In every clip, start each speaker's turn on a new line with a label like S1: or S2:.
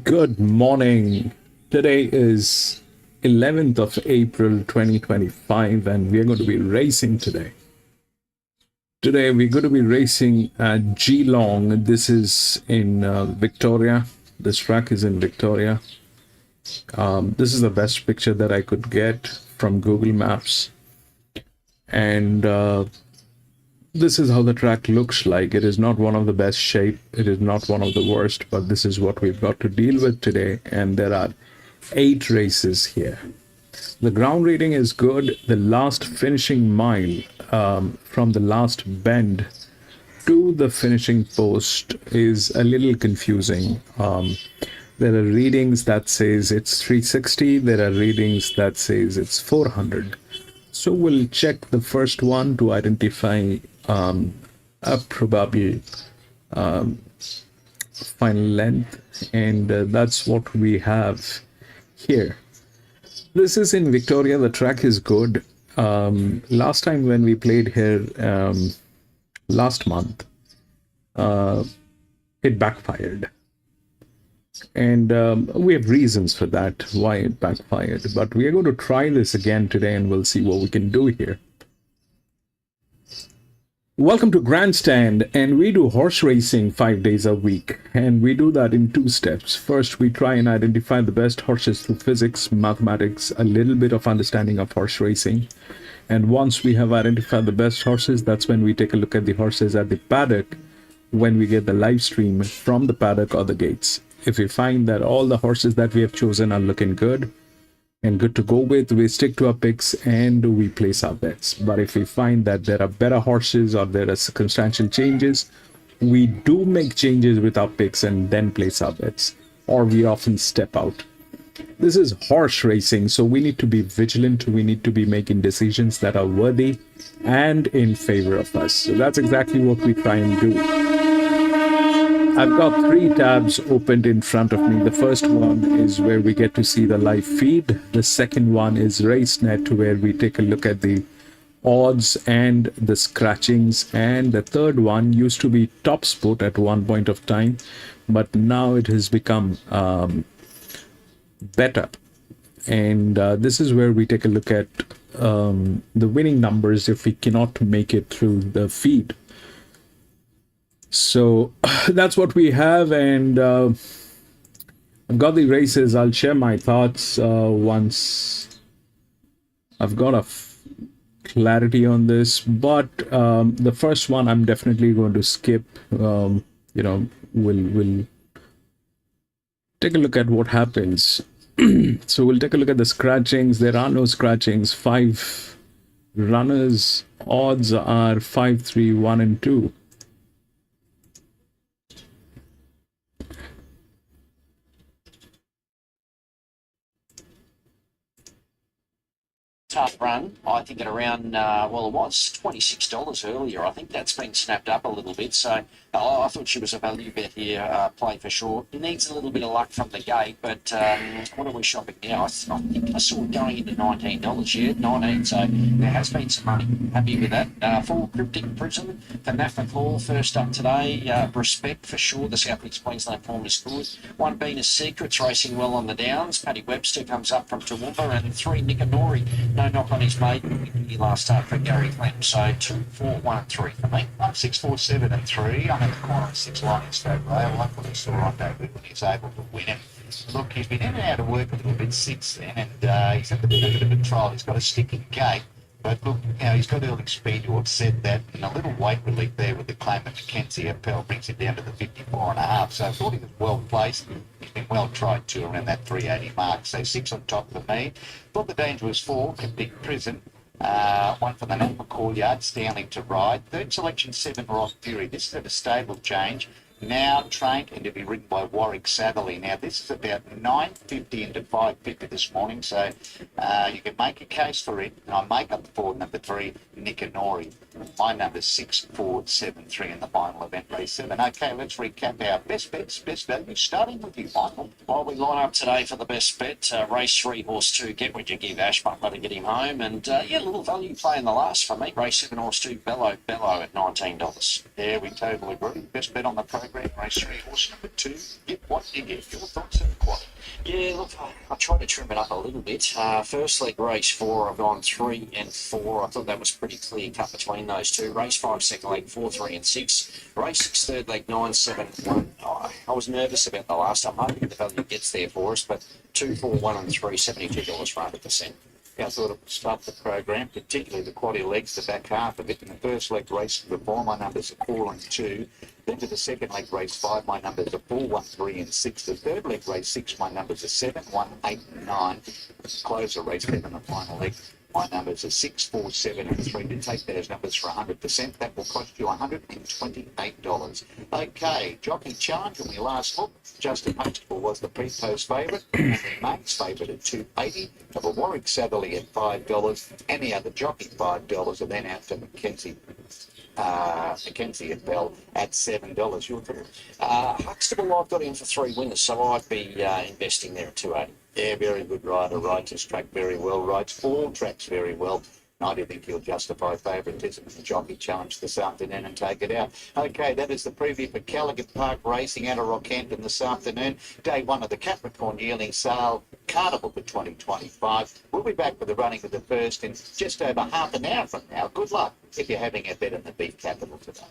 S1: Good morning. Today is 11th of April 2025 and we are going to be racing today. Today we're going to be racing at Geelong. This is in Victoria. This track is in Victoria. This is the best picture that I could get from Google Maps. And this is how the track looks like. It is not one of the best shape. It is not one of the worst, but this is what we've got to deal with today. And there are 8 races here. The ground rating is good. The last finishing mile from the last bend to the finishing post is a little confusing. There are readings that says it's 360. There are readings that says it's 400. So we'll check the first one to identify a probable final length, and that's what we have here. This is in Victoria. The track is good. Last time when we played here last month, it backfired. And we have reasons for that, why it backfired. But we are going to try this again today and we'll see what we can do here. Welcome to Grandstand, and we do horse racing 5 days a week. And we do that in 2 steps. First, we try and identify the best horses through physics, mathematics, a little bit of understanding of horse racing. And once we have identified the best horses, that's when we take a look at the horses at the paddock when we get the live stream from the paddock or the gates. If we find that all the horses that we have chosen are looking good and good to go with, we stick to our picks and we place our bets. But if we find that there are better horses or there are circumstantial changes, we do make changes with our picks and then place our bets, or we often step out. This is horse racing, so we need to be vigilant. We need to be making decisions that are worthy and in favor of us. So that's exactly what we try and do. I've got 3 tabs opened in front of me. The first one is where we get to see the live feed. The second one is RaceNet, where we take a look at the odds and the scratchings. And the third one used to be Top Sport at one point of time, but now it has become bettor. And this is where we take a look at the winning numbers if we cannot make it through the feed. So that's what we have, and I've got the races. I'll share my thoughts once I've got a clarity on this. But the first one I'm definitely going to skip. We'll take a look at what happens. So we'll take a look at the scratchings. There are no scratchings. 5 runners. Odds are 5, 3, 1, and 2.
S2: Tough run, I think, at around, it was $26 earlier. I think that's been snapped up a little bit. So I thought she was a value bet here, play for sure. It needs a little bit of luck from the gate, but what are we shopping now? I think I saw it going into $19 here, 19, so there has been some money. Happy with that. Full Cryptic Prison for Nafa Hall, first up today. Respect for sure. The South East Queensland form is good. 1 Venus Secrets racing well on the downs. Paddy Webster comes up from Toowoomba, and 3 Nikanori. No knock on his maiden last start for Gary Clem. So 2, 4, 1, 3 for me.
S3: 1, 6, 4, 7, and 3. I'm in the corner of 6 Lightning Stroke Rail. I like what he saw on David when he was able to win it. Look, he's been in and out of work a little bit since then, and he's had a bit of a trial. He's got a sticky gait, but look, he's got early speed. You have said that, and a little weight relief there with the claim that Mackenzie Appel brings him down to the 54.5. So I thought he was well placed. He's been well tried too, around that 380 mark. So 6 on top for me. Thought the danger was 4, Big Prison. 1 for the Napa Courtyard, Stanley to ride. 3rd selection, 7 Rock Fury. This is at a stable change. now trained and to be ridden by Warwick Satherley. Now, this is about 9.50 into 5.50 this morning, so you can make a case for it. And I make up for number 3, Nicanori. My number's 6473 in the final event, race 7. Okay, let's recap our best bets, best value, starting with you, Michael.
S2: Well, we line up today for the best bet. Race 3, horse 2, Get What You Give, Ash Butler to get him home. And a little value play in the last for me. Race 7, horse 2, Bello at $19.
S3: Yeah, we totally agree. Best bet on the program, race 3, horse number 2, Get What You Give. Your thoughts on the quad?
S2: Yeah, look, I tried to trim it up a little bit. First leg, race 4, I've gone 3 and 4. I thought that was pretty clear cut between those two. Race 5, second leg, 4, 3 and 6. Race 6, third leg, 9, 7, 1. I was nervous about the last. I'm hoping the value gets there for us, but 2, 4, 1 and 3, $72 for 100%.
S3: Yeah, I thought it start the program, particularly the quaddy legs, the back half of it. In the first leg race before, my numbers are 4 and 2. Then to the second leg race 5, my numbers are 4, 1, 3 and 6. The third leg race 6, my numbers are 7, 1, 8 and 9. Close the race 7 the final leg. My numbers are 6, 4, 7 and 3. To take those numbers for 100%, that will cost you $128. Okay, Jockey Challenge, when we last looked, Justin Huxtable was the pre-post favourite, and the mains favourite at $2.80, of a Warwick Satherley at $5, any other jockey $5, and then out to Mackenzie and Bell at $7. Your thoughts?
S2: Huxtable, I've got him for 3 winners, so I'd be investing there at $2.80.
S3: Yeah, very good rider, rides his track very well, rides all tracks very well. I do think he'll justify favouritism in the Jockey Challenge this afternoon and take it out. Okay, that is the preview for Callaghan Park Racing out of Rockhampton this afternoon. Day 1 of the Capricorn Yearling Sale Carnival for 2025. We'll be back with the running of the first in just over half an hour from now. Good luck if you're having a bet in the beef capital today.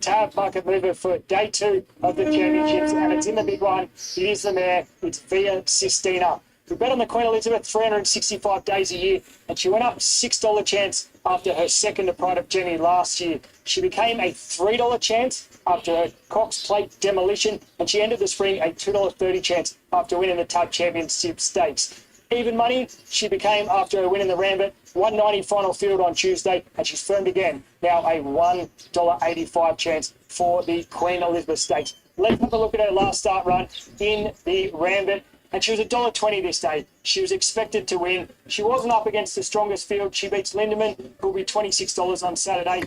S4: tab market mover for day 2 of the championships, and it's in the big one. It is the mare. It's Via Sistina. We bet on the Queen Elizabeth 365 days a year, and she went up $6 chance after her second to Pride of Jenny last year. She became a $3 chance after her Cox Plate demolition, and she ended the spring a $2.30 chance after winning the Tab Championship Stakes. Even money she became after her win in the Randwick, 190 final field on Tuesday, and she's firmed again, now a $1.85 chance for the Queen Elizabeth Stakes. Let's have a look at her last start run in the Randwick, and she was $1.20 this day. She was expected to win. She wasn't up against the strongest field. She beats Lindemann, who will be $26 on Saturday,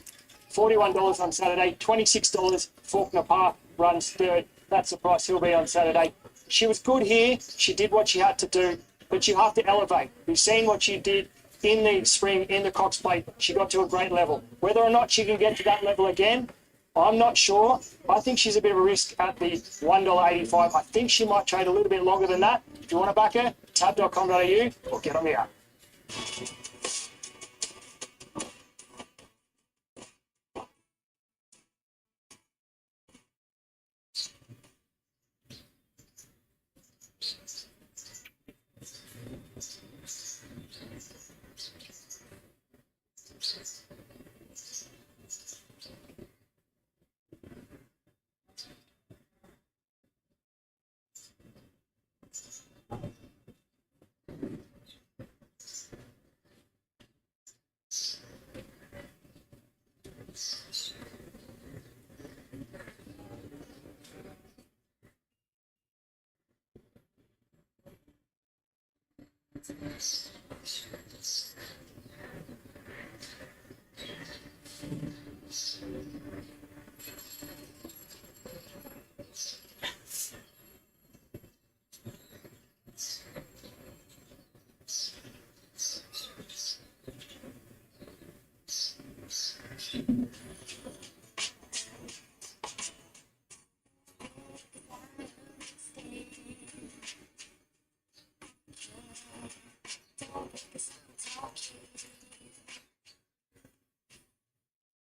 S4: $41 on Saturday, $26. Faulkner Park runs third. That's the price he'll be on Saturday. She was good here. She did what she had to do, but you have to elevate. We've seen what she did in the spring in the Cox Plate. She got to a great level. Whether or not she can get to that level again, I'm not sure. I think she's a bit of a risk at the $1.85. I think she might trade a little bit longer than that. If you want to back her, tab.com.au or get on the app.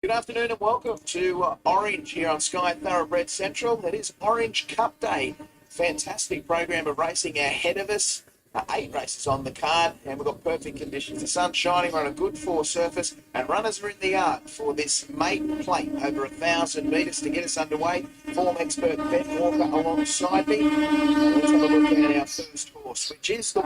S5: Good afternoon and welcome to Orange here on Sky Thoroughbred Central. It is Orange Cup Day. Fantastic program of racing ahead of us. 8 races on the card and we've got perfect conditions. The sun's shining, we're on a good 4 surface and runners are in the yard for this maiden plate over 1,000 metres to get us underway. Form expert Ben Walker alongside me. Let's have a look at our first horse, which is the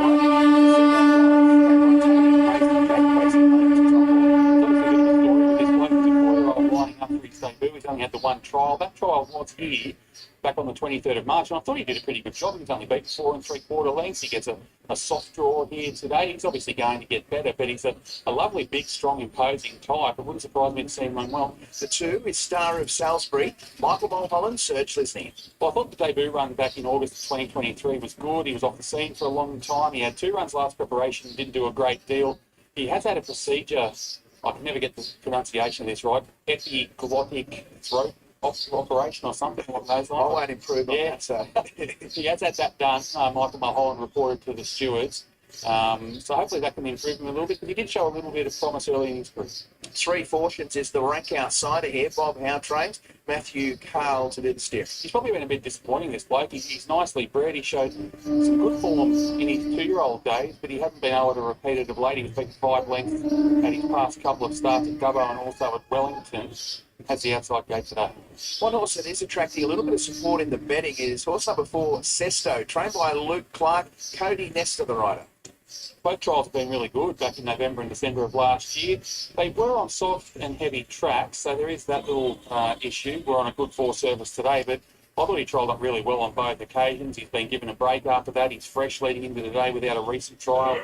S6: He's only had the one trial. That trial was here back on the 23rd of March, and I thought he did a pretty good job. He's only beaten 4 3/4 lengths. He gets a soft draw here today. He's obviously going to get better, but he's a lovely, big, strong, imposing type. It wouldn't surprise me to see him run well.
S5: The 2 is Star of Salisbury, Michael Mulholland, Serge Lisney.
S6: Well, I thought the debut run back in August of 2023 was good. He was off the scene for a long time. He had 2 runs last preparation, didn't do a great deal. He has had a procedure. I can never get the pronunciation of this right. Epiglottic throat operation or something along those lines.
S5: I won't improve on that. So
S6: he has had that done. Michael Mulholland reported to the stewards. So hopefully that can improve him a little bit, because he did show a little bit of promise early in his career.
S5: 3 Fortunes is the rank outsider here. Bob Howe trains. Matthew Carl to do the steer.
S6: He's probably been a bit disappointing, this bloke. He's nicely bred. He showed some good form in his 2-year-old days, but he hasn't been able to repeat it of late. He was beaten 5 lengths at his past couple of starts at Dubbo and also at Wellington. Has the outside gate today.
S5: One horse that is attracting a little bit of support in the betting is horse number 4, Sesto, trained by Luke Clark. Cody Nestor, the rider.
S6: Both trials have been really good back in November and December of last year. They were on soft and heavy tracks, so there is that little issue. We're on a good 4 surface today, but I thought he trialled up really well on both occasions. He's been given a break after that. He's fresh leading into the day without a recent trial.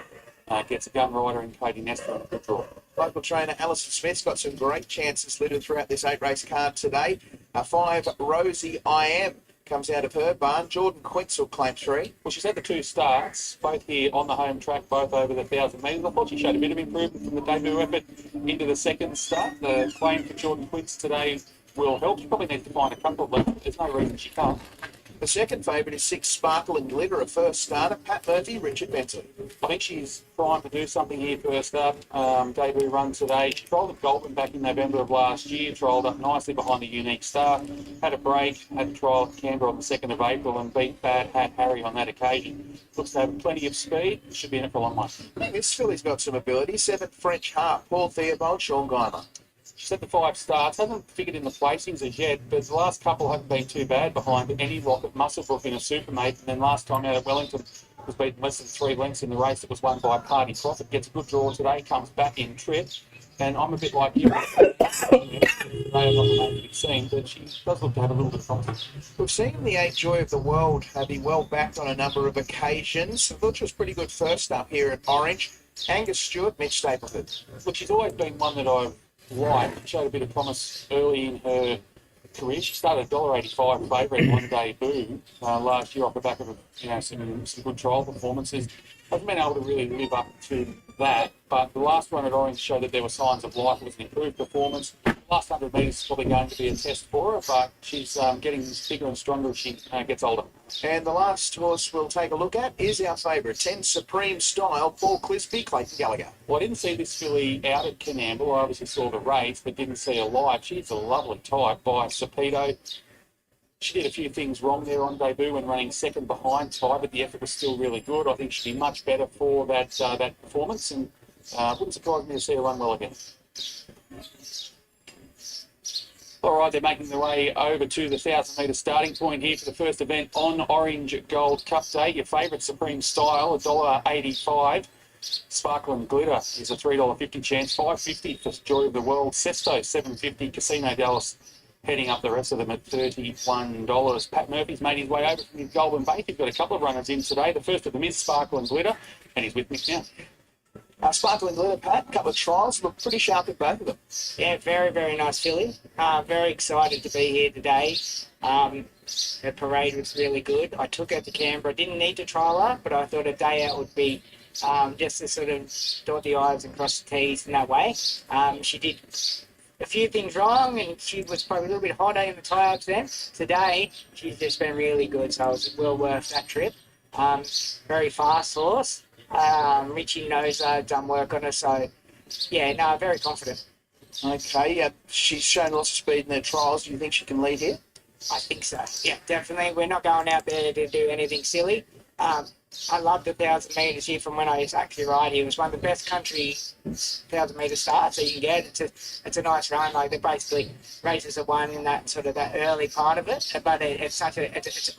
S6: Gets a gun rider in Cody Nestor and a good draw.
S5: Local trainer Alison Smith's got some great chances littered throughout this 8-race card today. 5 Rosie I Am comes out of her barn. Jordan Quince will claim 3.
S6: Well, she's had the 2 starts, both here on the home track, both over the 1,000 metres. I thought she showed a bit of improvement from the debut effort into the second start. The claim for Jordan Quince today will help. She probably needs to find a couple of lengths. There's no reason she can't.
S5: The second favourite is 6 Sparkle and Glitter, a first starter. Pat Murphy, Richard Benson.
S6: I think she's primed to do something here first up. Debut run today. She trialled at Goulburn back in November of last year, trialled up nicely behind the Unique Star, had a break, had a trial at Canberra on the 2nd of April and beat Bad Hat Harry on that occasion. Looks to have plenty of speed, should be in it for a long one.
S5: I think this filly's got some ability. 7th French Heart, Paul Theobald, Sean Geimer.
S6: She's had the 5 starts, hasn't figured in the placings as yet, but the last couple haven't been too bad behind any lock at Musselbrook in a Supermate, and then last time out at Wellington was beaten less than 3 lengths in the race that was won by Party Profit. Gets a good draw today, comes back in trip, and I'm a bit like you. They are not the name to be seen, but she does look to have a little bit of confidence.
S5: We've seen the 8 Joy of the World be well backed on a number of occasions. I thought she was pretty good first up here at Orange. Angus Stewart, Mitch Stapleton.
S6: Look, she's always been one that I've liked. Showed a bit of promise early in her career. She started $1.85 favourite on debut last year off the back of some good trial performances. Hasn't been able to really live up to that, but the last one at Orange showed that there were signs of life. It was an improved performance. Last 100 metres is probably going to be a test for her, but she's getting bigger and stronger as she gets older.
S5: And the last horse we'll take a look at is our favourite, 10 Supreme Style, Paul Clisby, Clayton Gallagher.
S6: Well, I didn't see this filly out at Canberra. I obviously saw the race, but didn't see her live. She's a lovely type by Sapedo. She did a few things wrong there on debut when running second behind Ty, but the effort was still really good. I think she'd be much better for that performance, and wouldn't surprise me to see her run well again. All right, they're making their way over to the 1,000-metre starting point here for the first event on Orange Gold Cup Day. Your favourite Supreme Style, $1.85. Sparkle and Glitter is a $3.50 chance, $5.50 for Joy of the World. Sesto, $7.50. Casino Dallas heading up the rest of them at $31. Pat Murphy's made his way over from his Goulburn Base. He's got a couple of runners in today. The first of them is Sparkle and Glitter, and he's with me now.
S5: Sparkle and Glitter, Pat, a couple of trials, look pretty sharp at both of them.
S7: Yeah, very, very nice filly. Very excited to be here today. Her parade was really good. I took her to Canberra. Didn't need to trial her, but I thought a day out would be just to sort of dot the I's and cross the T's in that way. She did a few things wrong, and she was probably a little bit hotter in the tie-ups then. Today, she's just been really good, so it was well worth that trip. Very fast horse. Richie knows I've done work on her, so yeah, no, very confident.
S5: Okay, she's shown lots of speed in their trials. Do you think she can lead here?
S7: I think so. Yeah, definitely. We're not going out there to do anything silly. I loved the 1,000 metres here from when I was actually riding. It was one of the best country 1,000-metre starts that you can get. It's a nice run. Like, they're basically races are won in that sort of that early part of it. But it's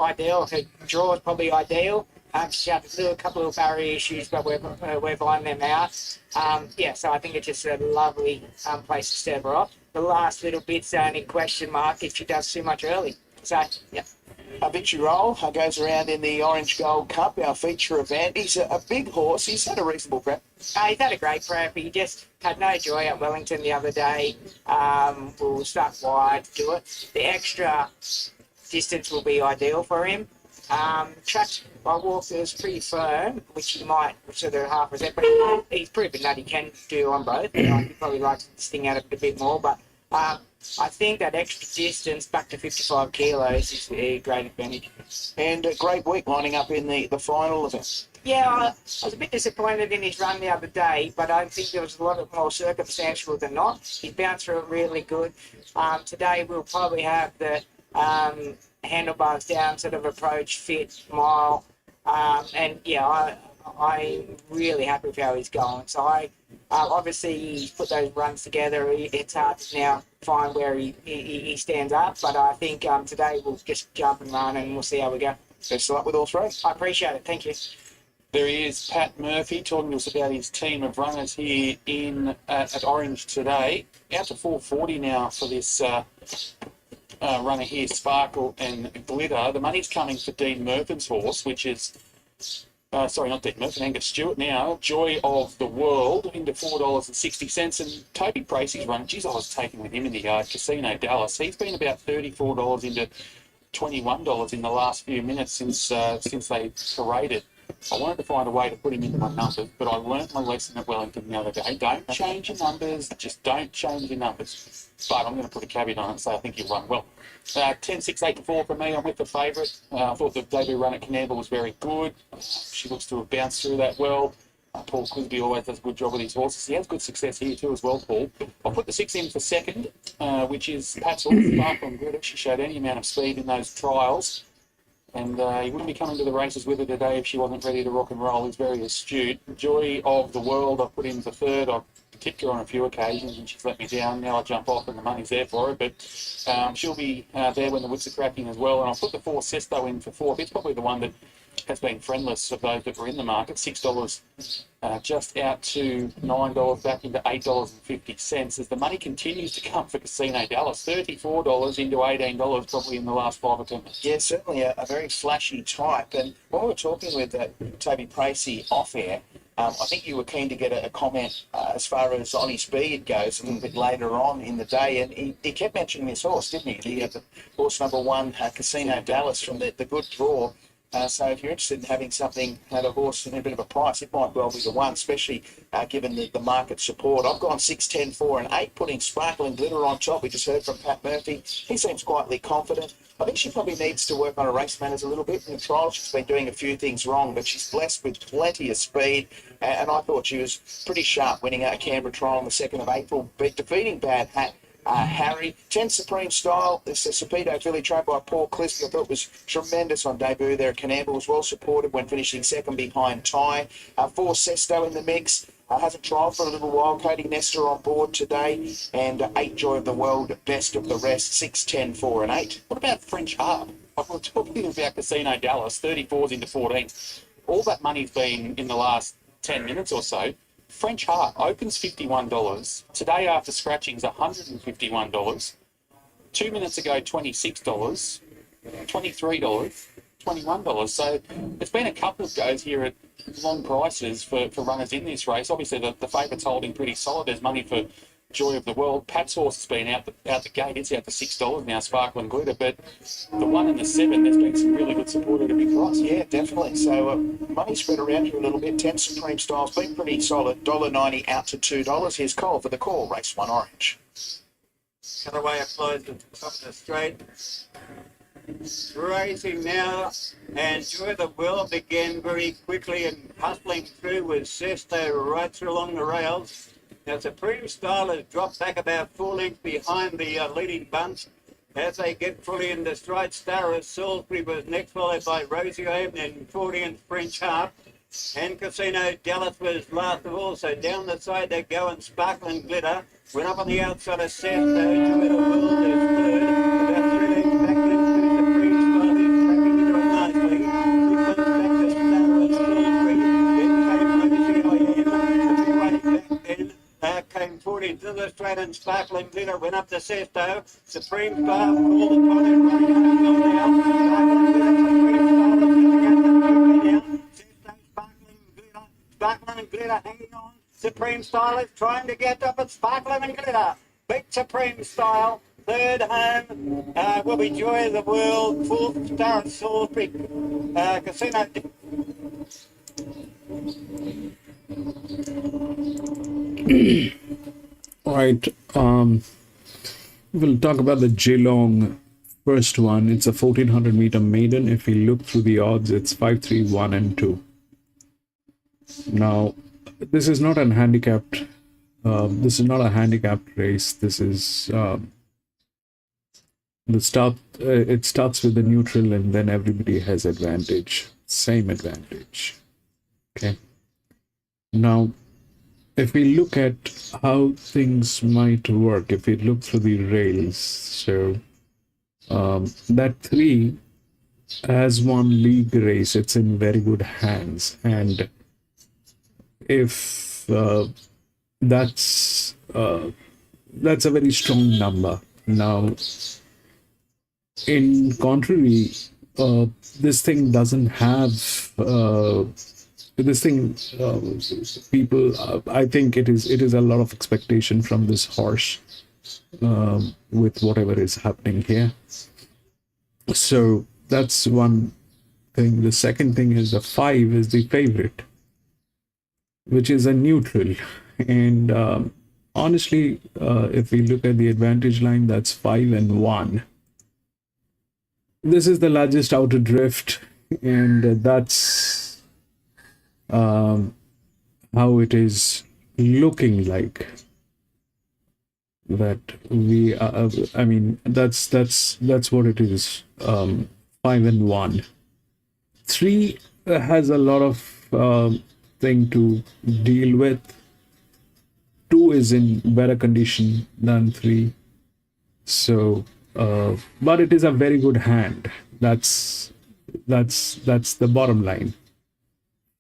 S7: ideal. Her draw is probably ideal. She had a couple of barrier issues, but we're finding them out. So I think it's just a lovely place to start her off. The last little bit's the only question mark if she does too much early. So, yeah.
S5: Victory Roll goes around in the Orange Gold Cup, our feature event. He's a big horse. He's had a reasonable prep.
S7: He's had a great prep. He just had no joy at Wellington the other day. We'll start wide to do it. The extra distance will be ideal for him. Track by Walker is pretty firm, which he might sort of half resent, but he's proven that he can do on both. He probably likes to sting out a bit more, but I think that extra distance back to 55 kilos is a great advantage.
S5: And a great week lining up in the final event.
S7: Yeah, I was a bit disappointed in his run the other day, but I think there was a lot more circumstantial than not. He bounced through it really good. Today we'll probably have the handlebars down sort of approach, fit, mile, and yeah, I'm really happy with how he's going. So obviously he's put those runs together. It's hard to now find where he stands up, but I think today we'll just jump and run and we'll see how we go.
S5: Best of luck with all three.
S7: I appreciate it. Thank you.
S6: There he is, Pat Murphy, talking to us about his team of runners here at Orange today. Out to 440 now for this runner here, Sparkle and Glitter. The money's coming for Dean Murphin's horse, which is, sorry, not Dean Murphin, Angus Stewart now. Joy of the World into $4.60. And Toby Bracey's run, geez, I was taking with him in the Casino Dallas. He's been about $34 into $21 in the last few minutes since they paraded. I wanted to find a way to put him into my numbers, but I learnt my lesson at Wellington the other day. Don't change your numbers, just don't change your numbers. But I'm going to put a caveat on it and say I think he'll run well. 10, 6, 8 to 4 for me. I'm with the favourite. I thought the debut run at Canberra was very good. She looks to have bounced through that well. Paul Clisby always does a good job with his horses. He has good success here too as well, Paul. I'll put the 6 in for second, which is Pat's horse, Sparkling Glitter. She showed any amount of speed in those trials. And he wouldn't be coming to the races with her today if she wasn't ready to rock and roll. He's very astute. Joy of the World, I've put in for third. I've tipped her on a few occasions and she's let me down. Now I jump off and the money's there for her. But she'll be there when the whips are cracking as well. And I'll put the 4 Sesto in for fourth. It's probably the one that has been friendless of those that were in the market. $6 just out to $9, back into $8.50 as the money continues to come for Casino Dallas. $34 into $18 probably in the last 5 or 10 minutes.
S5: Yeah, certainly a very flashy type. And when we were talking with Toby Pracey off air, I think you were keen to get a comment as far as on his speed goes a little bit later on in the day. And he kept mentioning this horse, didn't he? The horse number 1, Casino Dallas, from the good draw. So if you're interested in having something at a horse in a bit of a price, it might well be the one, especially given the market support. I've gone 6, 10, 4 and 8, putting Sparkling Glitter on top. We just heard from Pat Murphy. He seems quietly confident. I think she probably needs to work on her race manners a little bit. In the trial, she's been doing a few things wrong, but she's blessed with plenty of speed. And I thought she was pretty sharp, winning a Canberra trial on the 2nd of April, defeating Bad Hat. Harry, 10 Supreme Style. This is a Speedo filly trained by Paul Clisby. I thought was tremendous on debut there at Canberra. Was well supported when finishing second behind Ty. 4 Sesto in the mix. Hasn't trialled for a little while. Cody Nestor on board today. And 8 Joy of the World, best of the rest. 6, 10, 4 and 8.
S6: What about French Harp? We're talking about Casino Dallas, 34s into 14. All that money's been in the last 10 minutes or so. French Heart opens $51. Today after scratching is $151. 2 minutes ago, $26, $23, $21. So it's been a couple of goes here at long prices for runners in this race. Obviously the favourite's holding pretty solid. There's money for Joy of the World. Pat's horse has been out the gate. It's out to $6 now, Sparkling Glitter. But the 1 and the 7, there's been some really good support at a big price.
S5: Yeah, definitely. So money spread around here a little bit. 10 Supreme Styles been pretty solid. $1.90 out to $2. Here's Cole for the call. Race 1 Orange.
S8: Cutaway applies at the top of the straight. Racing now, and Joy of the World began very quickly and hustling through with Sesto right through along the rails. Now, Supreme Style has dropped back about 4 lengths behind the leading bunch. As they get fully into stride, Star of Salisbury was next, followed by Rosie Oven and 40th French Harp. And Casino Dallas was last of all, so down the side they go, and Sparkling Glitter went up on the outside of Sesto. Joy of the World is third. About 3 lengths back into Supreme Style, who's tracking into it nicely. 6 lengths back to Star of Salisbury. Then came Rosie Oven, a big way back then. Came 40 to the straight, and Sparkling Glitter went up to Sesto. Supreme Star called the pot and running home well now. Sparkling Glitter hanging on. Supreme Style is trying to get up at Sparkling Glitter. Beat Supreme Style. Third home will be Joy of the World. 4th Star of Salisbury. Casino.
S1: All right, we'll talk about the Geelong first one. It's a 1400 meter maiden. If we look through the odds, it's 5, 3, 1 and 2. Now, this is not a handicapped race. This is it starts with the neutral and then everybody has advantage, same advantage. Okay, now if we look at how things might work, if we look through the rails, so that 3 has won league race. It's in very good hands, and if that's a very strong number. Now, in contrary, this thing doesn't have people. I think it is a lot of expectation from this horse with whatever is happening here. So that's one thing. The second thing is the 5 is the favorite, which is a neutral. And honestly, if we look at the advantage line, that's 5 and 1. This is the largest outer drift, and that's how it is looking like. That we I mean, that's what it is. 5 and 1. 3 has a lot of thing to deal with. 2 is in better condition than 3, so but it is a very good hand. That's the bottom line.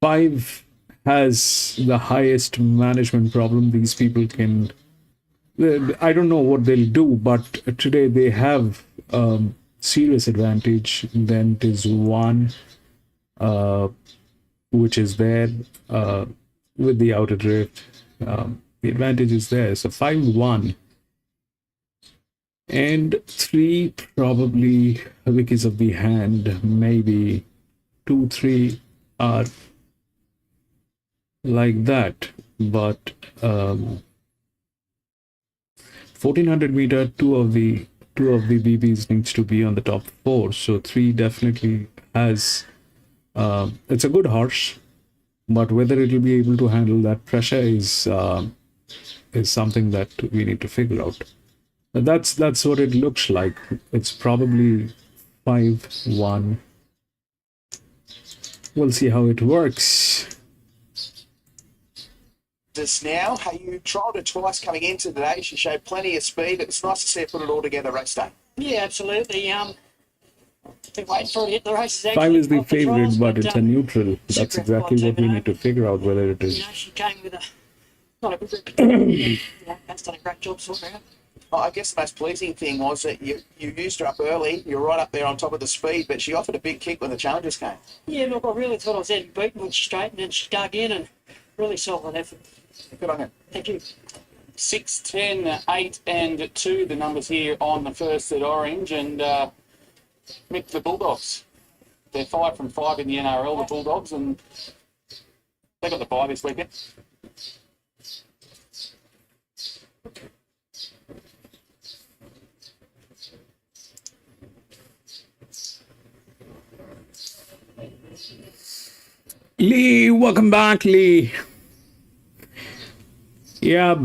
S1: 5 has the highest management problem. These people can, I don't know what they'll do, but today they have serious advantage. Then it is 1, which is there with the outer drift. The advantage is there. So 5-1. And 3 probably because of the hand. Maybe 2-3 are like that. But 1400 meter, two of the BBs needs to be on the top 4. So 3 definitely has. It's a good horse, but whether it will be able to handle that pressure is something that we need to figure out. That's what it looks like. It's probably 5-1. We'll see how it works.
S5: This now, hey, you trialled her twice coming into today. She showed plenty of speed. It's nice to see her put it all together race day.
S9: Yeah, absolutely. Been waiting for it to hit the races.
S1: 5 is the
S9: off the
S1: favorite,
S9: trials,
S1: but it's a neutral. That's
S9: super
S1: exactly what we need to figure out, whether it
S9: You
S1: is.
S9: know, she came with not a good reputation. That's done a great job sorting her out.
S5: I guess the most pleasing thing was that you used her up early. You're right up there on top of the speed, but she offered a big kick when the challenges came.
S9: Yeah, look, I really thought I was getting beaten when she straightened and she dug in, and really solid effort.
S5: Good on her.
S9: Thank you.
S6: 6, 10, 8 and 2, the numbers here on the first at Orange, and Mick, the Bulldogs. They're 5 from 5 in the NRL, the Bulldogs, and they got the bye this weekend.
S1: Lee, welcome back, Lee. Yeah,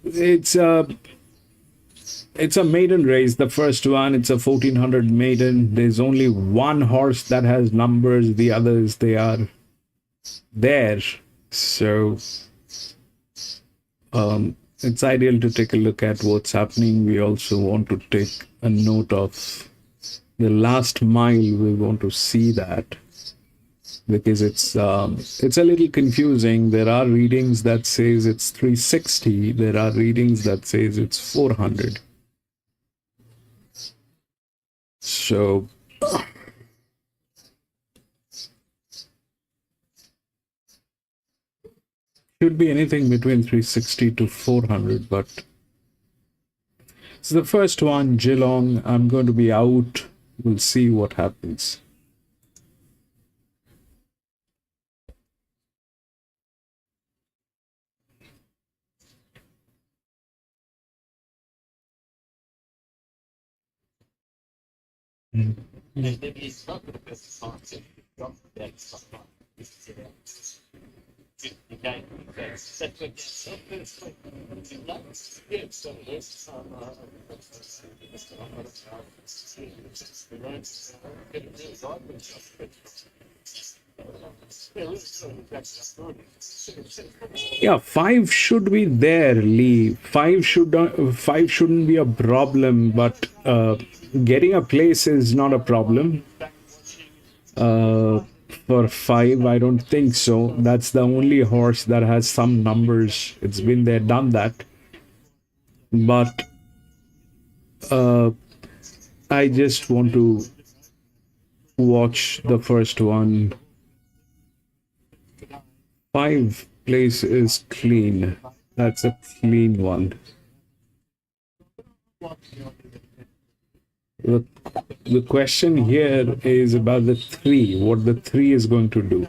S1: it's a maiden race, the first one. It's a 1400 maiden. There's only one horse that has numbers. The others, they are there. So it's ideal to take a look at what's happening. We also want to take a note of the last mile. We want to see that, because it's a little confusing. There are readings that says it's 360. There are readings that says it's 400. So should be anything between 360 to 400, but it's the first one, Geelong. I'm going to be out. We'll see what happens. Yeah, 5 should be there, Lee. 5 shouldn't be a problem, but getting a place is not a problem. For 5, I don't think so. That's the only horse that has some numbers. It's been there, done that. But I just want to watch the first one. 5 place is clean. That's a clean one. The, the question here is about the 3, what the 3 is going to do.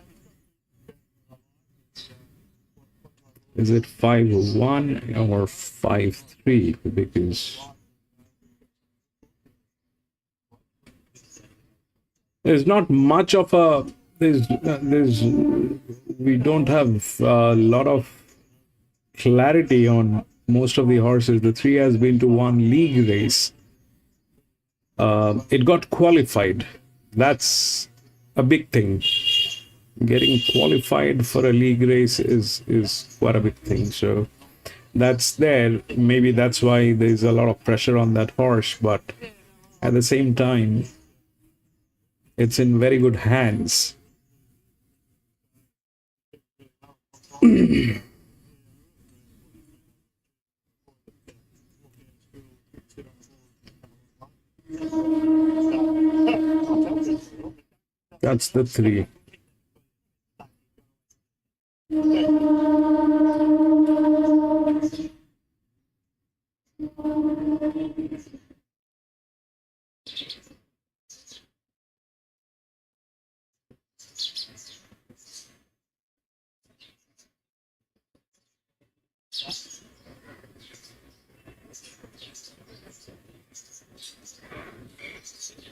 S1: Is it 5-1 or 5-3? Because there's not much of a we don't have a lot of clarity on most of the horses. The 3 has been to one league race. It got qualified. That's a big thing. Getting qualified for a league race is quite a big thing. So that's there. Maybe that's why there's a lot of pressure on that horse. But at the same time, it's in very good hands. That's the 3.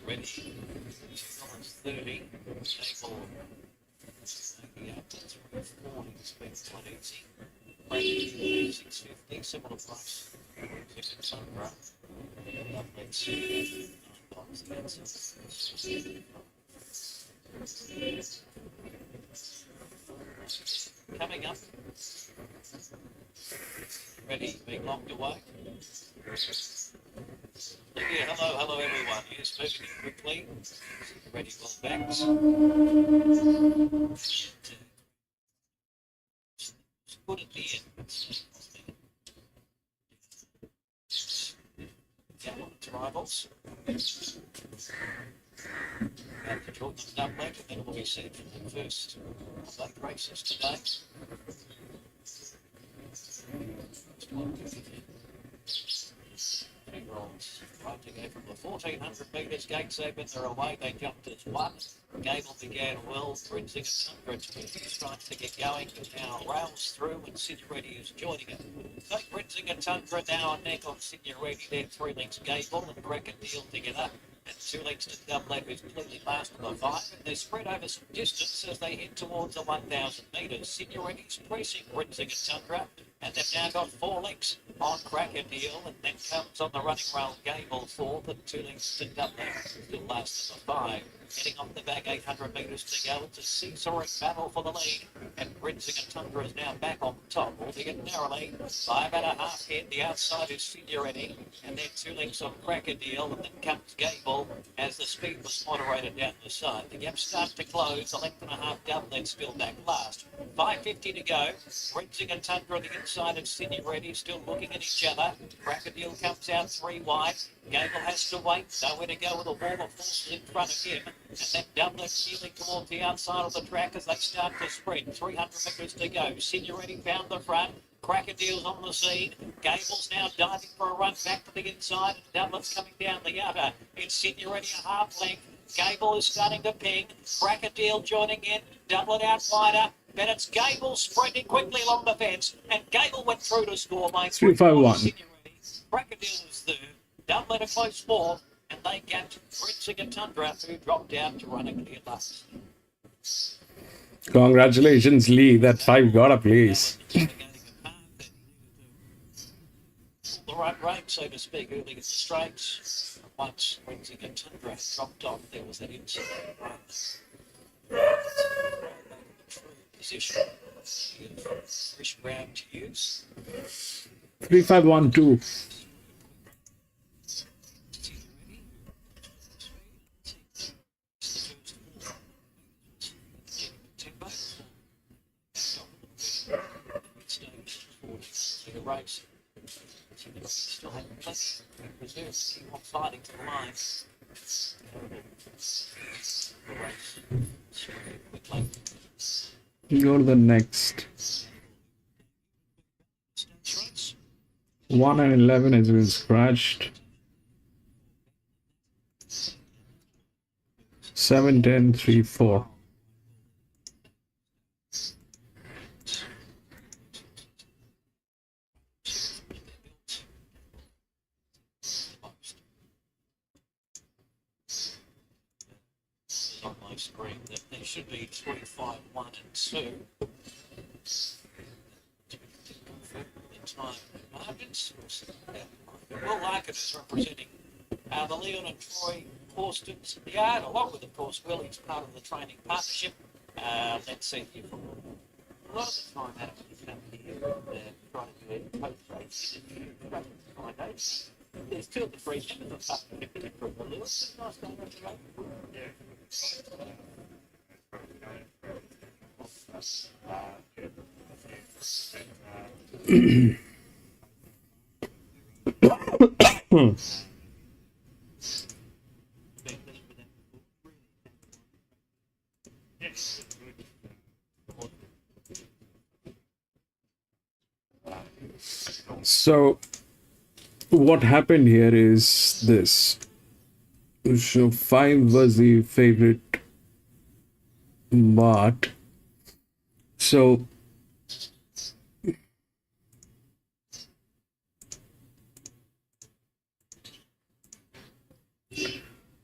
S2: Ready. 30. Table. Making up to 340. Expect 180. Brandon 650. Similar price. Second Sunbra. Let's see. Coming up. Ready, being locked away. Yeah, hello everyone. Yes, moving in quickly. Ready, well backs. Good at the end. Down on its rivals. And the Jordan's up late, and then it will be set for the first late races today. Right to go from the 1400 metres, gates open, they're away, they jumped as one. Gable began well, Brinsing and Tundra, it's trying to get going, now rails through and Signoretti is joining it. So Brinsing and Tundra now on neck on Signoretti, then 3 lengths Gable and Cracker Deal together. And 2 lengths to Double who's clearly last of the 5. And they're spread over some distance as they head towards the 1,000 metres. Signoretti's pressing Brinsing and Tundra. And they've now got 4 lengths on Cracker Deal. And then comes on the running rail Gable 4th and 2 lengths to Double still last of the 5. Heading off the back 800 metres to go. It's a seesawing battle for the lead. And Brinsing and Tundra is now back on top, albeit narrowly. 5.5 head. The outside is Signoretti. And then 2 lengths on Cracker Deal. And then comes Gable as the speed was moderated down the side. The gap starts to close. A length and a half Dublin still back last. 5.50 to go. Brinsing and Tundra on the inside of Signoretti still looking at each other. Cracker Deal comes out 3 wide. Gable has to wait. Nowhere to go with a wall of forces in front of him. And then Dublin heeling towards the outside of the track as they start to spread. 300 metres to go. Signoretti found the front. Cracker Deal's on the scene. Gable's now diving for a run back to the inside. And Dublin's coming down the outer. It's Signoretti a half length. Gable is starting to ping. Cracker Deal joining in. Dublin out wider. But it's Gable sprinting quickly along the fence. And Gable went through to score by
S1: 3-5-1.
S2: Cracker Deal was third. Dublin a close 4th. And they gapped Brinsing and Tundra, who dropped out to run a clear last.
S1: Congratulations, Lee. That 5 got a place.
S2: The right range, so to speak, early in the straights. Once Brinsing and Tundra dropped off, there was that inside run. Position. Fresh ground to use.
S1: 3-5-1-2.
S2: Race. Still having plenty of reserves. Keep on fighting to the line. The race.
S1: You're the next. 1 and 11 has been scratched. 7, 10, 3, 4.
S2: On my screen that there should be 3, 5, 1 and 2. In time margins. Will Larkin is representing the Leon and Troy Horston's yard, along with, of course, Willie's part of the training partnership. Let's see here. A lot of the time, Adam, you come here trying to do a coach race. There's 2 of the 3 members of partnership from the Lewis. It's nice to have
S1: So what happened here is this. So 5 was the favorite, but so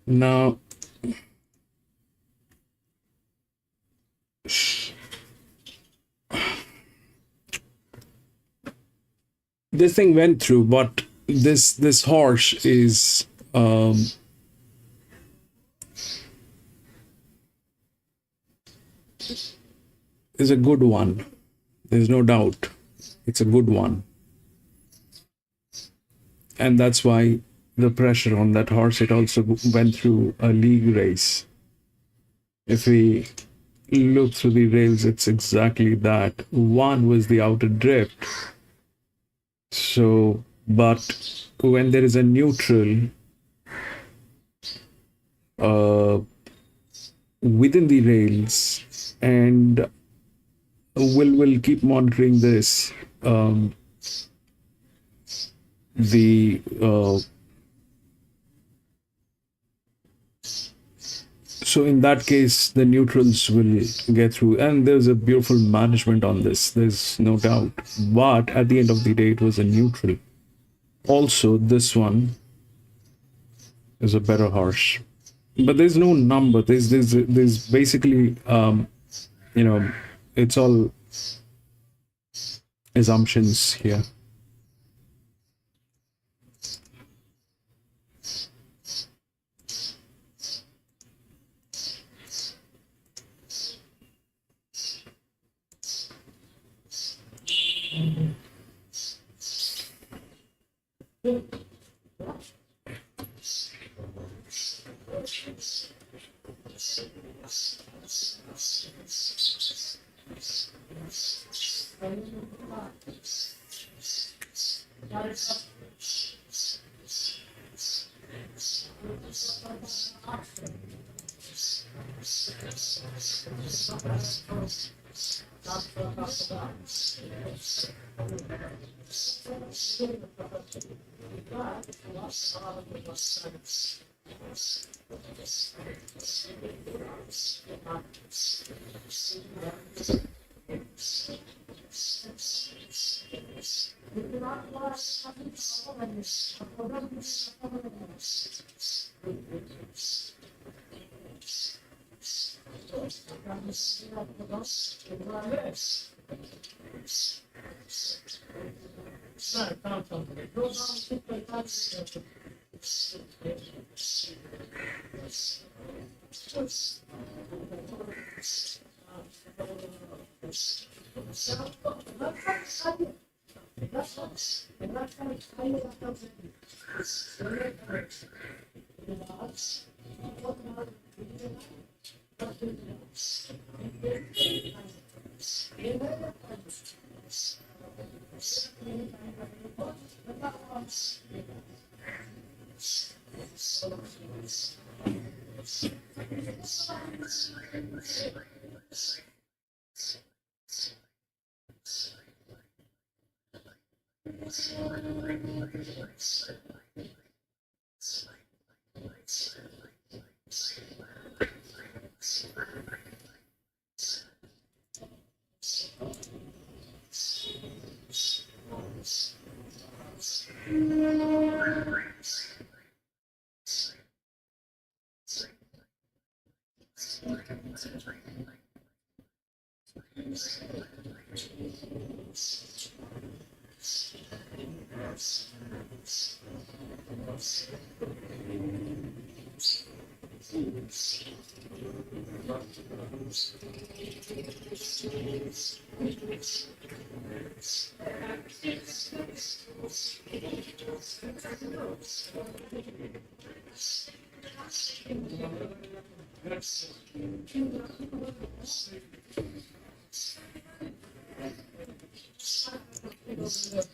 S1: now this thing went through, but this horse is a good one. There's no doubt. It's a good one. And that's why the pressure on that horse, it also went through a league race. If we look through the rails, it's exactly that. 1 was the outer drift. So, but when there is a neutral within the rails, and we'll keep monitoring this. So in that case, the neutrals will get through, and there's a beautiful management on this. There's no doubt. But at the end of the day, it was a neutral. Also, this one is a better horse, but there's no number. There's basically it's all assumptions here.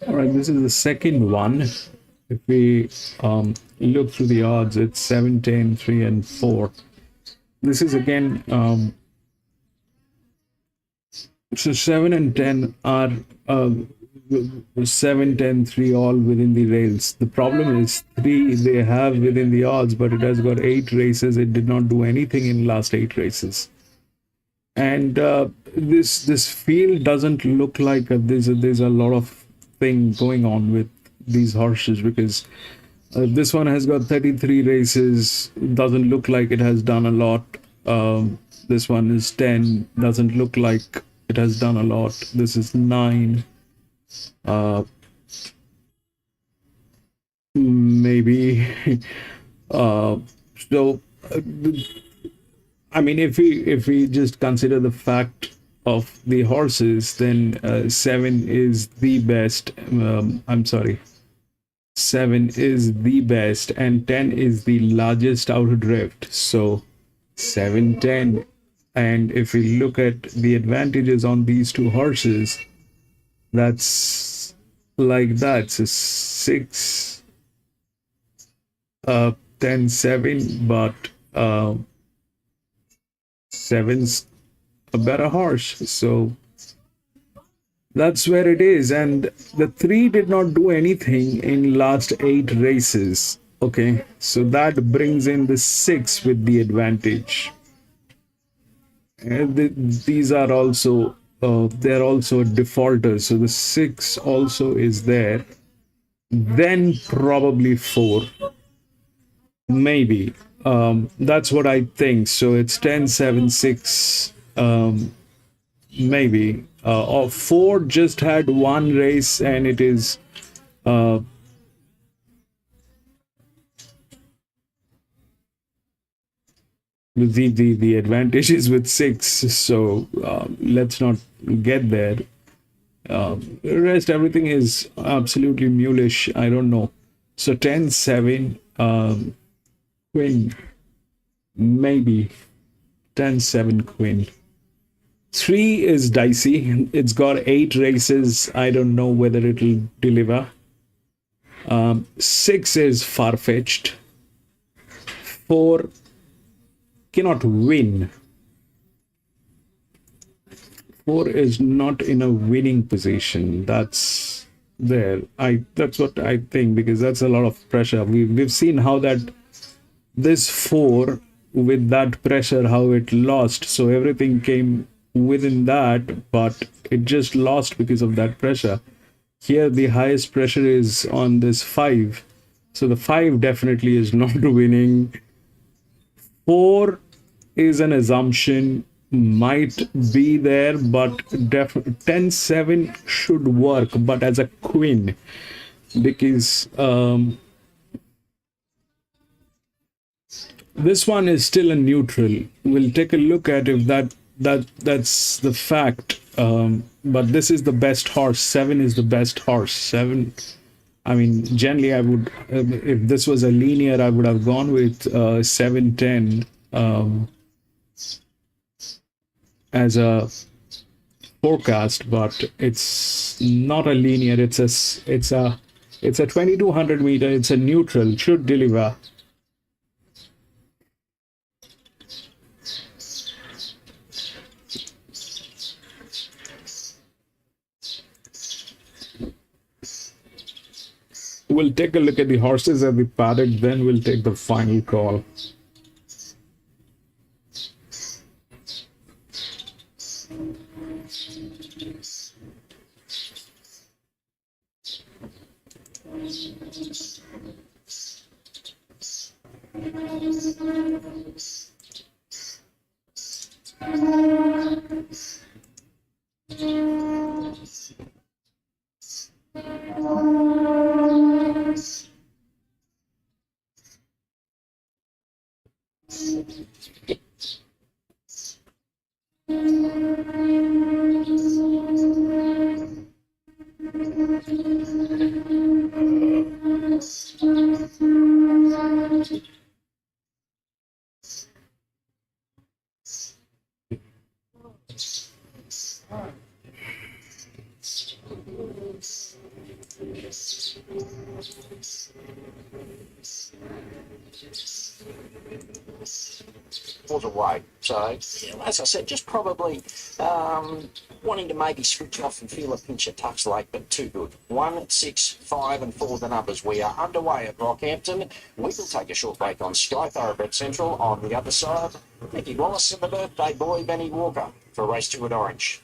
S1: All right, this is the second one. If we look through the odds, it's 7, 10, 3, and 4. This is again, so 7 and 10 are 7, 10, 3 all within the rails. The problem is 3 they have within the odds, but it has got 8 races. It did not do anything in last 8 races. And this field doesn't look like there's a lot of thing going on with these horses, because this one has got 33 races, doesn't look like it has done a lot. This one is 10, doesn't look like it has done a lot. This is 9, maybe. So I mean, if we just consider the fact of the horses, then 7 is the best. I'm sorry, 7 is the best, and 10 is the largest outer drift. So 7, 10, and if we look at the advantages on these two horses, that's like that. So 6, 10, 7, but 7's a better horse. So that's where it is. And the 3 did not do anything in last 8 races. Okay, so that brings in the 6 with the advantage. And these are also they're also defaulters, so the 6 also is there. Then probably 4, maybe. That's what I think. So it's 10, 7, 6, maybe. Or 4 just had 1 race, and it is the advantage is with 6. So let's not get there. The rest, everything is absolutely mulish. I don't know. So 10, 7, queen, maybe 10, 7, queen. 3 is dicey. It's got 8 races. I don't know whether it'll deliver. 6 is far-fetched. 4 cannot win. 4 is not in a winning position. That's there. That's what I think, because that's a lot of pressure. We've seen how that this 4 with that pressure, how it lost. So everything came within that, but it just lost because of that pressure. Here the highest pressure is on this 5. So the 5 definitely is not winning. 4 is an assumption, might be there, but 10, 7 should work, but as a queen, because this one is still a neutral. We'll take a look at if that's the fact. But this is the best horse. 7 is the best horse. 7, I mean, generally I would, if this was a linear, I would have gone with 7, 10 as a forecast, but it's not a linear. It's a 2200 meter. It's a neutral, should deliver. We'll take a look at the horses at the paddock, then we'll take the final call.
S2: Was away. So, yeah, as I said, just probably wanting to maybe switch off and feel a pinch of touch late, but too good. 1, 6, 5 and 4 the numbers. We are underway at Rockhampton. We will take a short break on Sky Thoroughbred Central. On the other side, Mickey Wallace and the birthday boy, Benny Walker, for race 2 at Orange.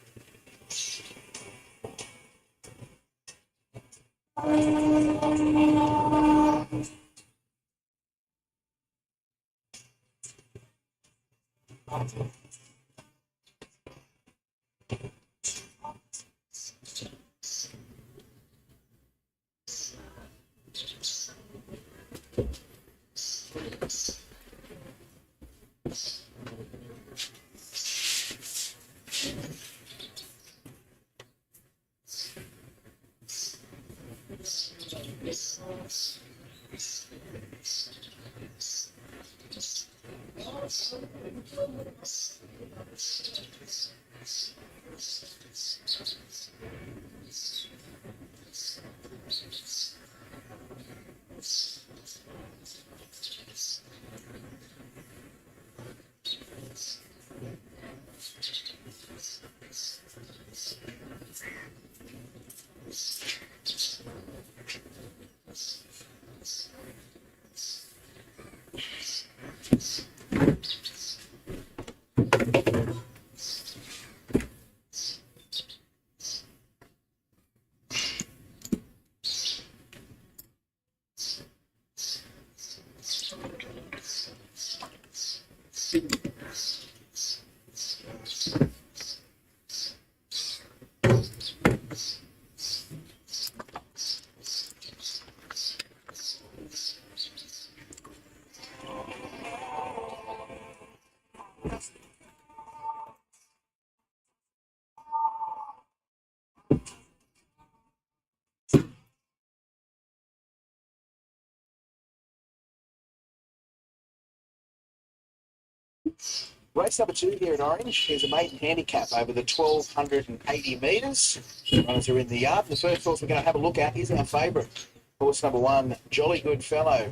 S2: Race number 2 here at Orange is a maiden handicap over the 1,280 metres. The runners are in the yard. The first horse we're going to have a look at is our favourite. Horse number 1, Jolly Good Fellow,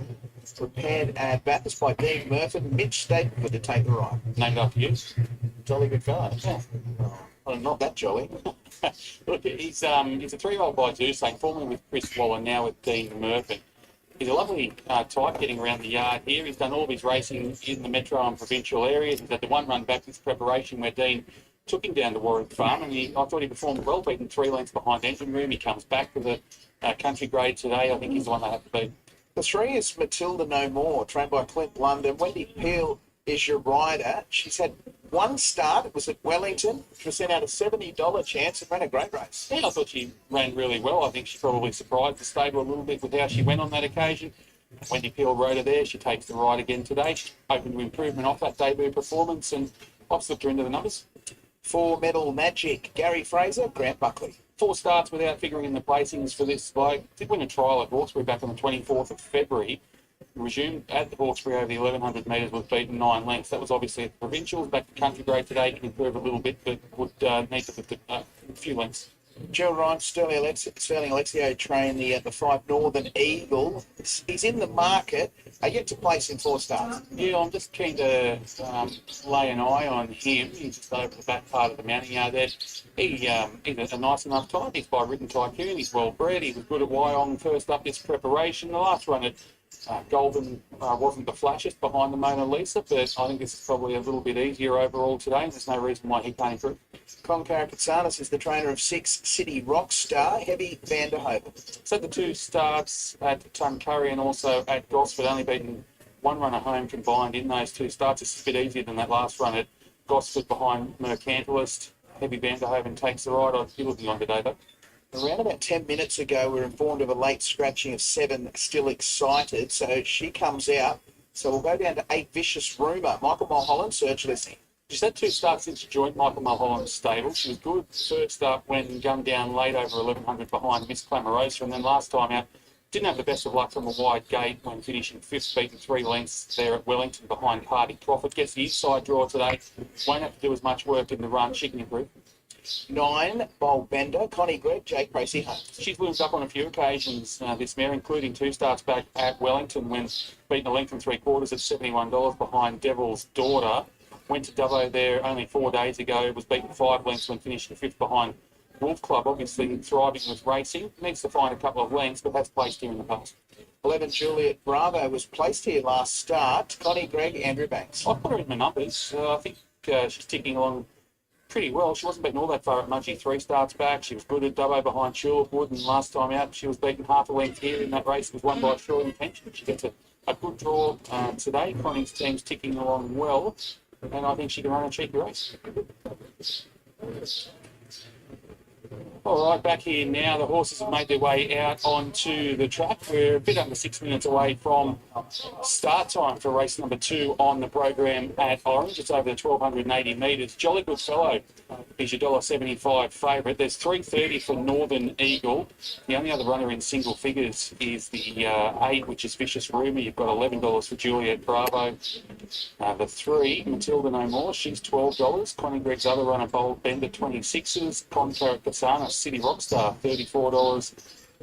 S2: prepared at Bathurst by Dean Murphy. Mitch Statenford to take the ride.
S6: Named after you.
S2: Jolly Good Fellow.
S6: Yeah.
S2: Oh, not that jolly.
S6: Look, he's a 3-year-old by Deuce, formerly with Chris Waller, now with Dean Murphy. He's a lovely type getting around the yard here. He's done all of his racing in the metro and provincial areas. He's had the one run back this preparation where Dean took him down to Warwick Farm, and I thought he performed well, beating 3 lengths behind Engine Room. He comes back with a country grade today. I think he's the one they have to beat.
S5: The 3 is Matilda No More, trained by Clint London. Wendy Peel is your rider. She's had one start. It was at Wellington. She was sent out a $70 chance and ran a great race.
S6: Yeah, I thought she ran really well. I think she probably surprised the stable a little bit with how she went on that occasion. Wendy Peel rode her there. She takes the ride again today. She's hoping to improvement off that debut performance, and I've slipped her into the numbers.
S5: 4 Medal Magic, Gary Fraser, Grant Buckley.
S6: 4 starts without figuring in the placings for this bloke. Did win a trial at Hawkesbury back on the 24th of February. Resumed at the Hawkesbury over the 1,100 metres, was beaten 9 lengths. That was obviously at the provincials. Back to country grade today, can improve a little bit, but would need to lift a few lengths.
S5: Joe Ryan, Sterling Alexio trained the 5 Northern Eagle. He's in the market. Are yet to place in 4 starts.
S6: Yeah, I'm just keen to lay an eye on him. He's just over the back part of the mounting yard there. He's a nice enough type. He's by Written Tycoon. He's well bred. He was good at Wyong first up this preparation. The last run at Golden wasn't the flashiest behind the Mona Lisa, but I think this is probably a little bit easier overall today, and there's no reason why he can't improve.
S5: Con Karakatsanis is the trainer of 6 City Rockstar, Heavy Vanderhoven.
S6: So the 2 starts at Tuncurry and also at Gosford, only beaten 1 runner home combined in those 2 starts. It's a bit easier than that last run at Gosford behind Mercantilist. Heavy Vanderhoven takes the ride. I'd be looking on today, though.
S5: Around about 10 minutes ago, we were informed of a late scratching of 7, Still Excited. So she comes out. So we'll go down to 8, Vicious Rumour. Michael Mulholland, search listing.
S6: She's had 2 starts since she joined Michael Mulholland's stable. She was good first up when gunned down late over 1100 behind Miss Clamorosa, and then last time out didn't have the best of luck from a wide gate when finishing 5th, beaten 3 lengths there at Wellington behind Party Profit. Gets the inside draw today. Won't have to do as much work in the run. She can improve.
S5: 9, Bold Bender, Connie Gregg, Jake Bracey home.
S6: She's moved up on a few occasions this mare, including 2 starts back at Wellington when beaten a length and 3/4 at $71 behind Devil's Daughter. Went to Dubbo there only 4 days ago. Was beaten 5 lengths when finishing 5th behind Wolf Club. Obviously thriving with racing. Needs to find a couple of lengths, but has placed here in the past.
S5: 11, Juliet Bravo was placed here last start. Connie Gregg, Andrew Banks.
S6: I put her in my numbers. I think she's ticking along pretty well. She wasn't beaten all that far at Mudgee 3 starts back. She was good at Dubbo behind Tulip Wood, and last time out she was beaten half a length here in that race. It was won by Short Intention. She gets a good draw today. Connie's team's ticking along well, and I think she can run a cheeky race. All right, back here now. The horses have made their way out onto the track. We're a bit under 6 minutes away from start time for race number 2 on the program at Orange. It's over the 1280 metres. Jolly Good Fellow is your $1.75 favourite. There's 330 for Northern Eagle. The only other runner in single figures is the 8, which is Vicious Rumour. You've got $11 for Juliet Bravo. The 3, Matilda No More, she's $12. Connie Gregg's other runner, Bold Bender, 26s. Con Carrot Kasana, City Rockstar, $34.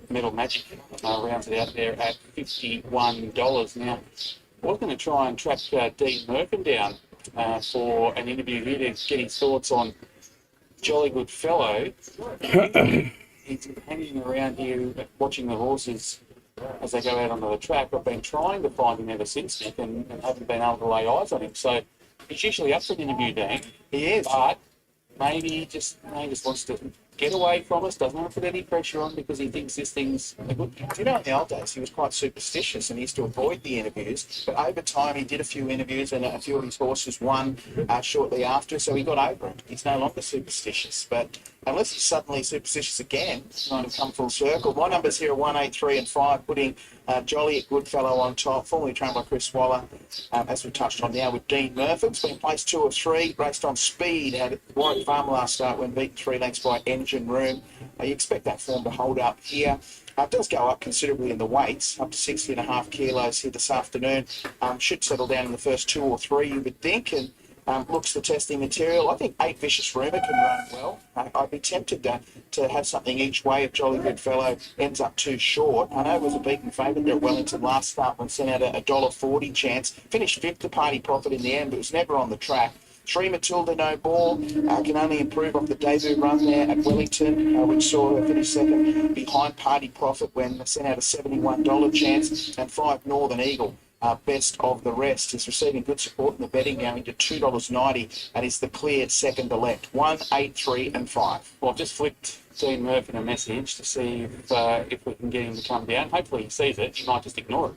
S6: Metal Magic rounds it out there at $51. Now, I was going to try and track Dean Merkin down for an interview here to get his thoughts on Jolly Good Fellow. He's hanging around here watching the horses as they go out onto the track. I've been trying to find him ever since, Nick, and haven't been able to lay eyes on him. So he's usually up for an interview, Dan.
S5: He is.
S6: But maybe he just wants to get away from us, doesn't want to put any pressure on because he thinks this thing's a good thing.
S5: You know, in the old days, he was quite superstitious and he used to avoid the interviews. But over time, he did a few interviews and a few of his horses won shortly after, so he got over it. He's no longer superstitious. But unless he's suddenly superstitious again, it's going to come full circle. My numbers here are 1, 8, 3 and 5, putting Jolly Goodfellow on top, formerly trained by Chris Waller, as we touched on now with Dean Murphy. It's been placed 2 of 3, raced on speed, had Warwick Farm last start when beaten 3 lengths by Engine Room. You expect that form to hold up here. It does go up considerably in the weights, up to 60.5 kilos here this afternoon. Should settle down in the first 2 or 3, you would think, and looks the testing material. I think 8 Vicious Rumour can run well. I'd be tempted to have something each way if Jolly Goodfellow ends up too short. I know it was a beaten favourite there at Wellington last start when sent out a $1.40 chance. Finished 5th to Party Profit in the end, but was never on the track. 3 Matilda No More can only improve off the debut run there at Wellington, which saw her finish second behind Party Profit when sent out a $71 chance. And 5 Northern Eagle, best of the rest, is receiving good support in the betting, going to $2.90 and is the cleared second elect. 1, 8, 3 and 5.
S6: Well, I've just flicked Dean Murphy a message to see if we can get him to come down. Hopefully he sees it. He might just ignore it.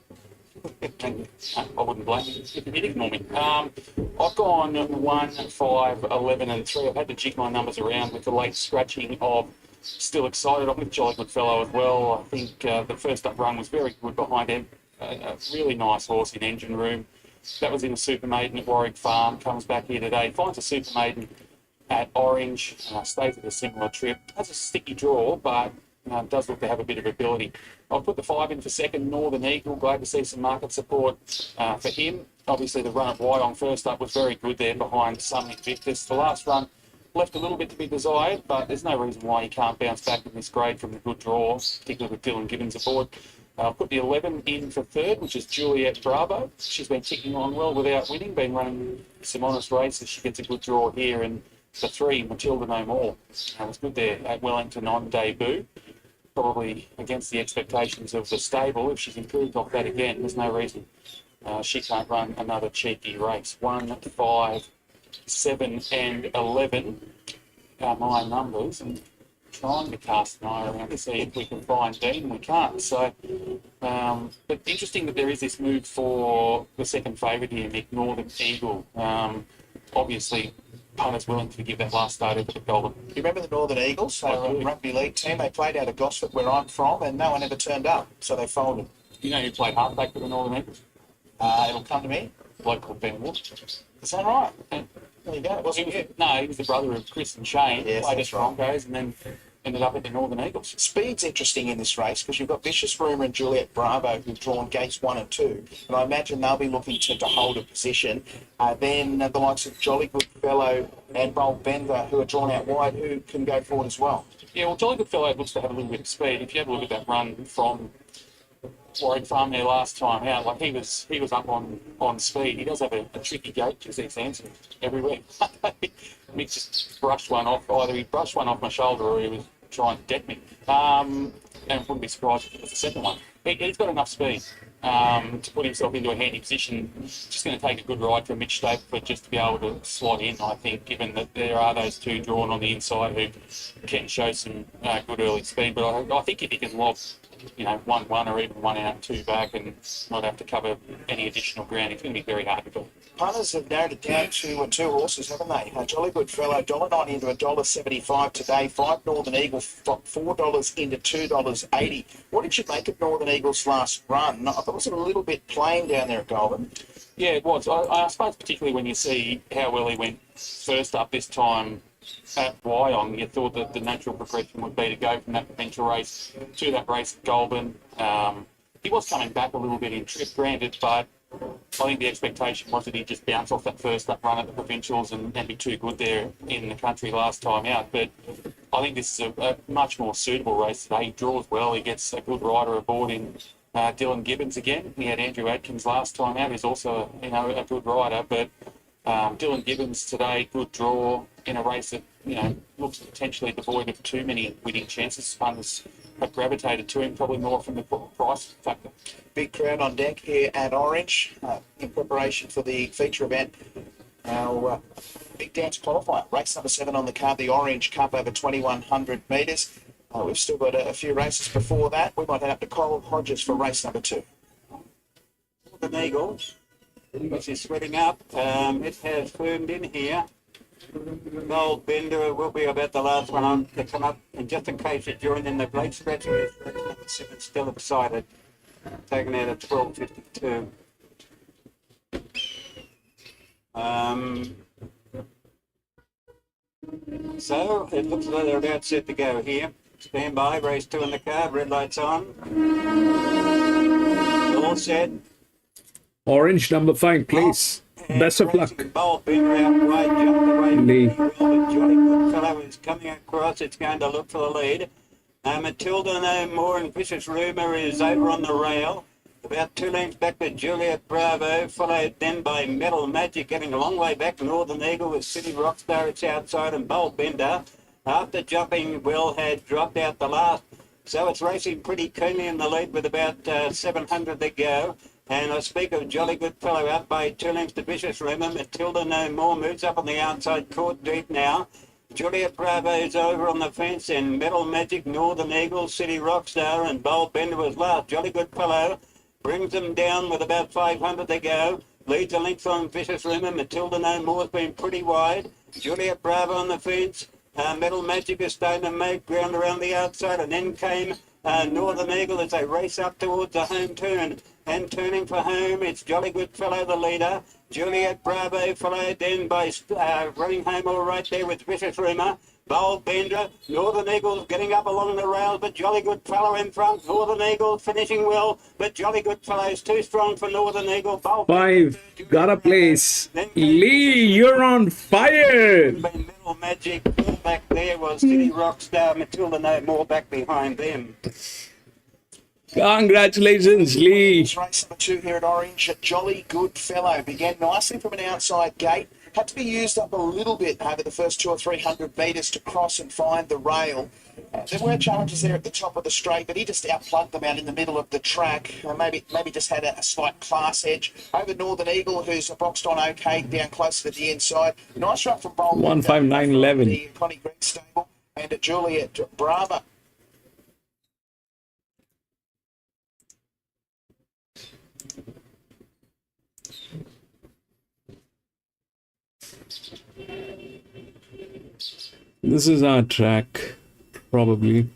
S6: And I wouldn't blame him if he did ignore me. I've gone 1, 5, 11 and 3. I've had to jig my numbers around with the late scratching of Still Excited. I'm with Jolly Good Fellow as well. I think the first up run was very good behind him. A really nice horse in Engine Room. That was in a Super Maiden at Warwick Farm. Comes back here today. Finds a Super Maiden at Orange. Stays at a similar trip. Has a sticky draw, but does look to have a bit of ability. I'll put the 5 in for second, Northern Eagle. Glad to see some market support for him. Obviously, the run at Wyong first up was very good there behind Summit Victus. The last run left a little bit to be desired, but there's no reason why he can't bounce back in this grade from the good draw, particularly with Dylan Gibbons aboard. I'll put the 11 in for third, which is Juliet Bravo. She's been ticking on well without winning, been running some honest races. She gets a good draw here. And the 3, Matilda No More, was good there at Wellington on debut. Probably against the expectations of the stable. If she's improved off that again, there's no reason she can't run another cheeky race. 1, 5, 7 and 11 are my numbers, and trying to cast an eye around to see if we can find Dean. We can't. So, but interesting that there is this move for the second favourite here, Nick, Northern Eagle. Obviously, punters willing to give that last start over the Golden.
S5: You remember the Northern Eagles? They were a rugby league team. They played out of Gosford, where I'm from, and no one ever turned up, so they folded.
S6: You know who played halfback for the Northern Eagles?
S5: It'll come to me.
S6: A bloke called Ben Wood.
S5: Is that right?
S6: Yeah.
S5: There you go. Wasn't you?
S6: No, he was the brother of Chris and Shane.
S5: Yes,
S6: played
S5: that's
S6: at Broncos and then ended up at the Northern Eagles.
S5: Speed's interesting in this race because you've got Vicious Rumour and Juliet Bravo who've drawn gates 1 and 2, and I imagine they'll be looking to hold a position. Then the likes of Jolly Good Fellow and Bold Bender, who are drawn out wide, who can go forward as well.
S6: Yeah, well, Jolly Good Fellow looks to have a little bit of speed. If you have a look at that run from Warwick Farm there last time out, like he was up on speed. He does have a tricky gate because he's answering everywhere. Mick just brushed one off. Either he brushed one off my shoulder or he was trying to deck me. And wouldn't be surprised if it was the second one. He's got enough speed to put himself into a handy position. It's just going to take a good ride for Mitch Stapleton just to be able to slot in, I think, given that there are those two drawn on the inside who can show some good early speed. But I think if he can lob, 1-1 or even 1 out, 2 back and not have to cover any additional ground, it's going to be very hard to do.
S5: Punters have narrowed it down to 2 horses, haven't they? Jolly Good Fellow, $1.90 into $1.75 today. 5 Northern Eagle, $4 into $2.80. What did you make of Northern Eagle's last run? I thought it was a little bit plain down there at Golden.
S6: Yeah, it was. I suppose particularly when you see how well he went first up this time at Wyong, you thought that the natural progression would be to go from that provincial race to that race at Goulburn. He was coming back a little bit in trip, granted, but I think the expectation was that he'd just bounce off that first up run at the provincials and be too good there in the country last time out. But I think this is a much more suitable race today. He draws well. He gets a good rider aboard in Dylan Gibbons again. He had Andrew Adkins last time out, who's also a good rider. But Dylan Gibbons today, good draw in a race that looks potentially devoid of too many winning chances. Punters have gravitated to him, probably more from the price factor.
S5: Big crowd on deck here at Orange in preparation for the feature event. Our Big Dance qualifier, race number 7 on the card, the Orange Cup over 2,100 metres. We've still got a few races before that. We might head up to Coral Hodges for race number 2.
S8: The Eagles, which is sweating up. It has firmed in here. Gold Bender will be about the last one on to come up. And just in case you joined in the late stretch, race number 7 still excited. Taken out at 12.52. So it looks like they're about set to go here. Stand by, race 2 in the card, red lights on. All set.
S1: Orange number 5, please. Best of luck.
S8: Bold Bender out wide, jumped away.
S1: Lee.
S8: Jolly Good Fellow is coming across. It's going to look for the lead. Matilda No More and Vicious Rumour is over on the rail. About 2 lengths back to Juliet Bravo, followed then by Metal Magic, getting a long way back. Northern Eagle with City Rockstar, it's outside, and Bold Bender, after jumping well, had dropped out the last. So it's racing pretty keenly in the lead with about 700 to go. And I speak of Jolly Good Fellow out by 2 lengths to Vicious Rumour. Matilda No More moves up on the outside, caught deep now. Juliet Bravo is over on the fence, and Metal Magic, Northern Eagle, City Rockstar, and Bold Bender was last. Jolly Good Fellow brings them down with about 500 to go. Leads a length on Vicious Rumour. Matilda No More's been pretty wide. Juliet Bravo on the fence. Metal Magic is starting to make ground around the outside, and then came Northern Eagle as they race up towards the home turn. And turning for home, it's Jolly Good Fellow, the leader. Juliet Bravo followed then by running home all right there with Vicious Rumour. Bold Bender, Northern Eagles getting up along the rails, but Jolly Good Fellow in front. Northern Eagle finishing well, but Jolly Good Fellow's too strong for Northern Eagle. Bold
S1: 5, got a place. Lee, you're on fire.
S8: Metal Magic, back there was City Rockstar, Matilda No More back behind them.
S1: Congratulations, Lee.
S5: Race number 2 here at Orange. Jolly Good Fellow began nicely from an outside gate. Had to be used up a little bit over the first 200 or 300 metres to cross and find the rail. There were challenges there at the top of the straight, but he just outplugged them out in the middle of the track. Maybe just had a slight class edge over Northern Eagle, who's boxed on okay down closer to the inside. Nice run from Bold.
S1: 159.11.
S5: The Connie Green stable and Juliet Bravo.
S1: This is our track, probably.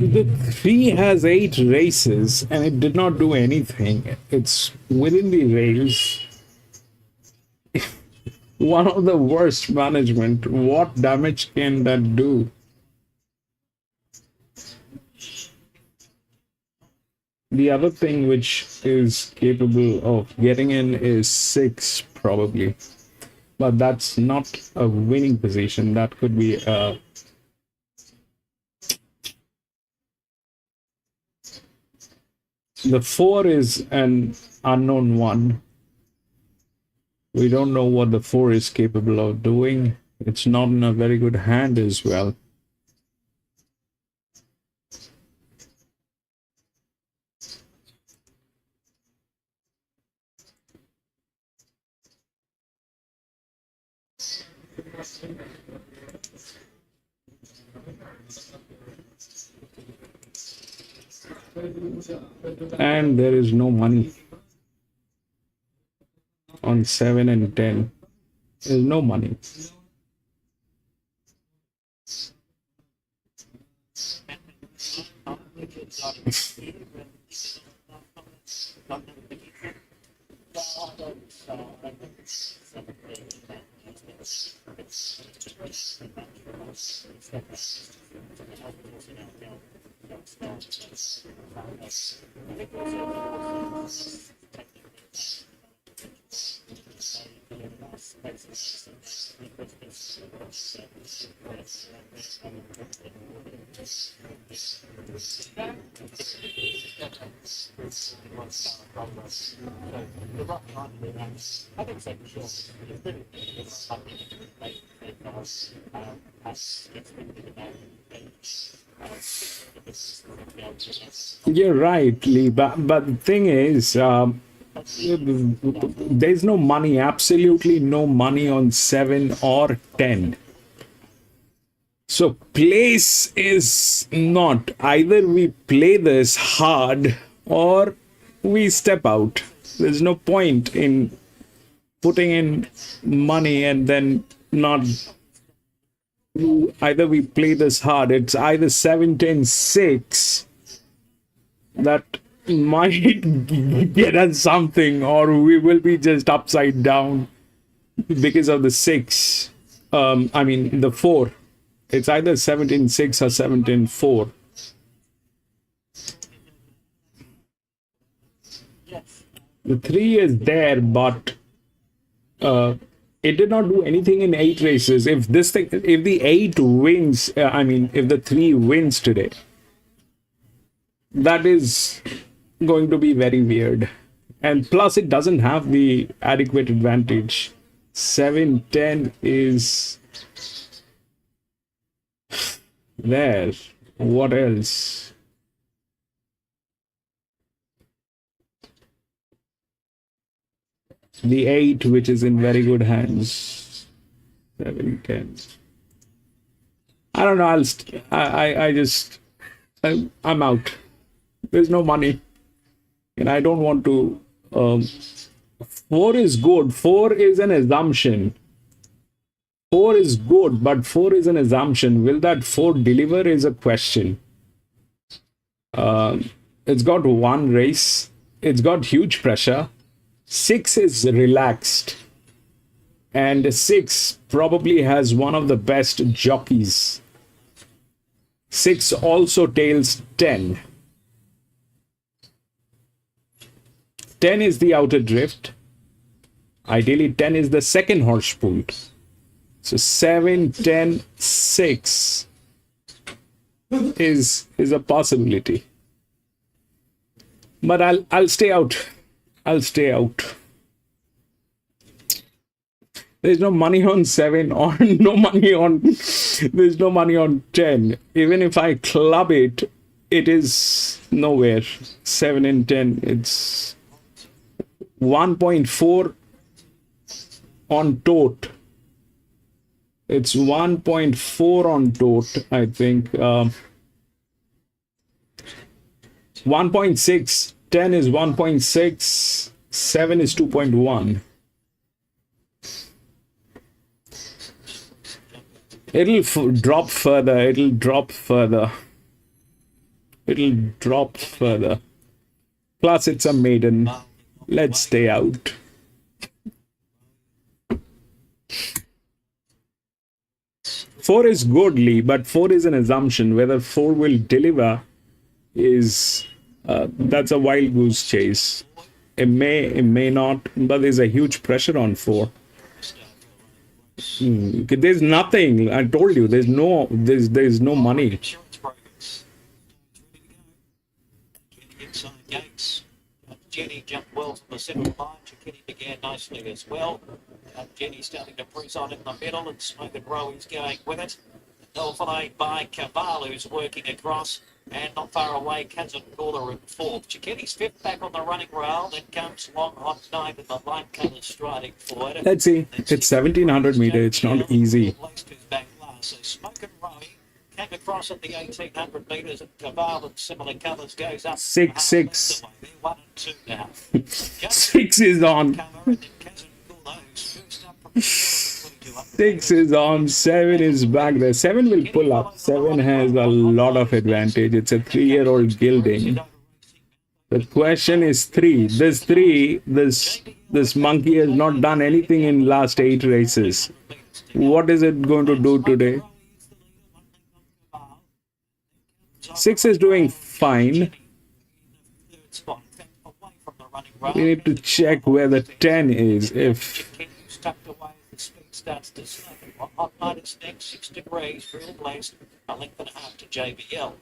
S1: The 3 has 8 races and it did not do anything. It's within the rails. One of the worst management. What damage can that do? The other thing which is capable of getting in is 6 probably. But that's not a winning position. That could be a... The 4 is an unknown one. We don't know what the 4 is capable of doing. It's not in a very good hand as well. And there is no money on 7 and 10. There's no money. You're right, Lee, but the thing is, there's no money, absolutely no money on 7 or 10. So place is not, either we play this hard or we step out. There's no point in putting in money and then not. Either we play this hard. It's either 7-10-6 that might get us something, or we will be just upside down because of the 6. I mean the 4. It's either 17-6 or 17-4. The 3 is there, but it did not do anything in 8 races. If the 8 wins, if the 3 wins today, that is going to be very weird. And plus, it doesn't have the adequate advantage. 7-10 is there. What else? The 8, which is in very good hands. 7-10. I don't know. I'm out. There's no money, and I don't want to. 4 is good. 4 is an assumption. 4 is good, but 4 is an assumption. Will that 4 deliver is a question. It's got 1 race. It's got huge pressure. 6 is relaxed. And 6 probably has one of the best jockeys. 6 also tails 10. 10 is the outer drift. Ideally, 10 is the second horse pool. So 7-10-6 is a possibility. But I'll stay out. I'll stay out. There's no money on 7 or there's no money on 10. Even if I club it, it is nowhere. 7 and 10, it's 1.4 on tote. It's 1.4 on tote, I think. 1.6. 10 is 1.6. 7 is 2.1. It'll drop further. It'll drop further. Plus, it's a maiden. Let's stay out. Four is good, Lee, but 4 is an assumption. Whether 4 will deliver is that's a wild goose chase. It may not, but there's a huge pressure on 4. There's nothing. I told you, there's no money.
S2: Jenny jumped well from the centre line. Chickeny began nicely as well. Jenny starting to press on in the middle, and Smoke and Row is going with it. Followed by Caval, who's working across, and not far away, Kazangola in 4th. Chickeny's 5th back on the running rail. Then comes Long Hot Night and the light colours striding forward.
S1: Let's see. It's 1700 meter. It's not easy.
S2: So Smoke and Row came across at the 1800 metres, and Caval and similar colours goes up.
S1: 6-6.
S2: 1 and 2 now.
S1: 6 is on. 6 is on. 7 is back there. 7 will pull up. 7 has a lot of advantage. It's a 3-year-old gilding. The question is 3. This monkey has not done anything in last 8 races. What is it going to do today? 6 is doing fine. We need to check where the 10 is. If
S2: starts to slow. Hot Night is next, 6 degrees, real blessed, a length and a half to JBL.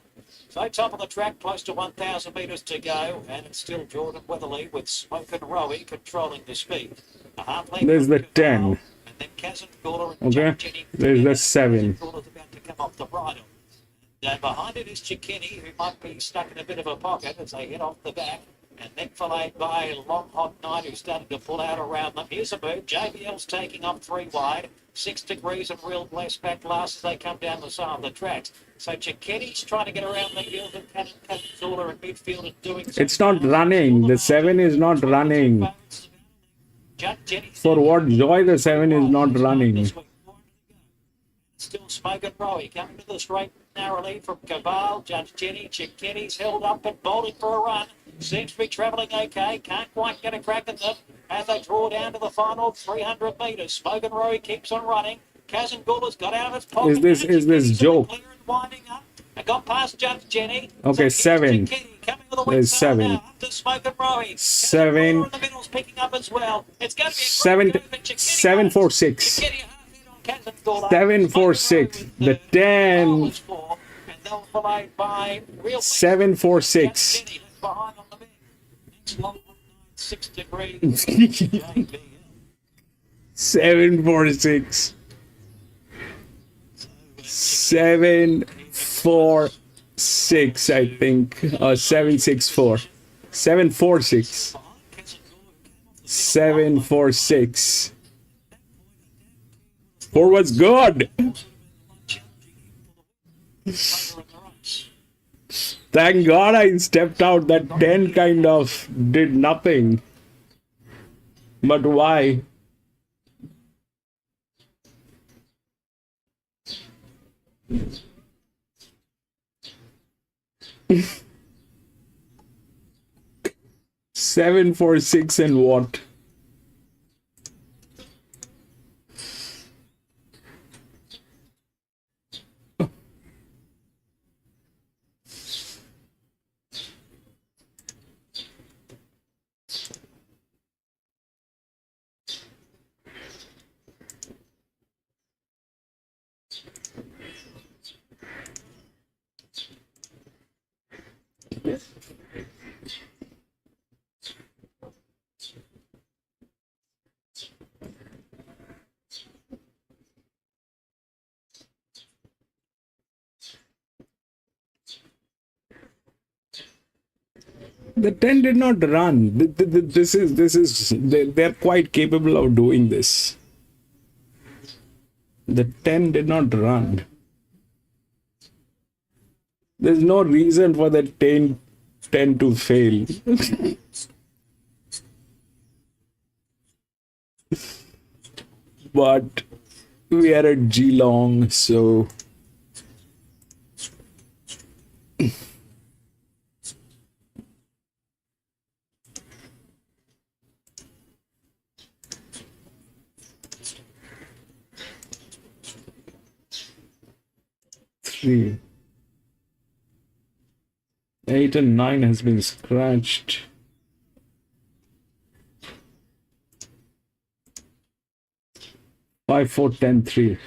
S2: So top of the track, close to 1,000 metres to go, and it's still Jordan Weatherly with Smoke and Rowie controlling the speed. A half length.
S1: There's the 10.
S2: And then Kazangola and
S1: Okay. There's the 7.
S2: Kazangola about to come off the bridle. And behind it is Chickeny, who might be stuck in a bit of a pocket as they head off the back. And then followed by Long Hot Night, who's starting to pull out around them. Here's a move. JBL's taking off 3 wide. 6 degrees and real blessed back last as they come down the side of the tracks. So Chickeny's trying to get around the heels of Kazangola in midfield and doing so.
S1: It's not running. The 7 is not running. For what joy the 7 is not running.
S10: Still Smoking Rowie coming to the straight narrow lead from Caval. Judge Jenny Chicketty's held up and bolting for a run. Seems to be travelling okay. Can't quite get a crack at them as they draw down to the final 300 metres. Smoking Rowie keeps on running. Kazangula's got out of its pocket.
S1: Is this joke?
S10: Clear and winding up. I got past Judge Jenny.
S1: Okay,
S10: so
S1: 7.
S10: Coming with the
S1: There's 7.
S10: now. Up to Smoking Rowie.
S1: 7.
S10: In the middle's picking up as well. It's going to be a
S1: 7 4 6. 7 4 6. The 10. 7 4 6. 7 4 6. 7 4 6, I think. 7 6 4. 7 4 6. 7 4 6. 4 was good. Thank God I stepped out. That 10 kind of did nothing. But why? Seven, 4 6 and what? The 10 did not run. This is they're quite capable of doing this. The 10 did not run. There's no reason for the 10 to fail. But we are at Geelong, so three. 8 and 9 has been scratched. Five, 4, 10, 3.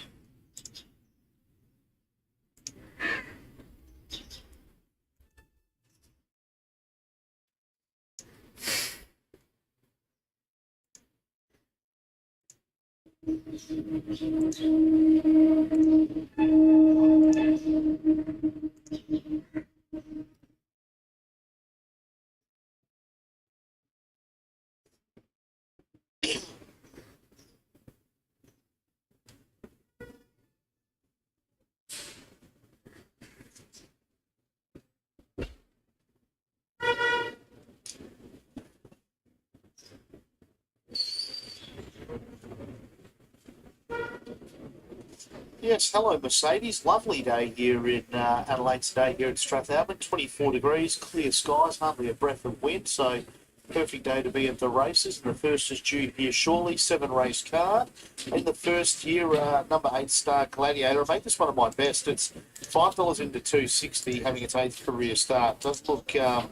S5: Yes, hello Mercedes. Lovely day here in Adelaide today here at Strathalbyn. 24 degrees, clear skies, hardly a breath of wind, so perfect day to be at the races. And the first is due here shortly, 7 race card. In the first year, number 8 Star Gladiator. I make this one of my best. It's $5 into 260, having its 8th career start. Does look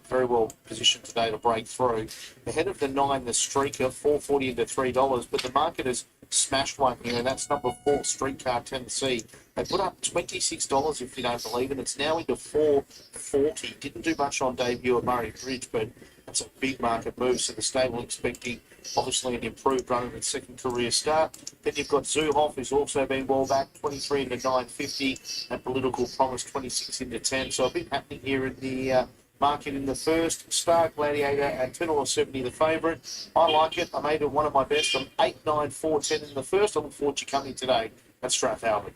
S5: very well positioned today to break through. Ahead of the 9, the Streaker, $4.40 into $3, but the market is smashed one here, and that's number 4 Streetcar Tennessee. They put up $26 if you don't believe it. It's now into $4.40. Didn't do much on debut at Murray Bridge, but that's a big market move. So the stable expecting obviously an improved run in its 2nd career start. Then you've got Zuhoff, who's also been well back, 23 into 950, and Political Promise 26 into 10. So a bit happening here in the market in the first. Star Gladiator at $10.70 the favourite. I like it. I made it one of my best. I'm 8, 9, 4, 10 in the first. I look forward to you coming today at Strathalbyn.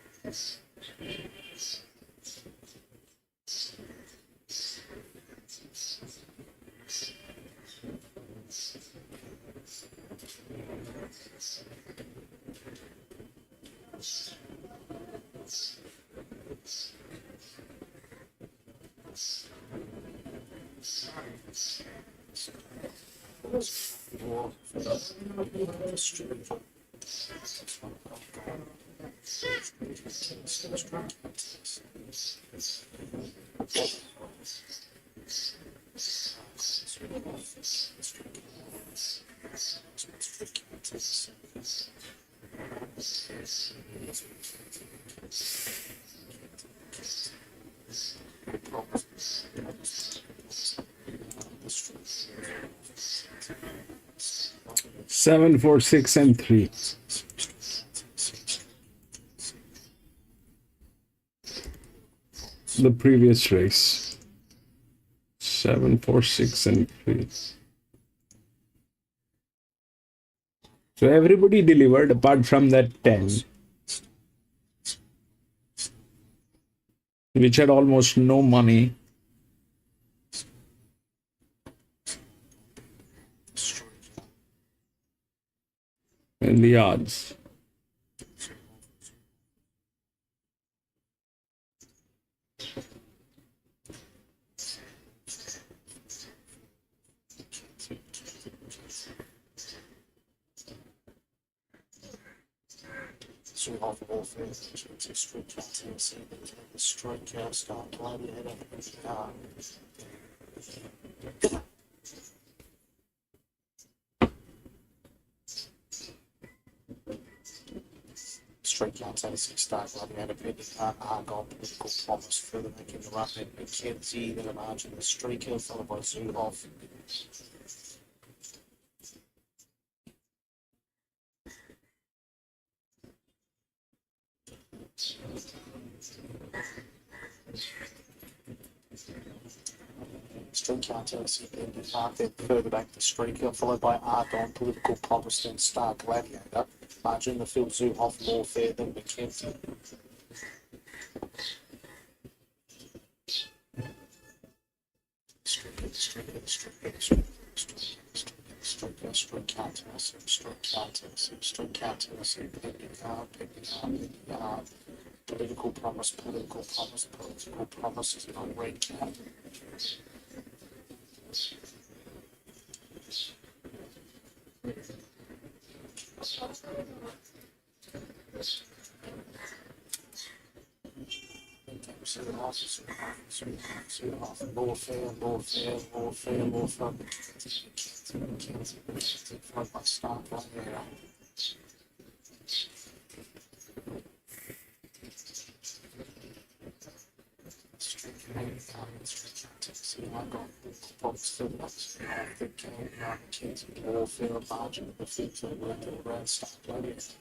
S1: Seven, 4, 6, and 3. The previous race. 7, 4, 6, and 3. So everybody delivered apart from that 10, which had almost no money. In the odds.
S11: Straight down to 6 start, running out of Penny Argon, political promise, further making the run at McKenzie, then a margin the streaker, followed by Zuhoff. Street Cartel, Penny Park, then further back the streaker, followed by Argon, political promise, then Star Gladiator. Margin the field, Zuhoff more fair than McKenzie. Street political promise is on red cap. More fair. Followed by Star Gladiator. Warfare margin of the future working around Star Gladiator.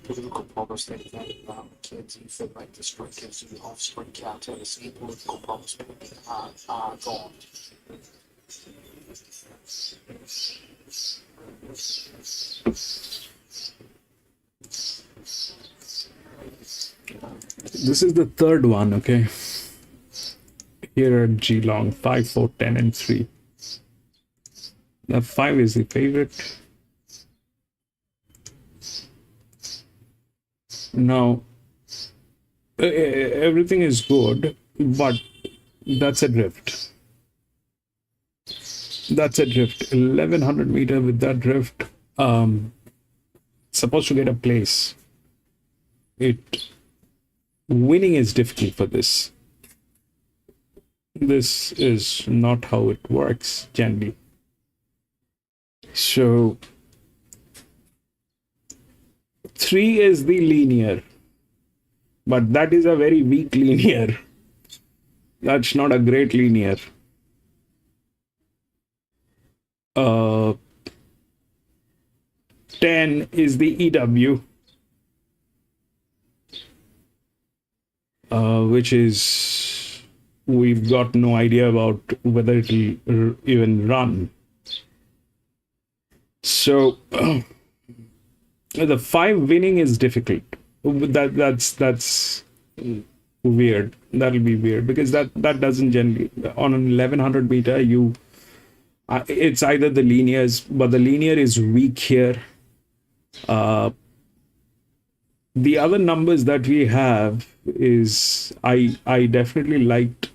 S11: Political promise that kids you feel like the street gives you off street counter to see political promise are gone.
S1: This is the third one, okay? Here at Geelong, 5, 4, 10, and 3. The 5 is the favorite. Now, everything is good, but that's a drift. That's a drift. 1100 meter with that drift. Supposed to get a place. Winning is difficult for this. This is not how it works generally. So 3 is the linear, but that is a very weak linear. That's not a great linear. 10 is the EW, which is, we've got no idea about whether it'll even run. So the 5 winning is difficult. That's weird. That'll be weird because that doesn't generally on an 1100 meter you. It's either the linears, but the linear is weak here. The other numbers that we have is I definitely liked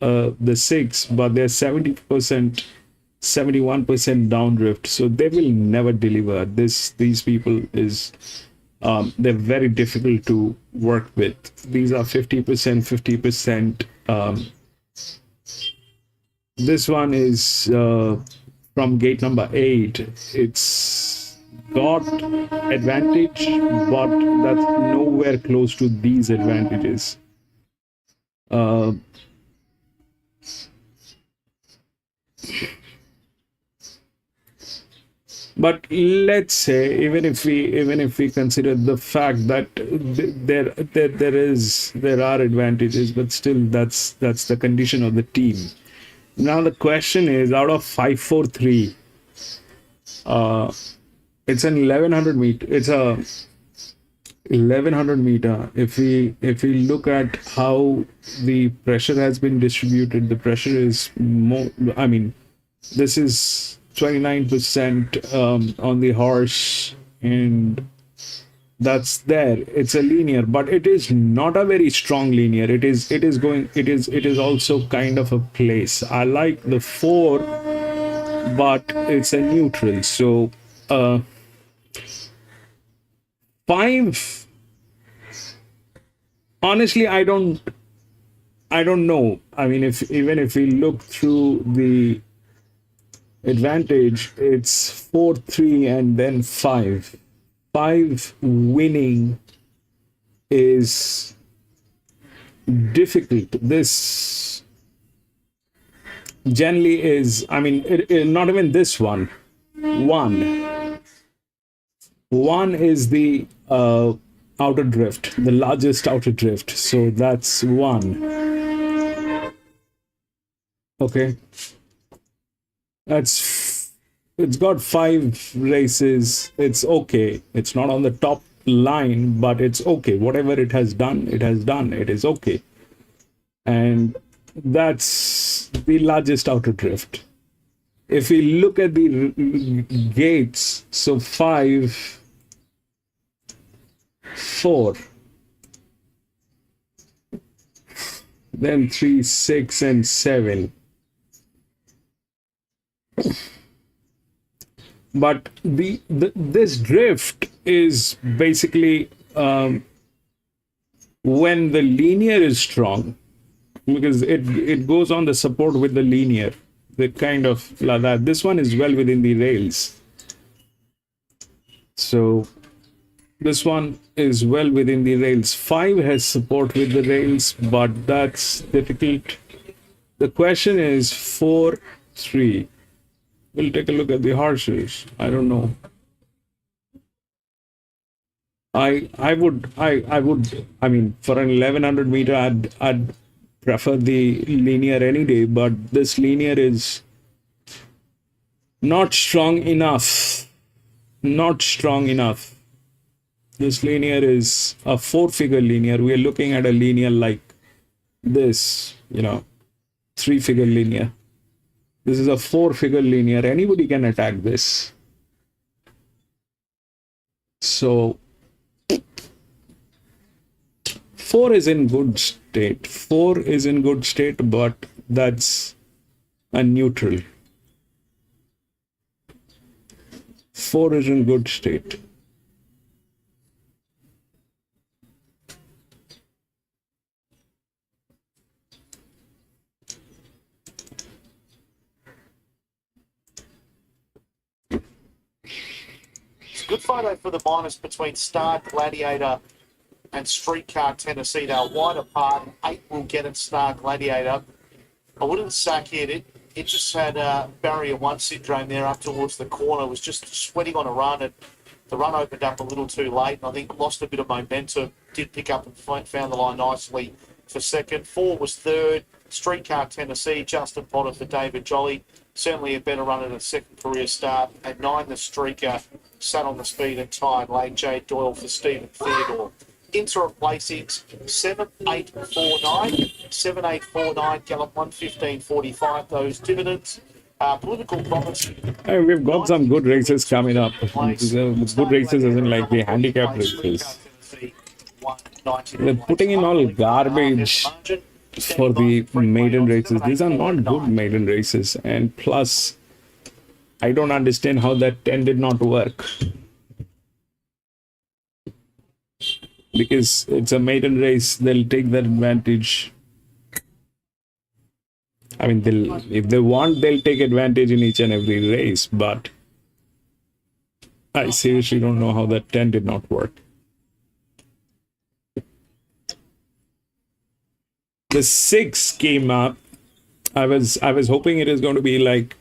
S1: the 6, but they're 70%, 71% downdrift, so they will never deliver. These people is they're very difficult to work with. These are 50%, 50%. This one is from gate number 8. It's got advantage, but that's nowhere close to these advantages. But let's say even if we consider the fact that there are advantages, but still that's the condition of the team. Now the question is, out of 543, it's an 1100 meter. It's a 1100 meter. If we look at how the pressure has been distributed, the pressure is more. I mean, this is 29% on the horse, and that's there. It's a linear, but it is not a very strong linear. It is also kind of a place. I like the 4, but it's a neutral. So 5, honestly, I don't know. I mean, even if we look through the advantage, it's 4, 3, and then 5. 5 winning is difficult. This generally is, I mean, not even this one. 1 is the outer drift, the largest outer drift. So that's 1. Okay. It's got 5 races. It's okay. It's not on the top line, but it's okay. Whatever it has done, it has done. It is okay. And that's the largest outer drift. If we look at the gates, so 5, 4, then 3, 6, and 7. But this drift is basically when the linear is strong, because it goes on the support with the linear, the kind of like that. This one is well within the rails. So this one is well within the rails. 5 has support with the rails, but that's difficult. The question is 4, 3. We'll take a look at the horses. I don't know. I mean, for an 1100 meter, I'd prefer the linear any day, but this linear is not strong enough. Not strong enough. This linear is a 4-figure linear. We are looking at a linear like this, 3-figure linear. This is a 4-figure linear. Anybody can attack this. So 4 is in good state. 4 is in good state, but that's a neutral. 4 is in good state.
S11: Good photo for the minors between Star Gladiator and Streetcar Tennessee. They're wide apart. 8 will get it, Star Gladiator. I wouldn't sack it. It just had barrier 1 syndrome there up towards the corner. It was just sweating on a run. And the run opened up a little too late. And I think lost a bit of momentum. Did pick up and found the line nicely for second. 4 was third. Streetcar Tennessee, Justin Potter for David Jolly. Certainly a better run at a second career start. At 9, the Streaker sat on the speed and time. Lane J. Doyle for Stephen Theodore. interim placings 7849, 7849, gallop 115.45. Those dividends. Political promise.
S1: Hey, we've got some good races coming up. Good races isn't like the handicap races. They're putting in all garbage for the maiden races. These are not good maiden races. And plus, I don't understand how that 10 did not work. Because it's a maiden race, they'll take that advantage. I mean, if they want, they'll take advantage in each and every race. But I seriously don't know how that 10 did not work. The 6 came up. I was hoping it is going to be like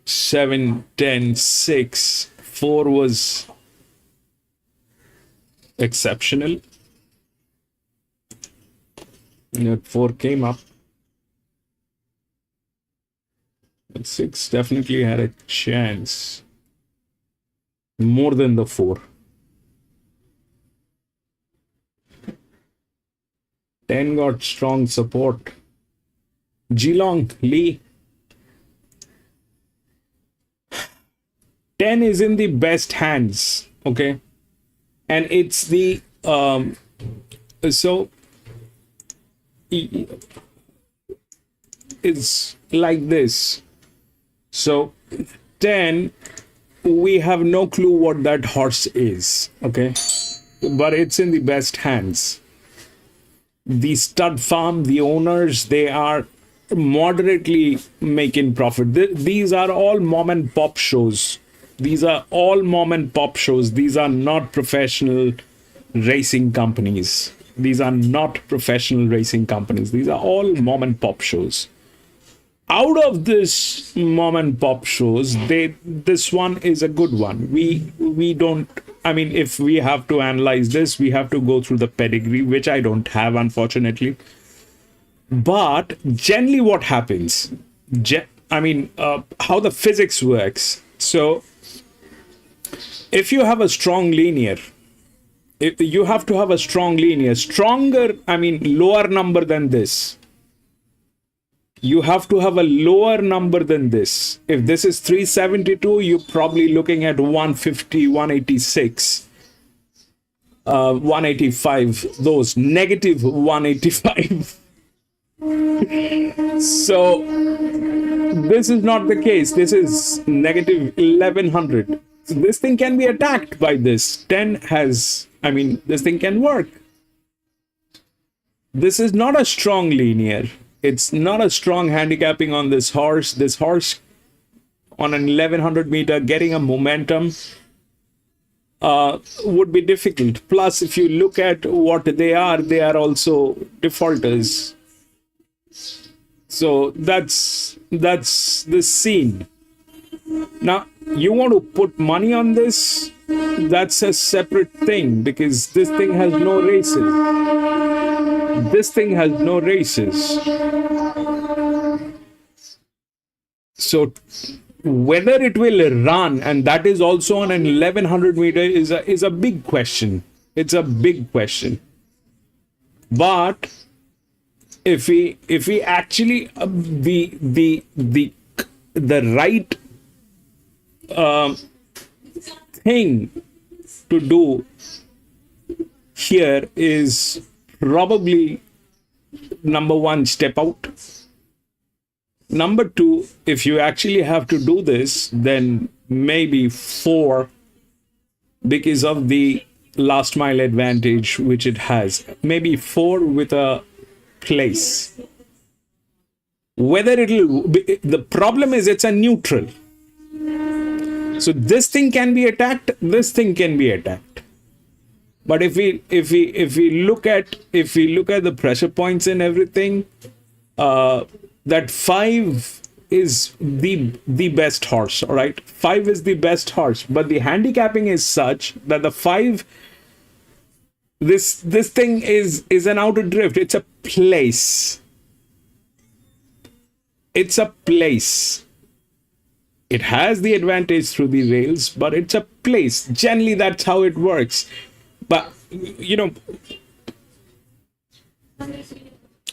S1: 7, 10, 6. 4 was exceptional. 4 came up. But 6 definitely had a chance. More than the 4. 10 got strong support. Geelong, Lee. 10 is in the best hands, okay? And it's the, it's like this. So 10, we have no clue what that horse is, okay? But it's in the best hands. The stud farm, the owners, they are moderately making profit. These are all mom and pop shows. These are all mom and pop shows. These are not professional racing companies. These are not professional racing companies. These are all mom and pop shows. Out of this mom and pop shows, this one is a good one. We don't, I mean, if we have to analyze this, we have to go through the pedigree, which I don't have, unfortunately. But generally what happens, how the physics works. So if you have a strong linear, you have to have a strong linear, stronger, lower number than this. You have to have a lower number than this. If this is 372, you're probably looking at 150, 186, 185, those negative 185. So this is not the case. This is negative 1100. So this thing can be attacked by this. 10 has, this thing can work. This is not a strong linear. It's not a strong handicapping on this horse. This horse on an 1100 meter getting a momentum would be difficult. Plus, if you look at what they are also defaulters. So that's the scene. Now, you want to put money on this? That's a separate thing, because this thing has no races. This thing has no races. So whether it will run, and that is also on an 1100 meter, is a big question. It's a big question. But if we actually the right thing to do here is probably number 1, step out. Number 2, if you actually have to do this, then maybe 4, because of the last mile advantage which it has. Maybe 4 with a place. Whether it'll be, the problem is it's a neutral. So this thing can be attacked, this thing can be attacked. But if we look at the pressure points and everything, that 5 is the best horse, all right? 5 is the best horse, but the handicapping is such that the 5, this thing is an outer drift. It's a place. It's a place. It has the advantage through the rails, but it's a place. Generally, that's how it works. But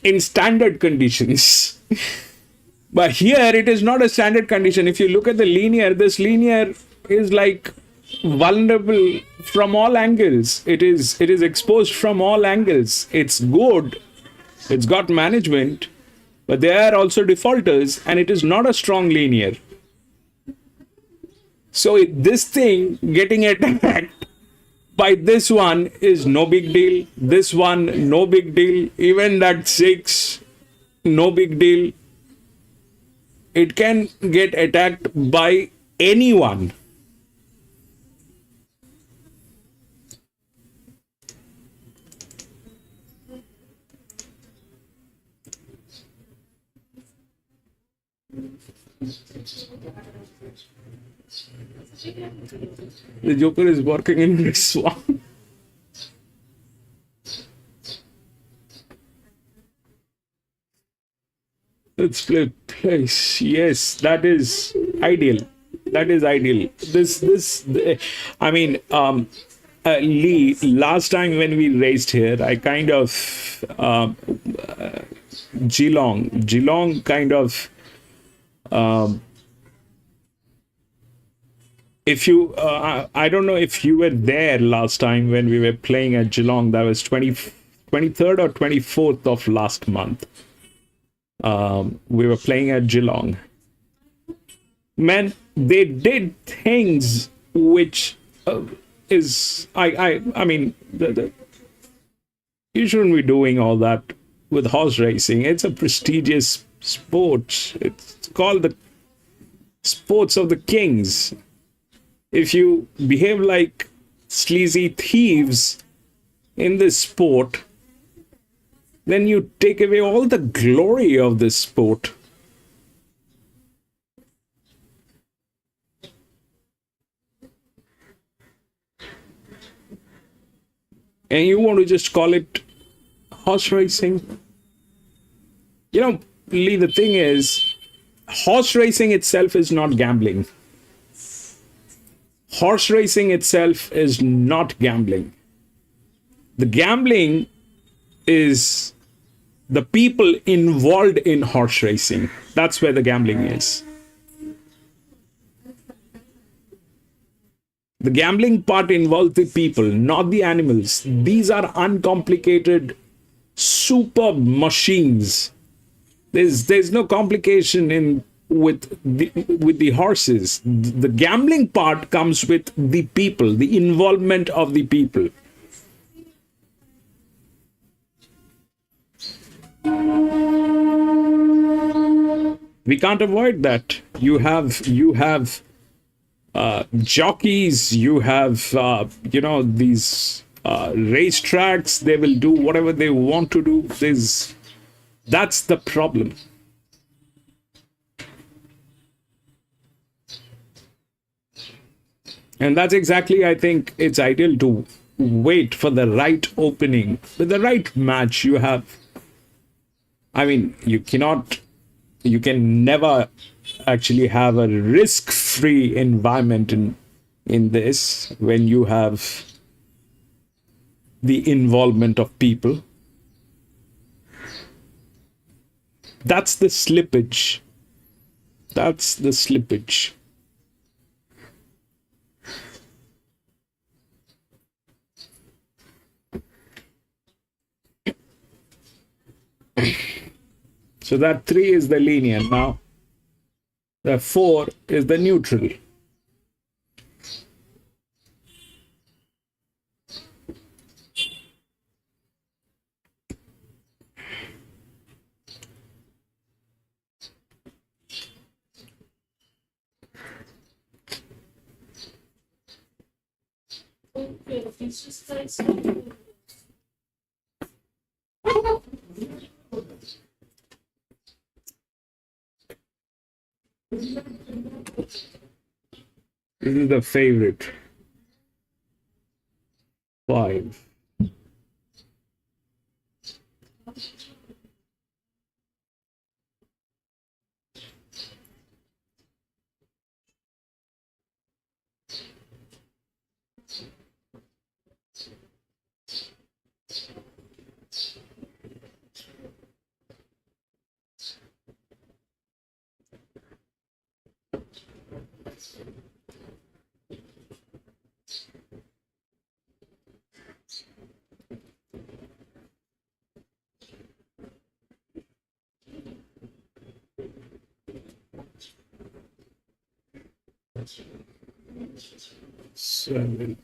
S1: in standard conditions. But here it is not a standard condition. If you look at the linear, this linear is like vulnerable from all angles. It is exposed from all angles. It's good. It's got management, but there are also defaulters, and it is not a strong linear. So this thing getting attacked by this one is no big deal. This one, no big deal. Even that 6, no big deal. It can get attacked by anyone. The Joker is working in this one. Let's play place. Yes, that is ideal. That is ideal. I mean, Lee, last time when we raced here, I kind of, Geelong kind of, if you, I don't know if you were there last time when we were playing at Geelong. That was 23rd or 24th of last month. We were playing at Geelong. Man, they did things which I mean, you shouldn't be doing all that with horse racing. It's a prestigious sport. It's called the sports of the kings. If you behave like sleazy thieves in this sport, then you take away all the glory of this sport. And you want to just call it horse racing? Lee, the thing is, horse racing itself is not gambling. Horse racing itself is not gambling. The gambling is the people involved in horse racing. That's where the gambling is. The gambling part involves the people, not the animals. These are uncomplicated, super machines. There's no complication with the horses. The gambling part comes with the people, the involvement of the people. We can't avoid that. You have jockeys, you have these racetracks. They will do whatever they want to do. That's the problem. And that's exactly, I think, it's ideal to wait for the right opening. With the right match, you have, I mean, you can never actually have a risk-free environment in this when you have the involvement of people. That's the slippage. That's the slippage. So that 3 is the linear. Now, the 4 is the neutral. This is the favorite. 5. 7.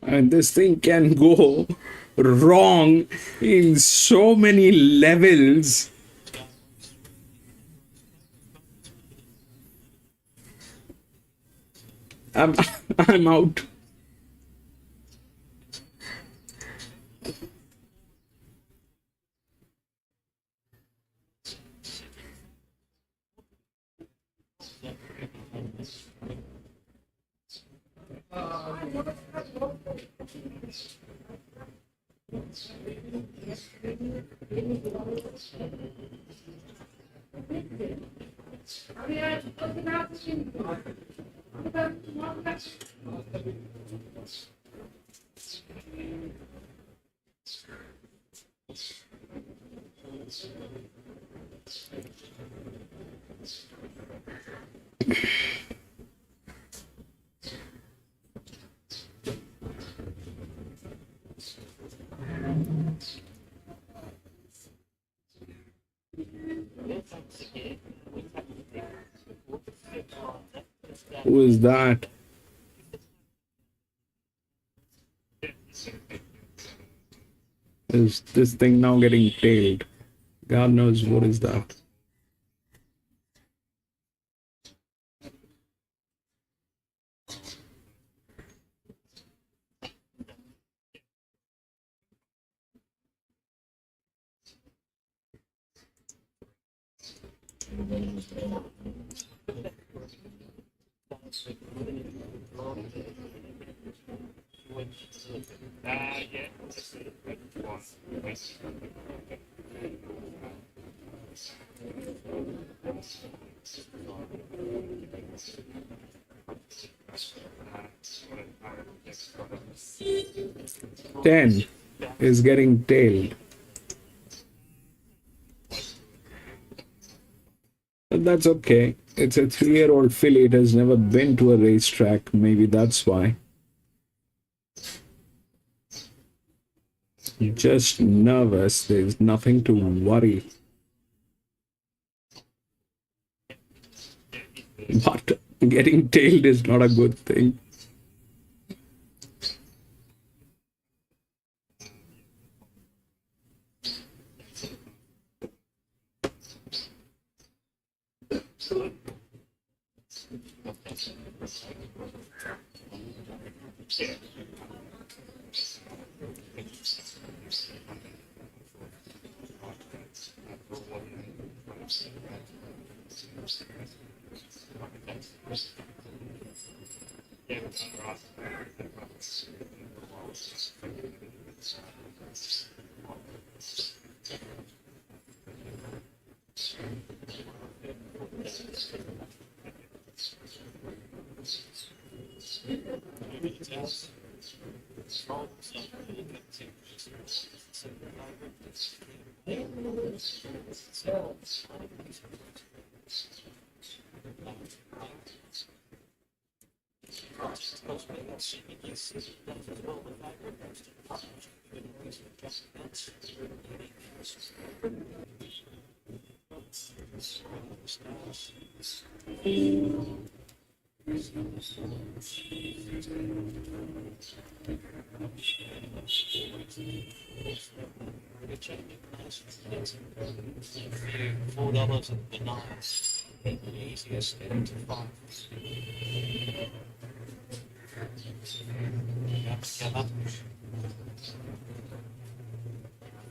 S1: And this thing can go wrong in so many levels. I'm I'm out. Who is that? Is this thing now getting tailed? God knows what is that. Ten is getting tailed. But that's okay. It's a 3-year-old filly. It has never been to a racetrack. Maybe that's why. Just nervous. There's nothing to worry. But getting tailed is not a good thing.
S10: because we are seemingly sitting as well the favourite. $4 and the nines. Easiest getting to 5. Come up.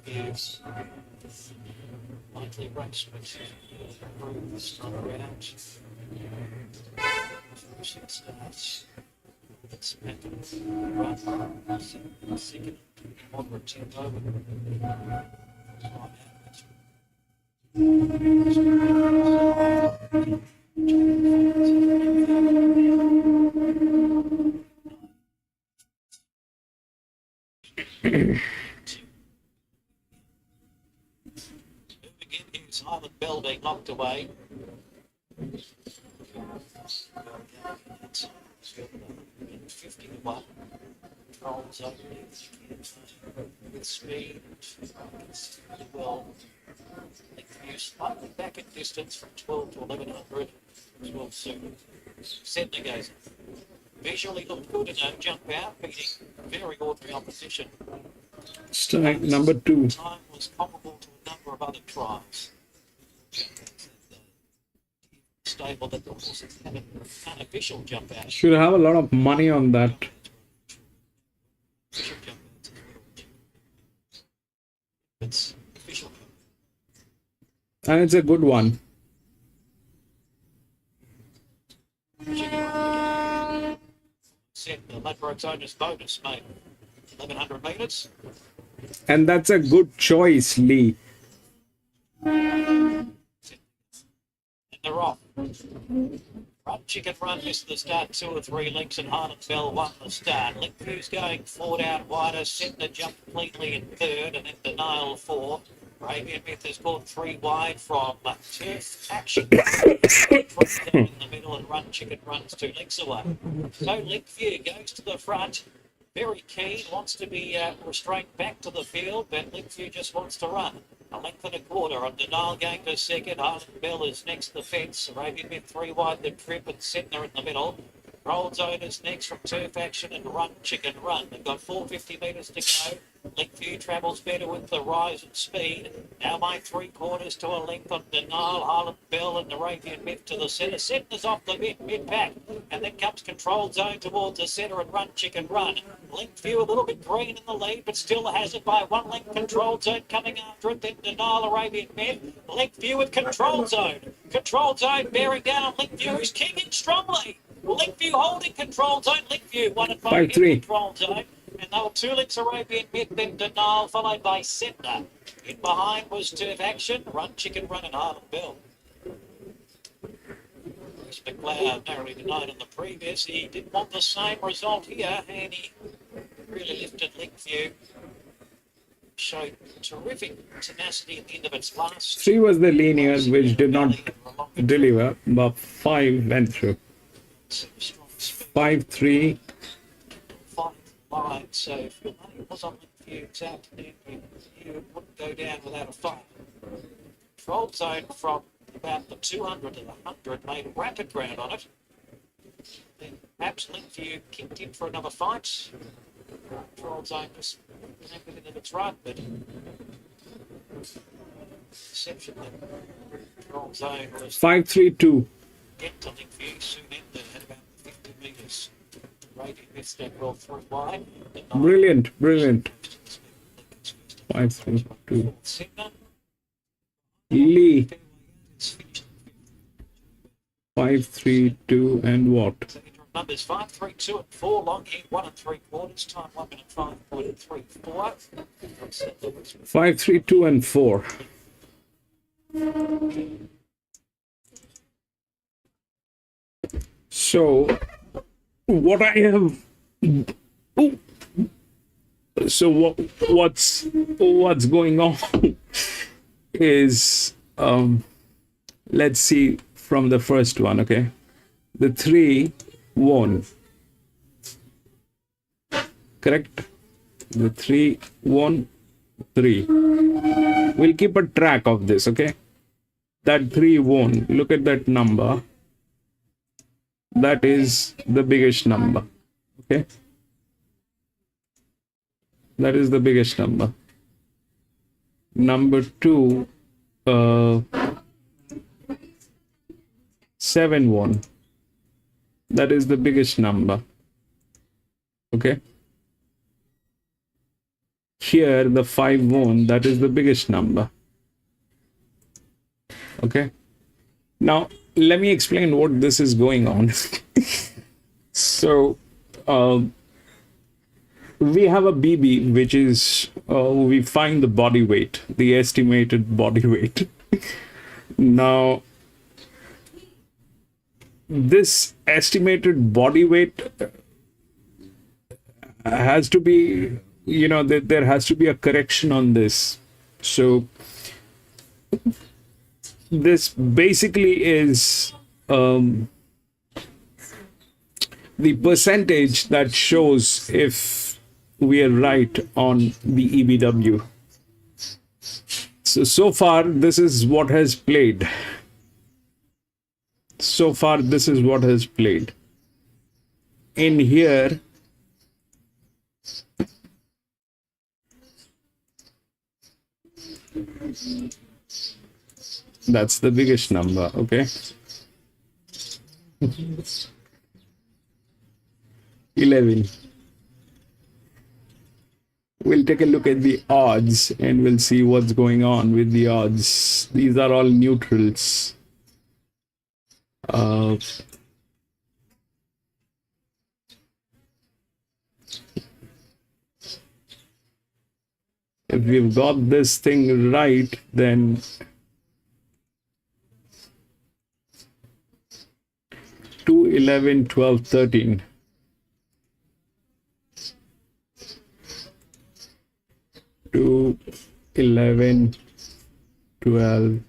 S10: Yes. Likely race, but improve this time around. 6 starts. It's run. Second, moderate tempo. Again, here's Highland Bell being knocked away. 51. Rolls over with speed. Well, you're slightly back in distance from 12 to 1100. 12 soon. Sedna goes visually looked good in a jump out, beating very ordinary opposition.
S1: Strike number 2.
S10: Time was comparable to a number of other trials. Stable that the horses had an unofficial jump out.
S1: Should have a lot of money on that.
S10: Official jump outs as well. It's official.
S1: And it's a good one.
S10: Set the Ladbrokes owner's bonus, mate. 1100 metres.
S1: And that's a good choice, Lee.
S10: And they're off. Run Chicken Run missed the start 2 or 3 lengths, and Harland Bell won the start. Linkview's going forward out wider. Setna jumped completely in third, and then Denial 4. Arabian Myth has gone 3 wide from Turf Action. Down in the middle, and Run Chicken Run's 2 lengths away. So Linkview goes to the front. Very keen, wants to be restrained back to the field, but Linkview just wants to run. A length and a quarter, and Denial going to second. Highland Bell is next to the fence. Arabian Myth 3 wide, the Trip, and Setna in the middle. Rolls Owners next from Turf Action and Run Chicken Run. They've got 450 metres to go. Linkview travels better with the rise and speed. Now by 3/4 to a length on Denial, Highland Bell and Arabian Myth to the centre. Setna's off the mid-pack. And then comes Control Zone towards the centre and Run Chicken Run. Linkview a little bit green in the lead, but still has it by 1 length. Control Zone coming after it. Then Denial, Arabian Myth. Linkview with Control Zone. Control Zone bearing down on Linkview, who's kicking strongly. Linkview holding Control Zone. Linkview won it by
S1: 5-3.
S10: Control Zone. And they were 2 lengths Arabian Myth, then Denial, followed by Setna. In behind was Turf Action, Run Chicken Run and Highland Bell. Bruce McLeod narrowly denied on the previous. He didn't want the same result here, and he really lifted Linkview. Showed terrific tenacity at the end of its last.
S1: 3 was the linear, which did not deliver, but 5 went through. 5-3.
S10: Line. So if your money was on Linkview this afternoon, you wouldn't go down without a fight. Control Zone from about the 200 to the 100 made rapid ground on it. Then perhaps Linkview kicked in for another fight. Control Zone was within its run, but perception that Control Zone was
S1: 5-3-2.
S10: get to Linkview soon ended at about 50 metres. Arabian Myth step well 3 wide.
S1: Brilliant. 5-3-2.
S10: Setna.
S1: Lee. 5-3-2 and what?
S10: Numbers 5, 3, 2, and 4. Long heat 1 3/4. Time 1 minute 5.34.
S1: 5-3-2 and 4. So what I have. Ooh. So what's going on is let's see from the first one. Okay, the 3 won. correct? The 3 1 3. We'll keep a track of this, okay? That 3 won. Look at that number. That is the biggest number, okay? That is the biggest number. Number 2, 7 1. That is the biggest number, okay? Here the 5 1, that is the biggest number, okay? Now let me explain what this is going on. So we have a BB, which is we find the body weight, the estimated body weight. Now this estimated body weight has to be, you know, there has to be a correction on this. So this basically is the percentage that shows if we are right on the EBW. So far this is what has played. So far this is what has played. In here that's the biggest number, okay? 11. We'll take a look at the odds and we'll see what's going on with the odds. These are all neutrals. If we've got this thing right, then 2, 11, 12, 13. 2, 11, 12,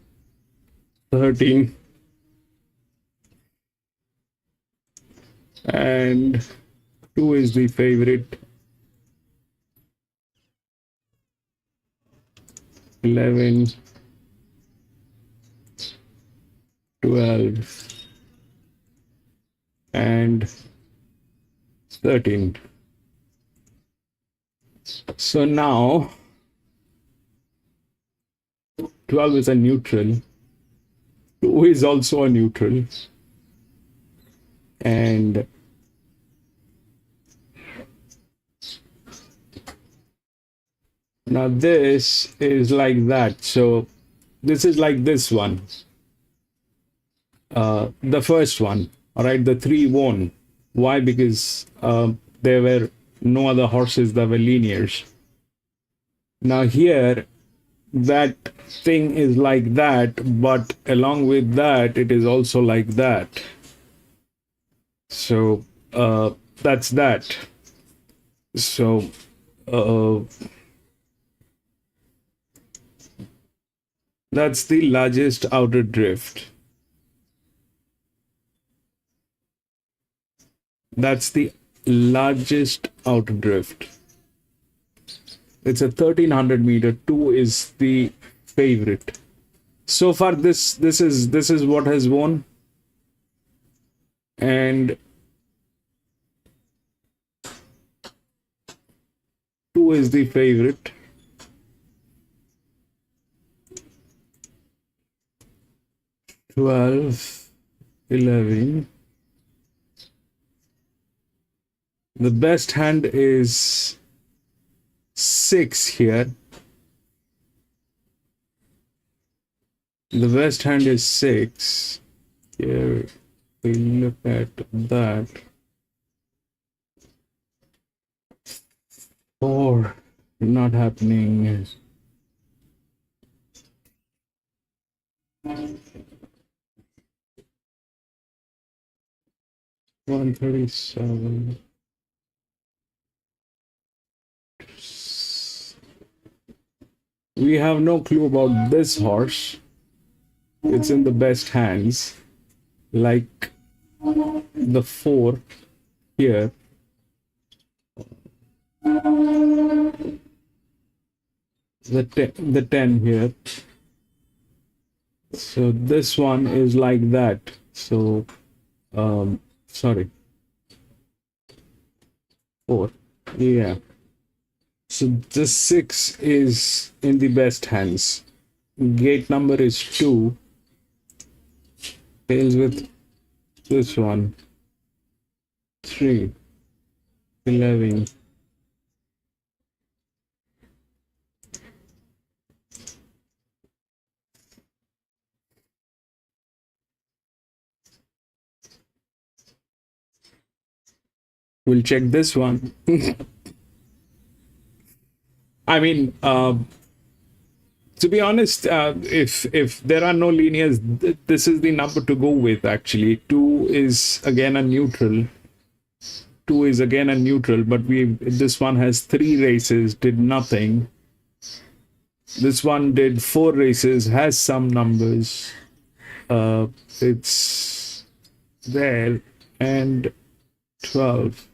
S1: 13. And 2 is the favorite. 11, 12, and 13. So now 12 is a neutral, 2 is also a neutral, and now this is like that. So this is like this one, the first one, all right, the 3 won. Why? Because there were no other horses that were linears. Now here that thing is like that, but along with that it is also like that. So that's that. So that's the largest outer drift. That's the largest outer drift. It's a 1300 meter. 2 is the favorite. So far this is what has won. And 2 is the favorite. $12, $11. The best hand is 6 here. The best hand is 6. Here we look at that. 4, not happening. 137. We have no clue about this horse. It's in the best hands, like the 4 here. the 10 here. So this one is like that. So sorry, 4. Yeah. So the 6 is in the best hands. Gate number is 2. Tails with this one. 3. 11. We'll check this one. I mean, to be honest, if there are no linears, this is the number to go with. Actually, 2 is again a neutral. 2 is again a neutral, but this one has 3 races, did nothing. This one did 4 races, has some numbers. It's there, and 12.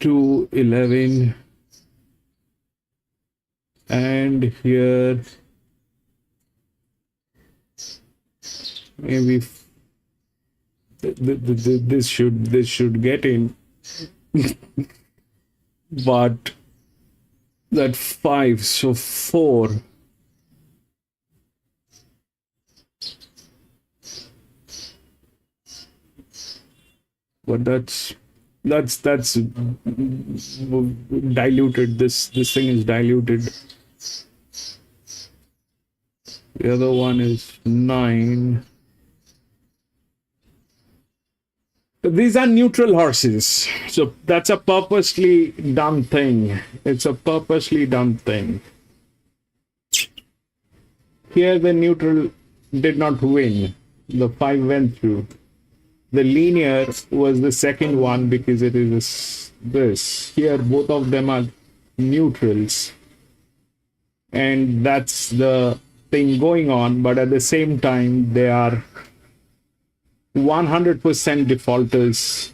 S1: To 11, and here maybe this should get in, but that 5, so 4. But that's diluted. This thing is diluted. The other one is 9. These are neutral horses, so that's a purposely done thing. It's a purposely done thing. Here the neutral did not win. The 5 went through. The linear was the second one because it is this. Here both of them are neutrals. And that's the thing going on, but at the same time they are 100% defaulters.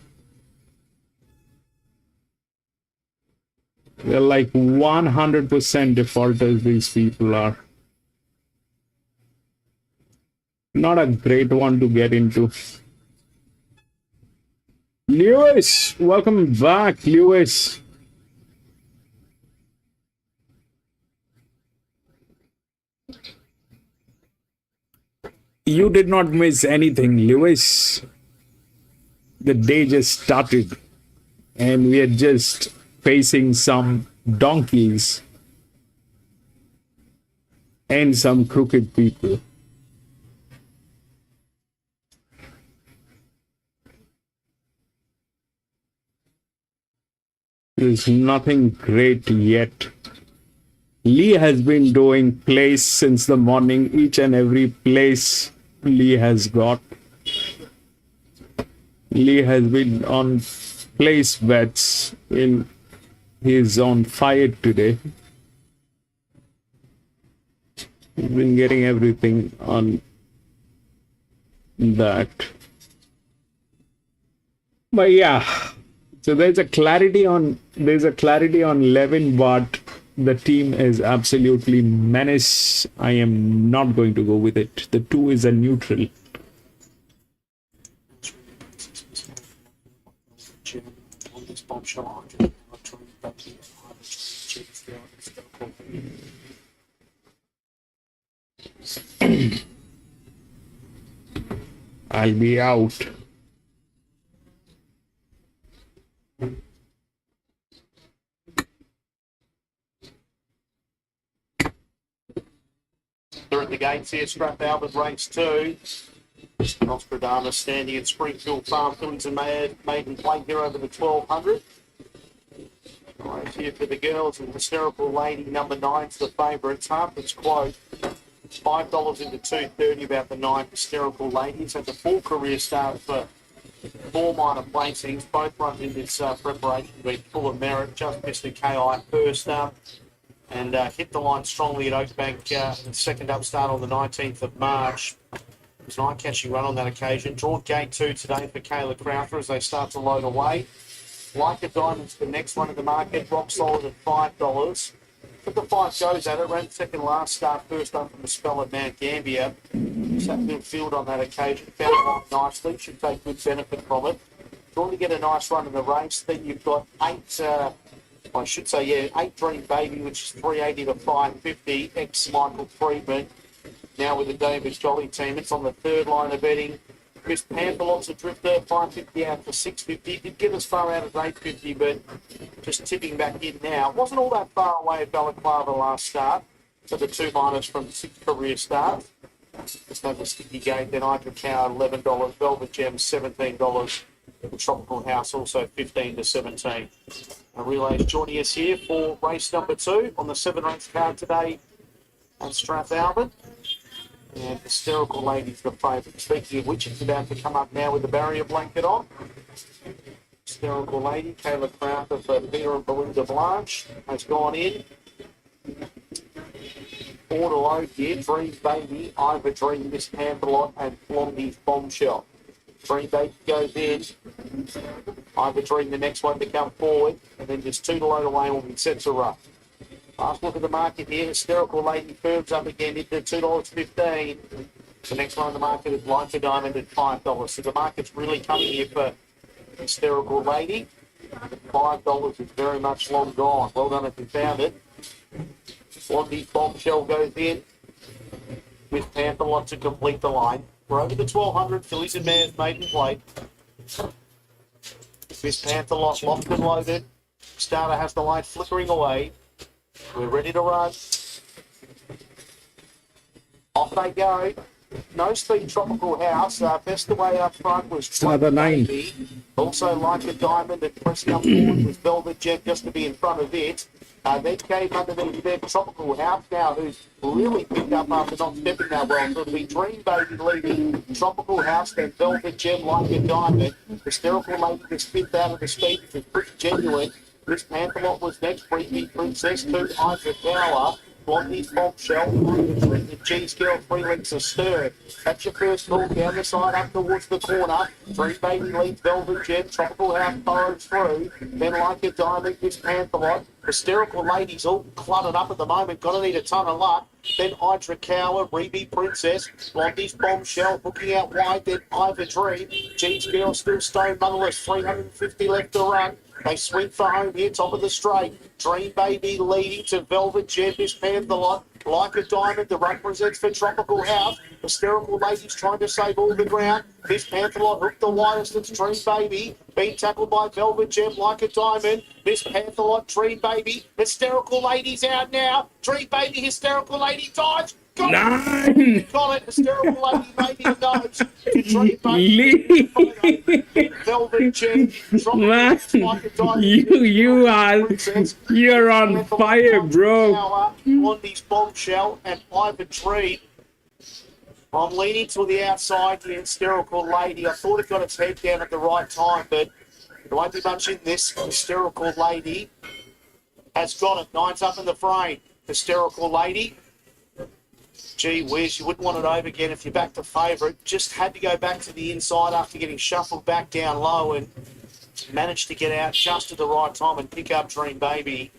S1: They're like 100% defaulters, these people are. Not a great one to get into. Lewis, welcome back, Lewis. You did not miss anything, Lewis. The day just started and we are just facing some donkeys and some crooked people. There's nothing great yet. Lee has been doing plays since the morning. Each and every place Lee has got. Lee has been on place bets. He's on fire today. He's been getting everything on that. But yeah. So there's a clarity on 11, but the team is absolutely menace. I am not going to go with it. The 2 is a neutral. I'll be out.
S11: They're at the gates here, Strap Albert race 2. Nostradamus standing at Springfield Farm, Fillings and Maiden playing here over the 1200. Right here for the girls, and Hysterical Lady number 9's the favourite. It's Harper's Quote. $5 into $2.30 about the 9 Hysterical Ladies. Had the full career start for 4 minor placings. Both runs in this preparation been full of merit. Just missed the KI first up. And hit the line strongly at Oakbank in the second up start on the 19th of March. was an eye-catching run on that occasion. Drawn gate 2 today for Kayla Crowther as they start to load away. Like a Diamond's the next one in the market, rock solid at $5. Took the 5 goes at it, ran second last start, first up from the spell at Mount Gambier. Sat midfield on that occasion, found it on nicely, should take good benefit from it. Going to get a nice run in the race. Then you've got 8 Dream Baby, which is 380 to 550, ex-Michael Friedman. Now with the David Jolly team, it's on the third line of betting. Chris Pamperlot's a drifter, 550 out for 650. Did get as far out as 850, but just tipping back in now. Wasn't all that far away at Balaclava last start. So the 2 minors from 6 career starts. Just have the sticky gate, then Ivory Cow $11, Velvet Gem $17, the Tropical House also 15 to 17. A relay's joining us here for race number 2 on the 7 race card today at Strathalbyn. And Hysterical Lady's the favourite. Speaking of which, it's about to come up now with the barrier blanket on. Hysterical Lady, Kayla Crowther for Peter and Belinda Blanche has gone in. 4 to load here. Dream Baby, Ivor Dream, Miss Pamperlot, and Blondie's Bombshell. Dream Baby goes in. Ivor Dream, the next one to come forward. And then just 2 to load away when we set her up. Last look at the market here. Hysterical Lady firms up again into $2.15. The next one on the market is Like a Diamond at $5. So the market's really coming here for Hysterical Lady. $5 is very much long gone. Well done if you found it. Blondie's Bombshell goes in with Pamperlot to complete the line. We're over the 1200 fillies and mares maiden plate. Miss Pamperlot locked and loaded. Starter has the light flickering away. We're ready to run. Off they go. No Speed Tropical House. Best away up front was
S1: Another 9.
S11: Also Like a Diamond and pressing up forward was Velvet Jet just to be in front of it. Then came underneath there Tropical House now, who's really picked up after not stepping that well. So it'll be Dream Baby leading Tropical House, then Velvet Gem, Like a Diamond. Hysterical Lady just spit out of the speed, which is pretty genuine. Miss Pamperlot was next, Freaky Princess, 2 Hydra Tower. Blondie's Bombshell, the G's Girl, 3 lengths of stir. That's your first ball down the side up towards the corner. Dream Baby leads Velvet Gem, Tropical House burrows through. Then Like a Diamond, Miss Pamperlot. Hysterical Lady's all cluttered up at the moment, gonna need a ton of luck. Then Hydra Cower, Reeby Princess, Blondie's Bombshell, hooking out wide, then Ivor Dream. G's Girl still stone motherless, 350 left to run. They swing for home here, top of the straight. Dream Baby leading to Velvet Gem, Miss Pantherlot. Like a Diamond, the run presents for Tropical House. Hysterical Lady's trying to save all the ground. Miss Pantherlot hooked the widest, it's Dream Baby. Being tackled by Velvet Gem, Like a Diamond. Miss Pantherlot, Dream Baby. Hysterical Lady's out now. Dream Baby, Hysterical Lady dives. Got it.
S1: 9.
S11: Got it. Hysterical Lady maybe a nose. To Dream Baby. Velvet Gem.
S1: Man, you're on fire, bro.
S11: Blondie's Bombshell and Ivor Dream. I'm leaning to the outside here, Hysterical Lady. I thought it got its head down at the right time, but there won't be much in this. Hysterical Lady has got it. 9's up in the frame. Hysterical Lady. Gee whiz, you wouldn't want it over again if you're back to favourite. Just had to go back to the inside after getting shuffled back down low and managed to get out just at the right time and pick up Dream Baby.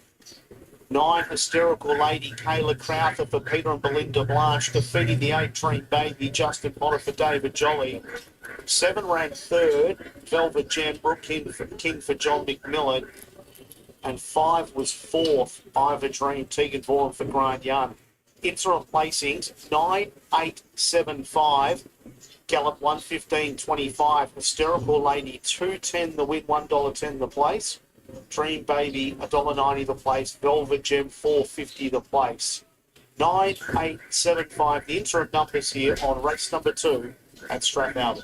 S11: 9 Hysterical Lady, Kayla Crowther for Peter and Belinda Blanche, defeating the 8 Dream Baby, Justin Potter for David Jolly. 7 ranked 3rd, Velvet Gem, Brooke King for John McMillan. And 5 was 4th, Ivor Dream, Tegan Vaughan for Grant Young. Interim placings, 9, 8, 7, 5. Gallop 115.25. Hysterical Lady 210 the win, $1.10 the place. Dream Baby $1.90 the place. Velvet Gem $4.50 the place. 9, 8, 7, 5. The interim numbers here on race number 2 at Strathalbyn.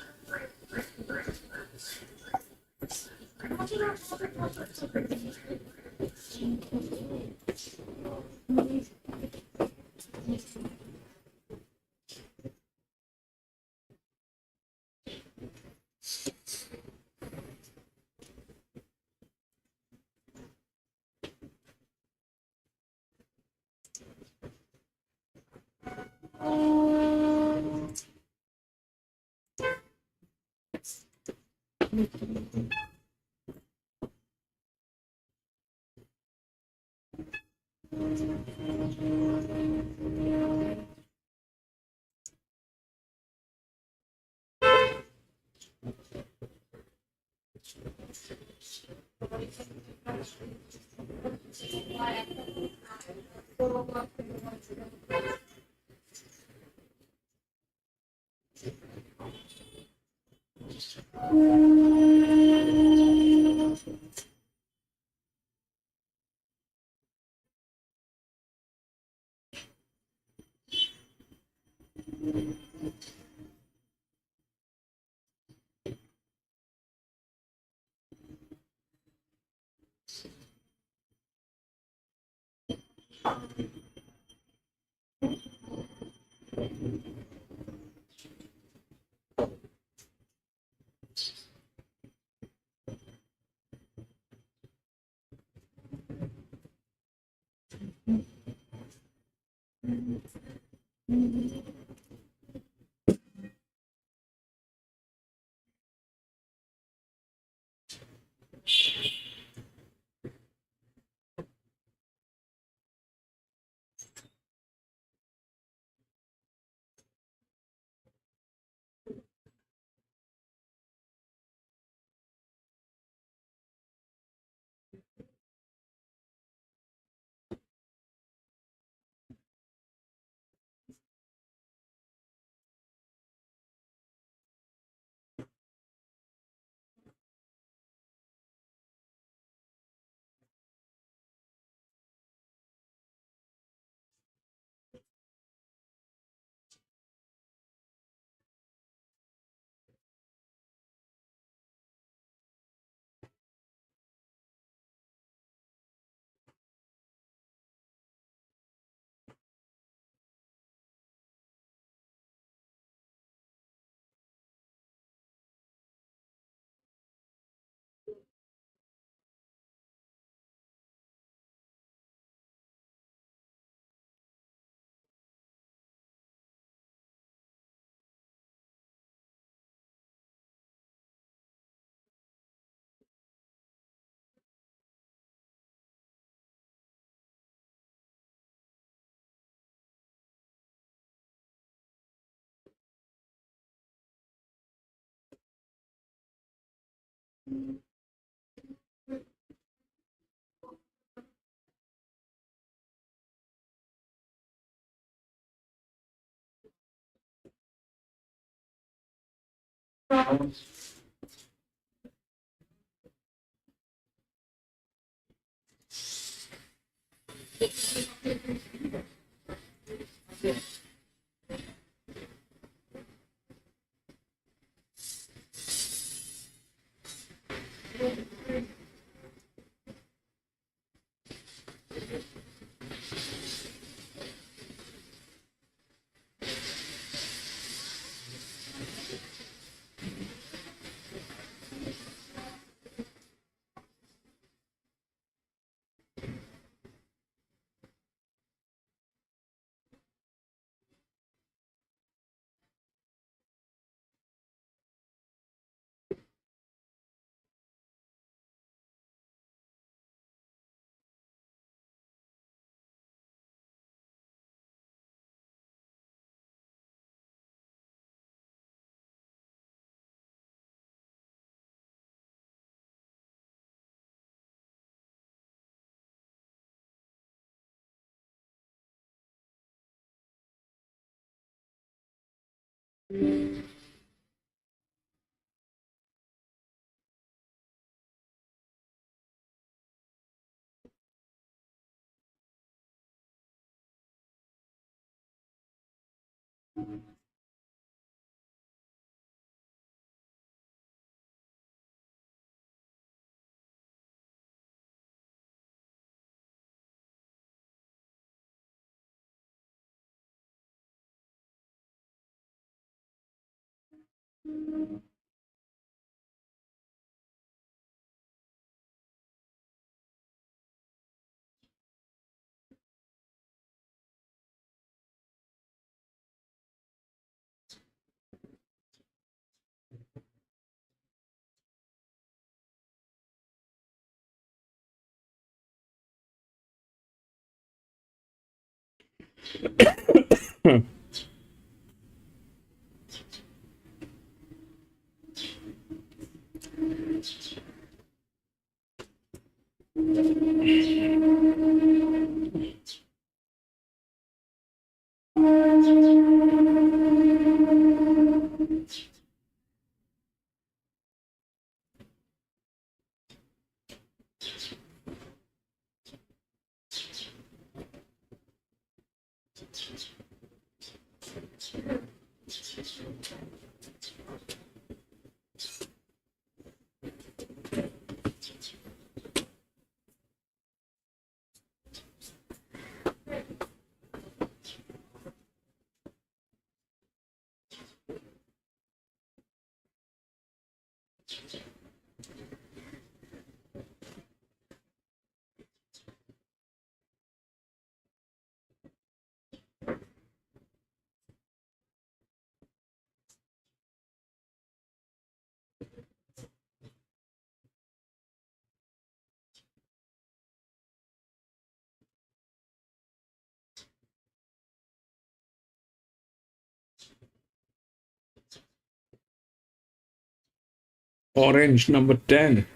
S1: Orange number 10.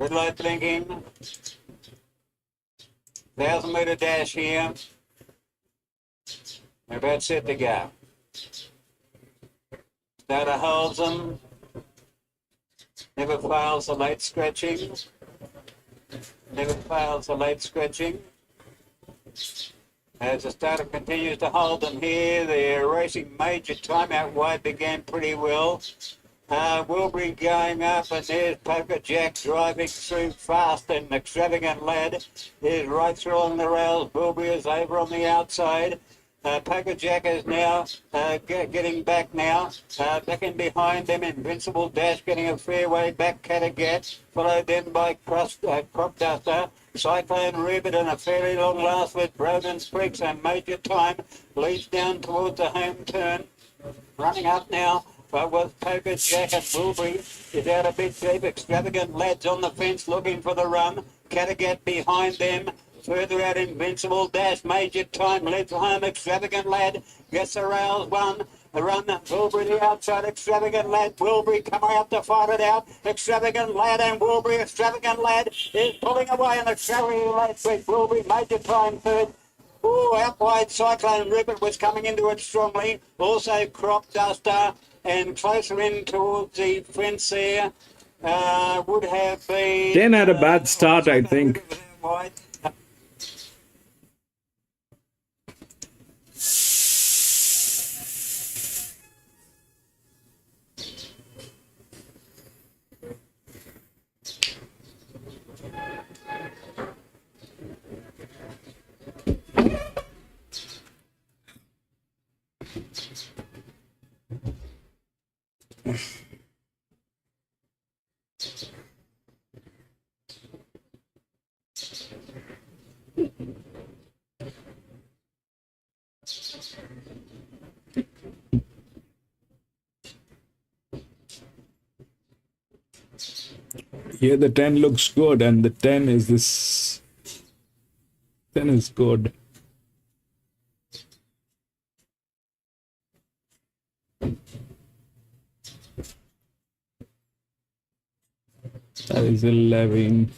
S8: Red light blinking. 1,000-meter dash here. We're about set to go. Starter holds them. Never fails the late scratching. Never fails the late scratching. As the starter continues to hold them here, they're racing major time out wide, began pretty well. Wilbury going up, and there's Poker Jack driving through fast, and Extravagant Lad is right through on the rails. Wilbury is over on the outside. Poker Jack is now getting back now. Back in behind them, Invincible Dash getting a fair way back, Cattegat, followed then by Crop Duster. Cyclone Ribbit and a fairly long last with Brogan Spriggs, and Major Time leads down towards the home turn. Running up now, but with Poker Jack and Wilbury is out a bit deep. Extravagant Lads on the fence looking for the run. Cattegat behind them. Further out, Invincible Dash. Major Time leads home. Extravagant Lad gets the rails one. The run, Wilbury the outside, Extravagant Lad, Wilbury coming up to fight it out. Extravagant Lad and Wilbury, Extravagant Lad is pulling away, and Extravagant Lad with Wilbury, Major Time third. Ooh, out wide, Cyclone Ribbit was coming into it strongly. Also Crop Duster, and closer in towards the fence there would have been...
S1: 10 had a bad start, I think.
S8: Wide.
S1: Here the 10 looks good, and the 10 is this. 10 is good. That is 11.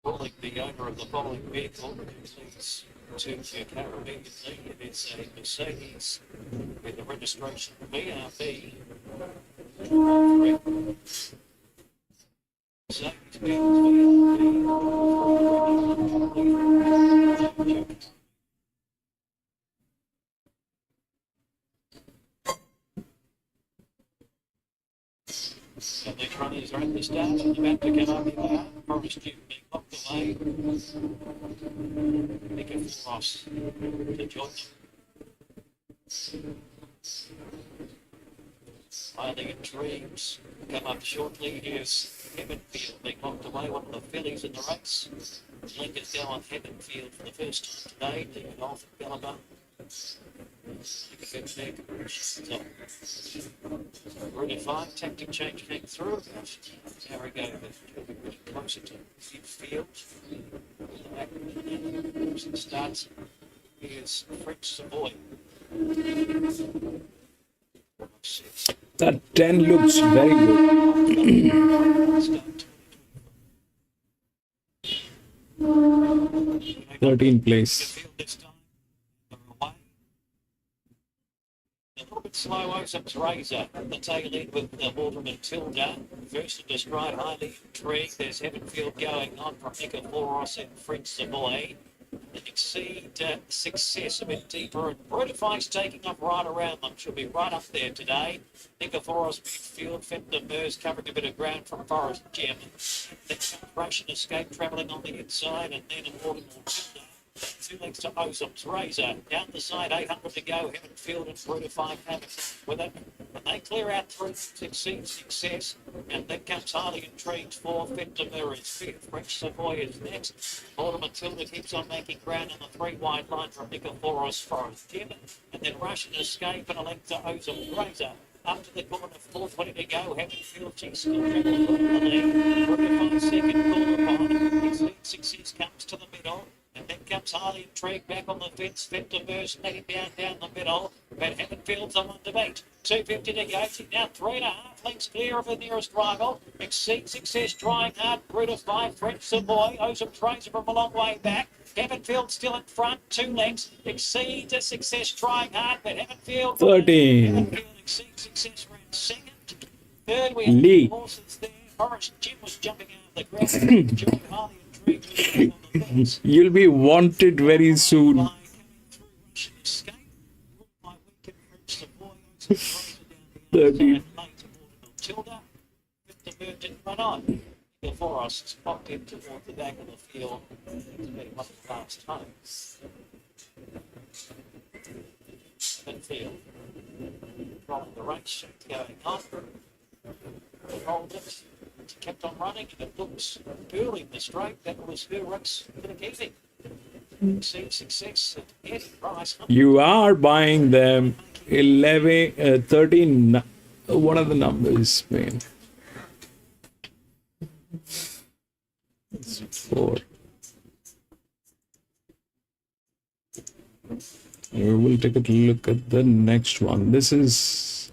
S10: Calling the owner of the following vehicle, please to your car immediately. It is a Mercedes with a registration BRB. So, to be and the trolleys are at the start and about to come up in the forest. You've been locked away. Be careful, Ross, to join them. Finding in dreams. Come up shortly. Here's Heavenfield being locked away, one of the fillies in the race. Linkers go on Heavenfield for the first time today, taking off at Gallagher. Really fine, tactic change came through. Now we go really closer to midfield. Starts. Here's French Savoy.
S1: That 10 looks very good. 13th place.
S10: with slow Osam's Razor at the tail end with the Waterman Tilda. First into stride, highly intrigued. There's Heavenfield going on from Nicoforos and French Savoy. Exceed success a bit deeper, and Brutifies taking up right around them. She'll be right up there today. Nicoforos midfield, Fender Mers covering a bit of ground from Forest Gem. Then Russian Escape travelling on the inside, and then a Morgan Tilda. 2 lengths to Osam's Razor. Down the side, 800 to go. Heavenfield and Brutify coming with it. And they clear out through Exceed Success. And then comes Highly Intrigued for Fentimir is fifth. French Savoy is next. Order Matilda keeps on making ground on the 3 wide line from Nicoforos Forest Gem. And then Russian Escape and a length to Osam's Razor. Up to the corner, 4:20 to go. Heavenfield, she's still travels on the lead. Brutify second, corner behind. Exceed Success comes to the middle. And then comes Highly Intrigued back on the fence. Fentimir letting down the middle. But Heavenfield's on debate. 250 to go. Now 3.5 lengths clear of the nearest rival. Exceed Success trying hard. Brutify, French Savoy. Osam's Razor from a long way back. Heavenfield still in front. 2 lengths. Exceed Success trying hard. But Heavenfield.
S1: 13.
S10: Heavenfield Exceed Success ran second. Third, we
S1: Lee.
S10: have horses there. Forest Jim was jumping out of the ground. Joey Highly Intrigued on the fence.
S1: You'll be wanted very soon. 13.
S10: Didn't run on. Before us, popped in towards the back of the field. It's been one of the last times. Midfield. From the race going on. They rolled it. She kept on running. It looks early in the straight. That was her race for the keeping. Exceed Success and Eddie Price.
S1: You are buying them 11, 13. What are the numbers, man? It's 4. We will take a look at the next one. This is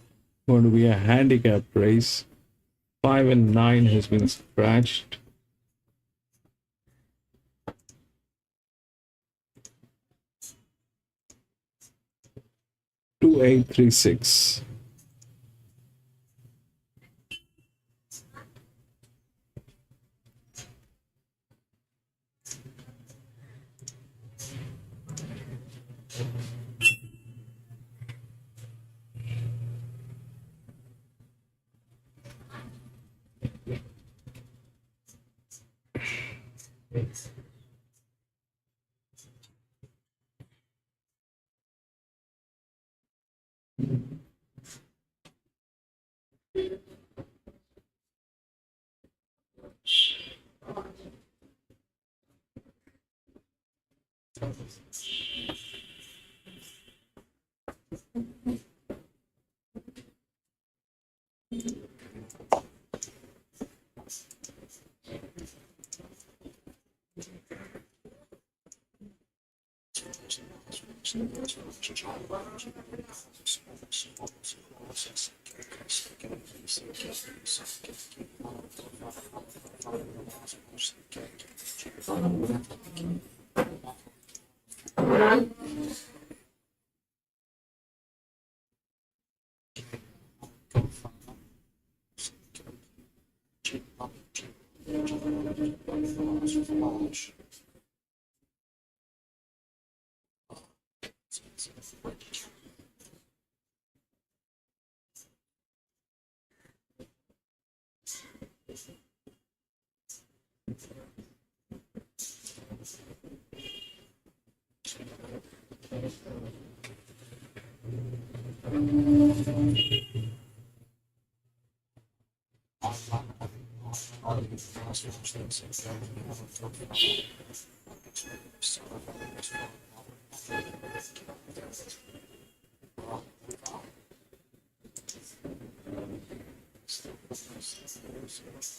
S1: going to be a handicap race. 5 and 9 has been scratched. Two, 8, 3, 6.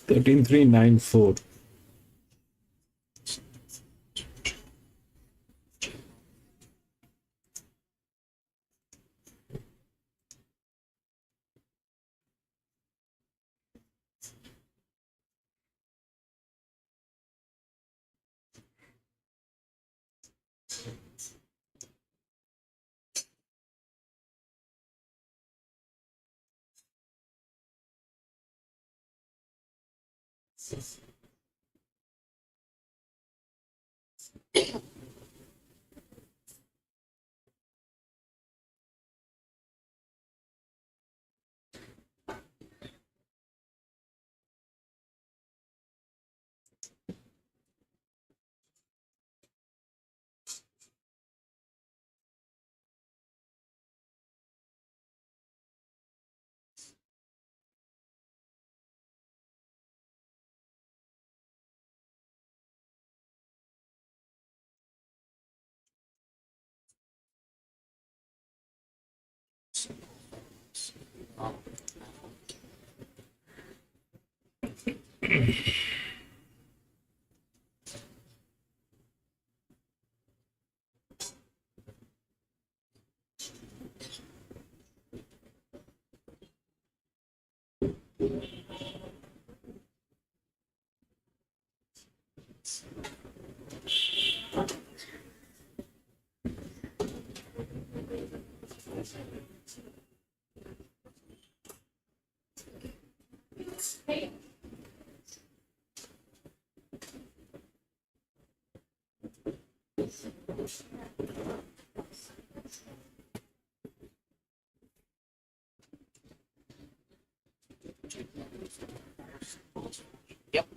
S1: Thirteen, 3, 9, 4.
S11: Yep.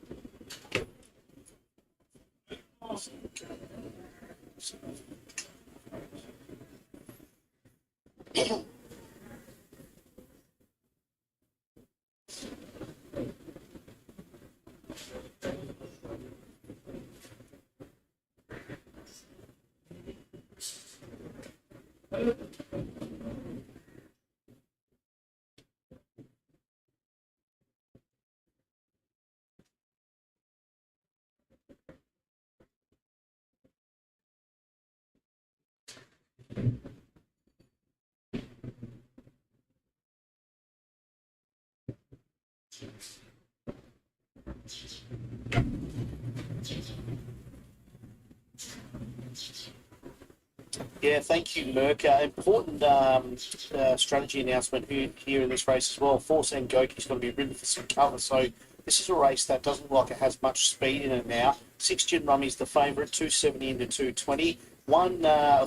S11: Yeah, thank you, Merck. Important strategy announcement here in this race as well. 4 Goki's going to be ridden for some cover, so this is a race that doesn't look like it has much speed in it now. 6 Gin Rummy's the favourite, 270 into 220.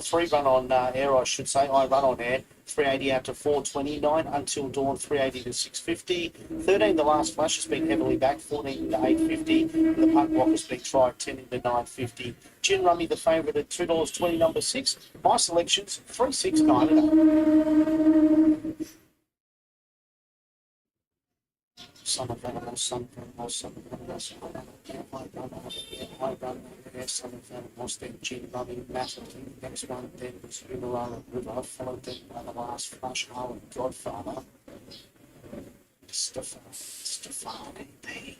S11: Three run on air, I should say. I run on air. 380 out to 429 until dawn, 380 to 650. 13, the last flash has been heavily back, 14 to 850. The punk rock has been tried, 10 into 950. Gin Rummy, the favourite at $2.20, number 6. My selections, 3, 6, 9 and 8. Son of animals, son of animals, son of animals, son of animals, high run, son of animals, then Gin Rummy, massively. Next one, then was Umarara River, followed then by the last flash, Harlan Godfather. Stefani P.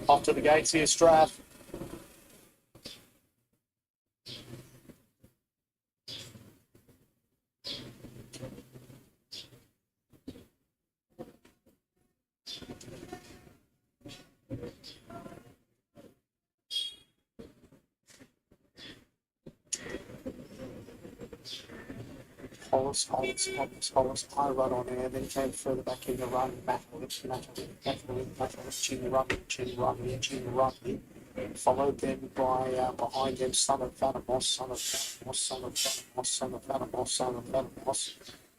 S11: Off to the gates here, Strath. Hollis, high run on air, then came further back in the run, Matterlip, Chin Rummy, followed then by behind them, Son of Vanamos,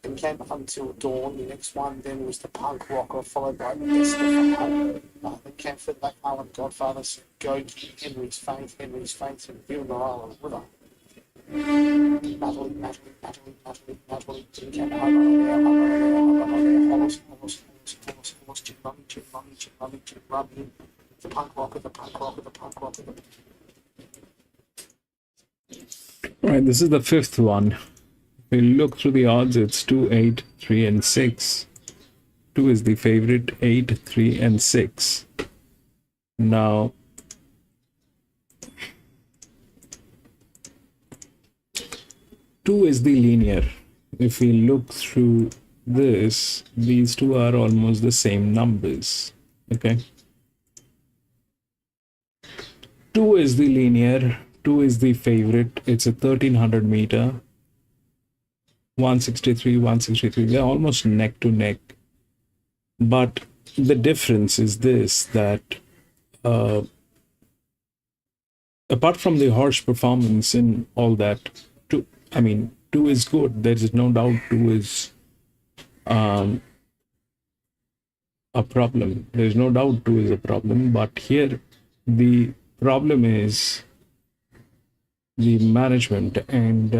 S11: then came until dawn. The next one then was the Punk Rocker, followed by Estefan. Then came further back, Harlan Godfather, Goki, Henry's Faith, and Villarreal River. Natalie, Chin Rummy, the Punk Rocker.
S1: All right, this is the fifth one. If we look through the odds, it's 2, 8, 3, and 6. 2 is the favorite, 8, 3, and 6. Now, two is the linear. If we look through this, these two are almost the same numbers. Okay. 2 is the linear. 2 is the favorite. It's a 1300 meter. 163, 163. They're almost neck to neck. But the difference is this, that apart from the horse performance and all that, 2 is good. There is no doubt 2 is a problem. There is no doubt 2 is a problem. But here the problem is the management, and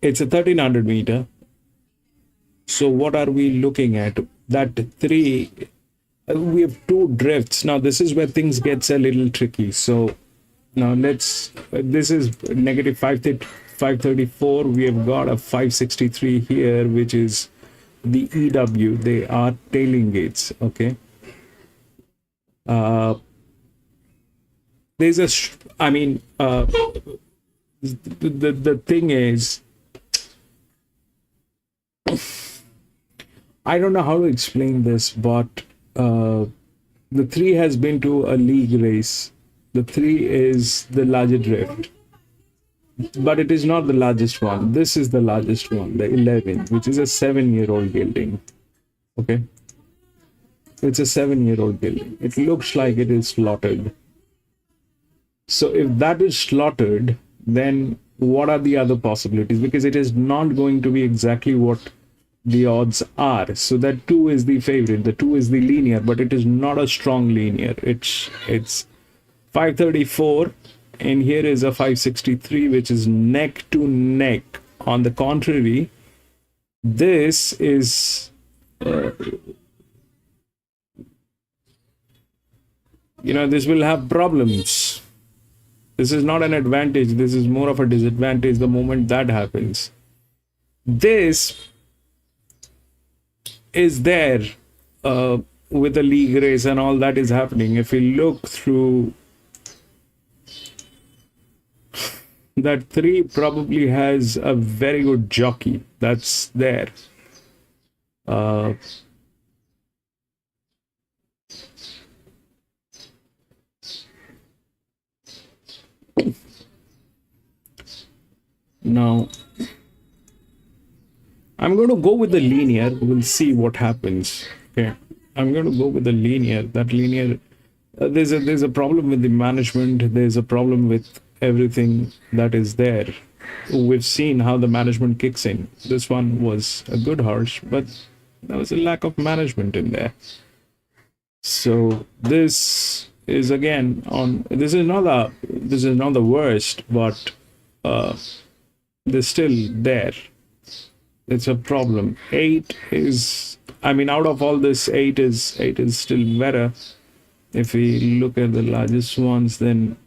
S1: it's a 1300 meter. So what are we looking at? That 3, we have 2 drifts. Now this is where things gets a little tricky. So now this is negative 534. We have got a 563 here, which is the EW. They are tailing gates. Okay. There's a, the thing is, I don't know how to explain this, but the 3 has been to a league race. The 3 is the larger drift, but it is not the largest one. This is the largest one, the 11, which is a 7-year-old gelding. Okay. It's a 7-year-old gelding. It looks like it is slaughtered. So if that is slaughtered, then what are the other possibilities? Because it is not going to be exactly what the odds are. So that 2 is the favorite. The 2 is the linear, but it is not a strong linear. It's 534, and here is a 563, which is neck to neck. On the contrary, this is this will have problems. This is not an advantage. This is more of a disadvantage the moment that happens. This is there with the league race and all that is happening. If we look through, that 3 probably has a very good jockey that's there. Now, I'm going to go with the linear. We'll see what happens. Okay, I'm going to go with the linear. That linear, there's a problem with the management. There's a problem with everything that is there. We've seen how the management kicks in. This one was a good horse, but there was a lack of management in there. So this is again on. This is not the worst, but they're still there. It's a problem. 8 is, out of all this, 8 is still better. If we look at the largest ones, then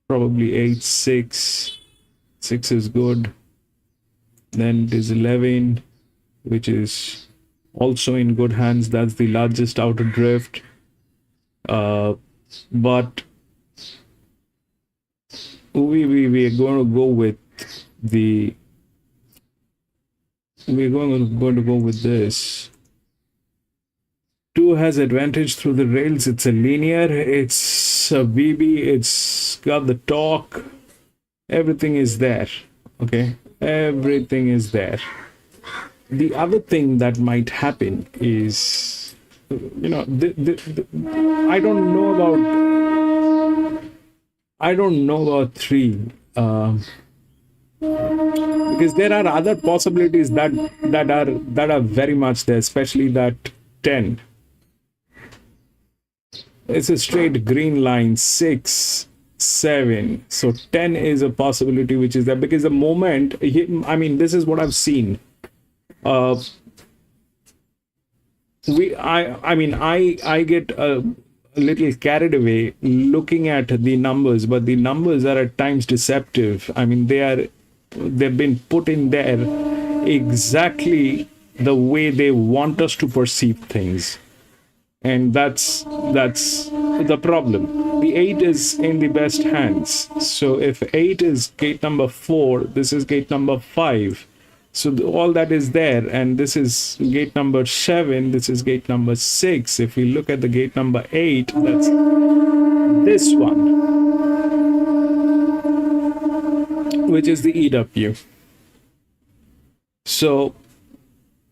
S1: probably 8, 6 is good. Then it is 11, which is also in good hands. That's the largest outer drift. But we are going to go with the. We're going to go with this. 2 has advantage through the rails. It's a linear. It's a VB. It's got the torque. Everything is there. Okay, everything is there. The other thing that might happen is, I don't know about 3. Because there are other possibilities that are very much there, especially that 10. It's a straight green line. 6, 7. So 10 is a possibility which is there, because the moment this is what I've seen. I get a little carried away looking at the numbers, but the numbers are at times deceptive. I mean, they've been put in there exactly the way they want us to perceive things, and that's the problem. The 8 is in the best hands. So if 8 is gate number 4, this is gate number 5. So all that is there, and this is gate number 7, this is gate number 6. If we look at the gate number 8, that's this one, which is the EW. So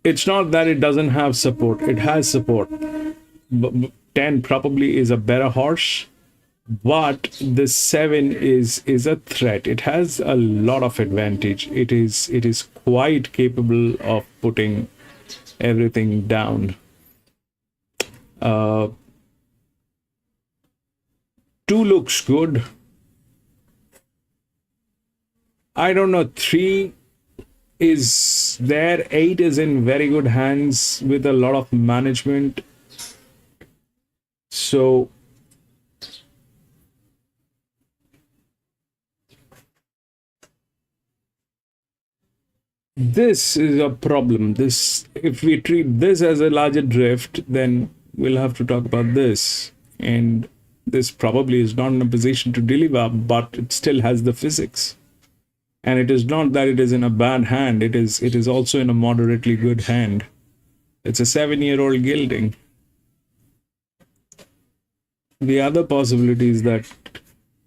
S1: it's not that it doesn't have support, it has support. 10 probably is a better horse, but the 7 is a threat. It has a lot of advantage. It is quite capable of putting everything down. 2 looks good. I don't know, 3 is there. 8 is in very good hands with a lot of management. So this is a problem. This, if we treat this as a larger drift, then we'll have to talk about this. And this probably is not in a position to deliver, but it still has the physics. And it is not that it is in a bad hand. It is also in a moderately good hand. It's a 7-year-old gelding. The other possibilities that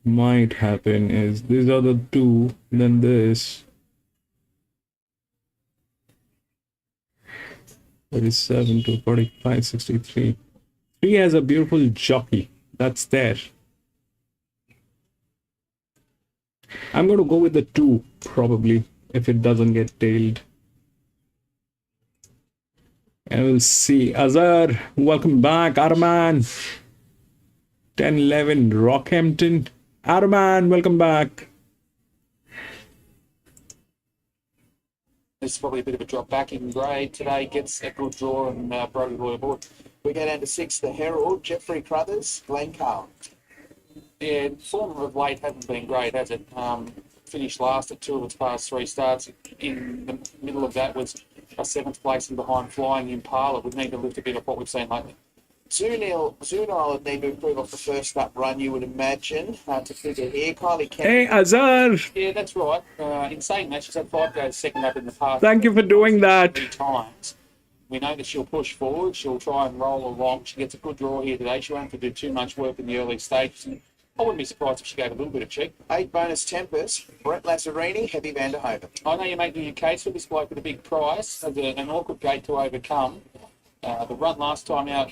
S1: might happen is these are the 2, then this. 37 to 45, 63. 3 has a beautiful jockey. That's there. I'm going to go with the 2, probably, if it doesn't get tailed. And we'll see. Azhar, welcome back. Arman. 10-11, Rockhampton. Arman, welcome back.
S6: This is probably a bit of a drop back in grade today. Gets a good draw and Brody Boy aboard.
S5: We go down to 6, the Herald, Jeffrey Crothers, Glenn Carl.
S6: Yeah, form of late hasn't been great, has it? Finished last at 2 of its past 3 starts. In the middle of that was a 7th place and behind Flying Impala. Would need to lift a bit of what we've seen lately.
S5: Zunil would need to improve off the first up run, you would imagine, to figure here. Kylie Kennedy.
S1: Hey, Azhar.
S6: Yeah, that's right. In saying that, she's had 5 goes second up in the past.
S1: Thank you for doing that.
S6: 3 times. We know that she'll push forward. She'll try and roll along. She gets a good draw here today. She won't have to do too much work in the early stages. And I wouldn't be surprised if she gave a little bit of cheek.
S5: 8 bonus Tempest, Brett Lazzarini, Heavy Van der Hoven.
S6: I know you're making your case for this bloke with a big price. Has an awkward gate to overcome. The run last time out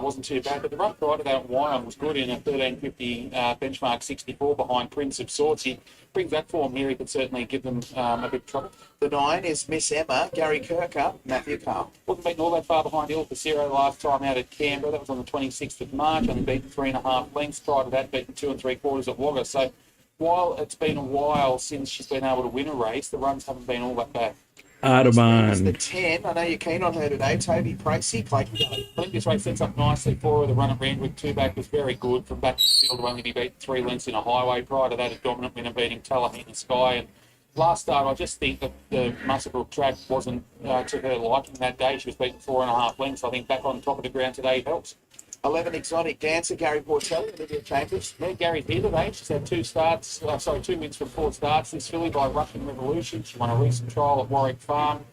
S6: wasn't too bad, but the run prior to that at Wyong was good in a 13.50 benchmark 64 behind Prince of Swords. He brings that form here. He could certainly give them a bit of trouble.
S5: The 9 is Miss Emma, Gary Kirker, Matthew Carl.
S6: Wasn't beaten all that far behind Il Pasero last time out at Canberra. That was on the 26th of March. Only beaten 3.5 lengths. Prior to that, beaten 2 3/4 at Wagga. So while it's been a while since she's been able to win a race, the runs haven't been all that bad.
S5: It's the 10. I know you're keen on her today. Toby Pracey, Clayton Gully.
S6: I think this race sets up nicely for her. The run at Randwick 2 back was very good. From back to the field, will only be beaten 3 lengths in a highway. Prior to that, a dominant winner beating Tullaheen Sky. And last start, I just think that the Musselbrook track wasn't to her liking that day. She was beaten 4.5 lengths. I think back on top of the ground today helps.
S5: 11 Exotic Dancer, Gary Portelli, Olivia Chambers.
S6: Yeah, Gary's here today. She's had 2 wins from 4 starts. This filly by Russian Revolution. She won a recent trial at Warwick Farm,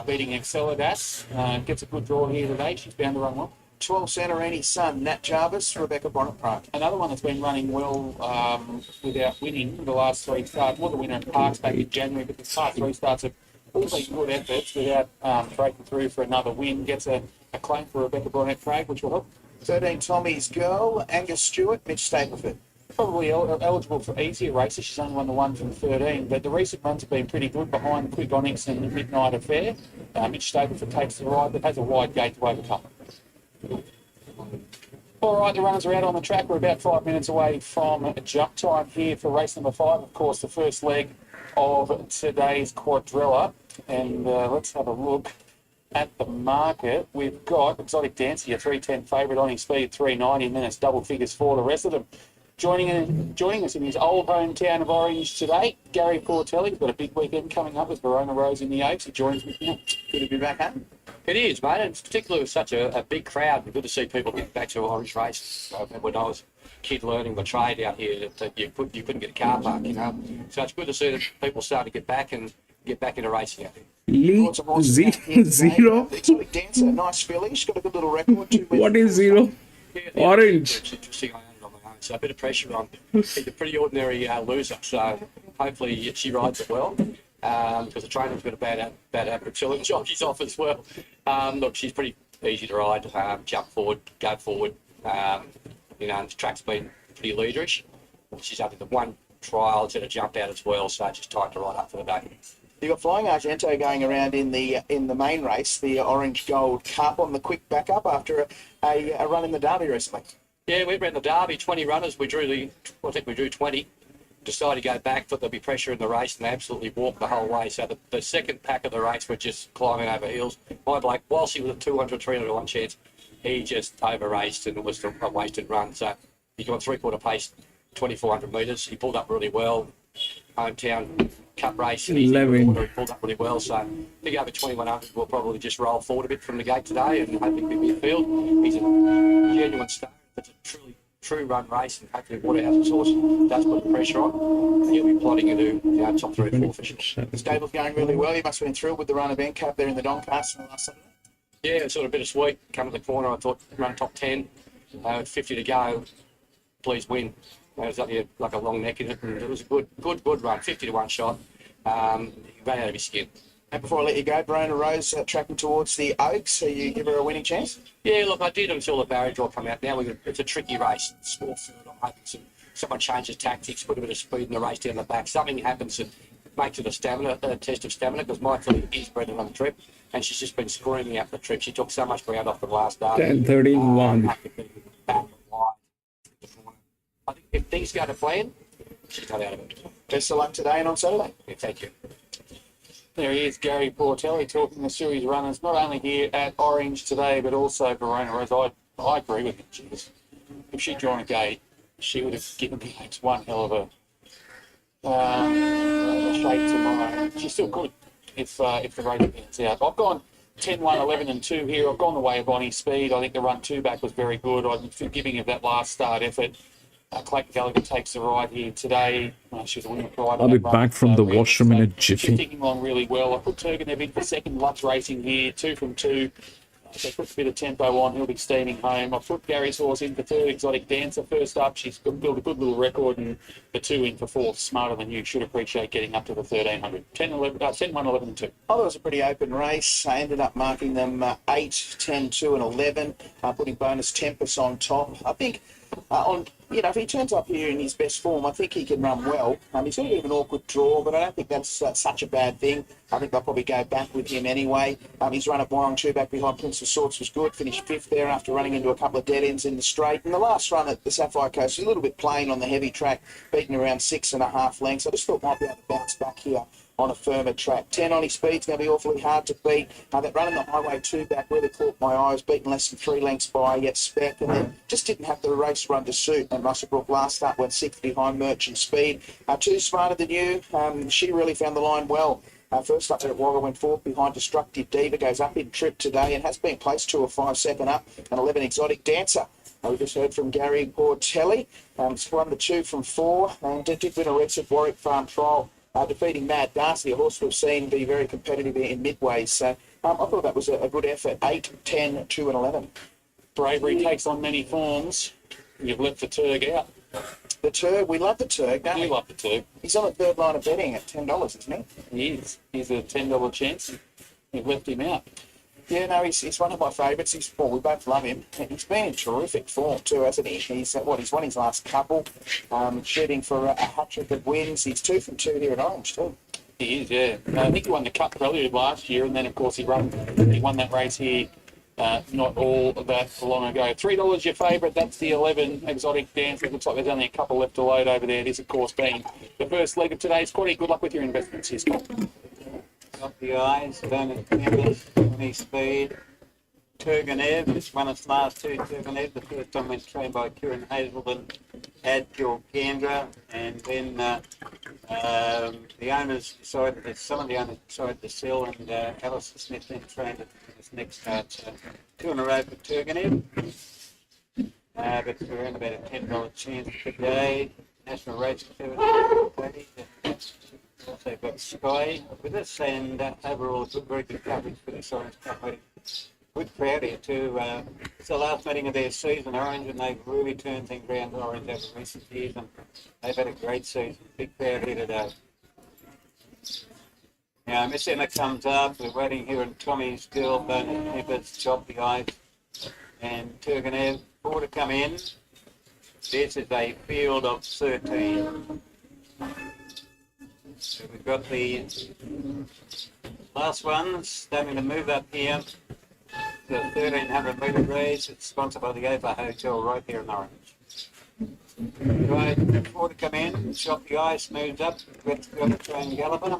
S6: beating Excelidas. Gets a good draw here today. She's bound to run well.
S5: 12 Santorini's son, Nat Jarvis, Rebecca Bonnet Park.
S6: Another one that's been running well without winning the last 3 starts. Was a winner at Parks back in January, but the past 3 starts have all been good efforts without breaking through for another win. Gets a claim for Rebecca Bonnet Park, which will help.
S5: 13 Tommy's Girl, Angus Stewart, Mitch Stapleford.
S6: Probably eligible for easier races. She's only won the 1 from 13, but the recent runs have been pretty good behind Quick Onyx and the Midnight Affair. Mitch Stapleford takes the ride, but has a wide gate to overcome. All right, the runners are out on the track. We're about 5 minutes away from jump time here for race number 5. Of course, the first leg of today's quadrilla. And let's have a look at the market, we've got Exotic Dancer, your 310 favourite on his speed, 390, and then it's double figures for the rest of them. Joining us in his old hometown of Orange today, Gary Portelli's got a big weekend coming up with Verona Rose in the Oaks. He joins me now. Good to be back, huh?
S10: It is, mate. And particularly with such a big crowd, it's good to see people get back to Orange races. When I was a kid learning the trade out here, that you couldn't get a car park, you know. So it's good to see that people start to get back into racing out here.
S1: Lee, zero.
S5: Exotic Dancer, nice filly. She's got a good little record.
S1: What is zero? Orange.
S10: It's interesting. I own it on my own, so a bit of pressure on. She's a pretty ordinary loser, so hopefully she rides it well. Because the trainer's got a bad habit of jockeys off as well. Look, she's pretty easy to ride. Jump forward, go forward. You know, and the track's been pretty leaderish. She's only the one trial to jump out as well, so just tight to ride up for the day.
S5: You got Flying Argento going around in the main race, the Orange Gold Cup, on the quick backup after a run in the Derby recently.
S10: Yeah, we ran the Derby, 20 runners. I think we drew 20. Decided to go back, thought there'd be pressure in the race, and they absolutely walked the whole way. So the second pack of the race were just climbing over heels. My bloke, whilst he was a 200, 300 chance, he just over-raced, and it was a wasted run. So he got three-quarter pace, 2,400 metres. He pulled up really well. Hometown Cup race, and he pulled up really well. So I think over 2,100 will probably just roll forward a bit from the gate today, and hopefully be midfield. He's a genuine star. It's a true run race, and hopefully Waterhouse Source does put the pressure on, and he'll be plotting into top 3 or 4 for sure.
S5: The stable's going really well. You must have been thrilled with the run event Cup there in the Doncaster last Saturday.
S10: Yeah, it's sort of bittersweet. Come to the corner, I thought run top 10, 50 to go, please win. It was like a long neck in it, and it was a good run, 50 to 1 shot. He ran out of his skin.
S5: And before I let you go, Verona Rose tracking towards the Oaks, so you give her a winning chance?
S10: Yeah, look, I did until the barrier draw come out. Now it's a tricky race. Small field, I'm hoping someone changes tactics, put a bit of speed in the race down the back. Something happens that makes it a test of stamina, because my filly is bred on the trip, and she's just been screaming out the trip. She took so much ground off the last day.
S1: 10, 13, 1.
S10: I think if things go to plan, she's not out of it.
S5: Best of luck today and on Saturday.
S10: Yeah, thank you.
S6: There he is, Gary Portelli, talking the series runners, not only here at Orange today, but also Verona Rose. I agree with him. If she'd drawn a gate, she would have given the Oaks one hell of a shape tomorrow. She still could if the race pans out. I've gone 10, 1, 11 and 2 here. I've gone the way of Bonnie's speed. I think the run 2 back was very good. I'm forgiving of that last start effort. Clayton Gallagher takes the ride here today. She was a winning pride.
S1: I'll be back from the washroom in a jiffy.
S6: She's ticking along really well. I put Turgenev in for second. Lutz racing here, 2 from 2. So put a bit of tempo on. He'll be steaming home. I put Gary's horse in for 3rd, Exotic Dancer. First up, she's built a good little record, and the 2 in for 4th. Smarter Than You. Should appreciate getting up to the 1,300. 10, 1, 11 and 2.
S5: I thought it was a pretty open race. I ended up marking them 8, 10, 2 and 11, putting bonus Tempest on top. I think if he turns up here in his best form, I think he can run well. He's got a bit of an awkward draw, but I don't think that's such a bad thing. I think they'll probably go back with him anyway. His run at Wyong 2 back behind Prince of Swords was good. Finished 5th there after running into a couple of dead ends in the straight. And the last run at the Sapphire Coast was a little bit plain on the heavy track, beaten around 6.5 lengths. I just thought might be able to bounce back here on a firmer track. 10 on his speed's going to be awfully hard to beat. That run in the Highway 2 back really caught my eye. I was beaten less than 3 lengths by Spec, and then just didn't have the race run to suit. And Musselbrook last start went 6th behind Merchant Speed. 2 Smarter Than You. She really found the line well. First up there at Wagga went 4th behind Destructive Diva, goes up in trip today and has been placed 2 or 5 second up, and 11 Exotic Dancer. We just heard from Gary Portelli. Won the 2 from 4 and did win a race at Warwick Farm Trial, defeating Mad Darcy, a horse we've seen be very competitive in midways. So I thought that was a good effort. 8, 10, 2 and 11.
S6: Bravery takes on many forms. You've left the Turg out.
S5: The Turg, we love the Turg, don't we?
S6: You love the Turg.
S5: He's on the 3rd line of betting at $10, isn't he?
S6: He is. He's a $10 chance. You've left him out.
S5: Yeah, no, he's one of my favourites. We both love him. He's been in terrific form too, hasn't he? He's won his last couple, shooting for a hat-trick of wins. He's 2 from 2 here at Orange too.
S6: He is, yeah. I think he won the Cup Prelude last year, and then of course he won that race here not all that long ago. $3 your favourite. That's the 11 Exotic Dancer. It looks like there's only a couple left to load over there. This, of course, being the first leg of today's quaddy. Good luck with your investments here, Scott.
S8: Up the eyes, Bernard Campbell's 20 speed. Turgenev, it's won its last two. Turgenev, the first time went trained by Kieran Hazelden at Gilcandra, and then the owners decided that some of the owners decided to sell, and Alison Smith then trained at this next start. So 2 in a row for Turgenev, but around about a $10 chance per day. National Race Activity. Also got Sky with us, and overall good, very good coverage for this Orange Cup meeting. Good crowd here too. It's the last meeting of their season, Orange, and they've really turned things around Orange over recent years, and they've had a great season. Big crowd here today. Now Miss Emma comes up. We're waiting here on Tommy's Girl, Bernard Tempest, Chop the Ice, and Turgenev. 4 to come in. This is a field of 13. So we've got the last one starting to move up here. The 1300 metre race. It's sponsored by the Opa Hotel right here in Orange. Right, 4 to come in. Shot the Ice moves up. Let's go to train Galloper.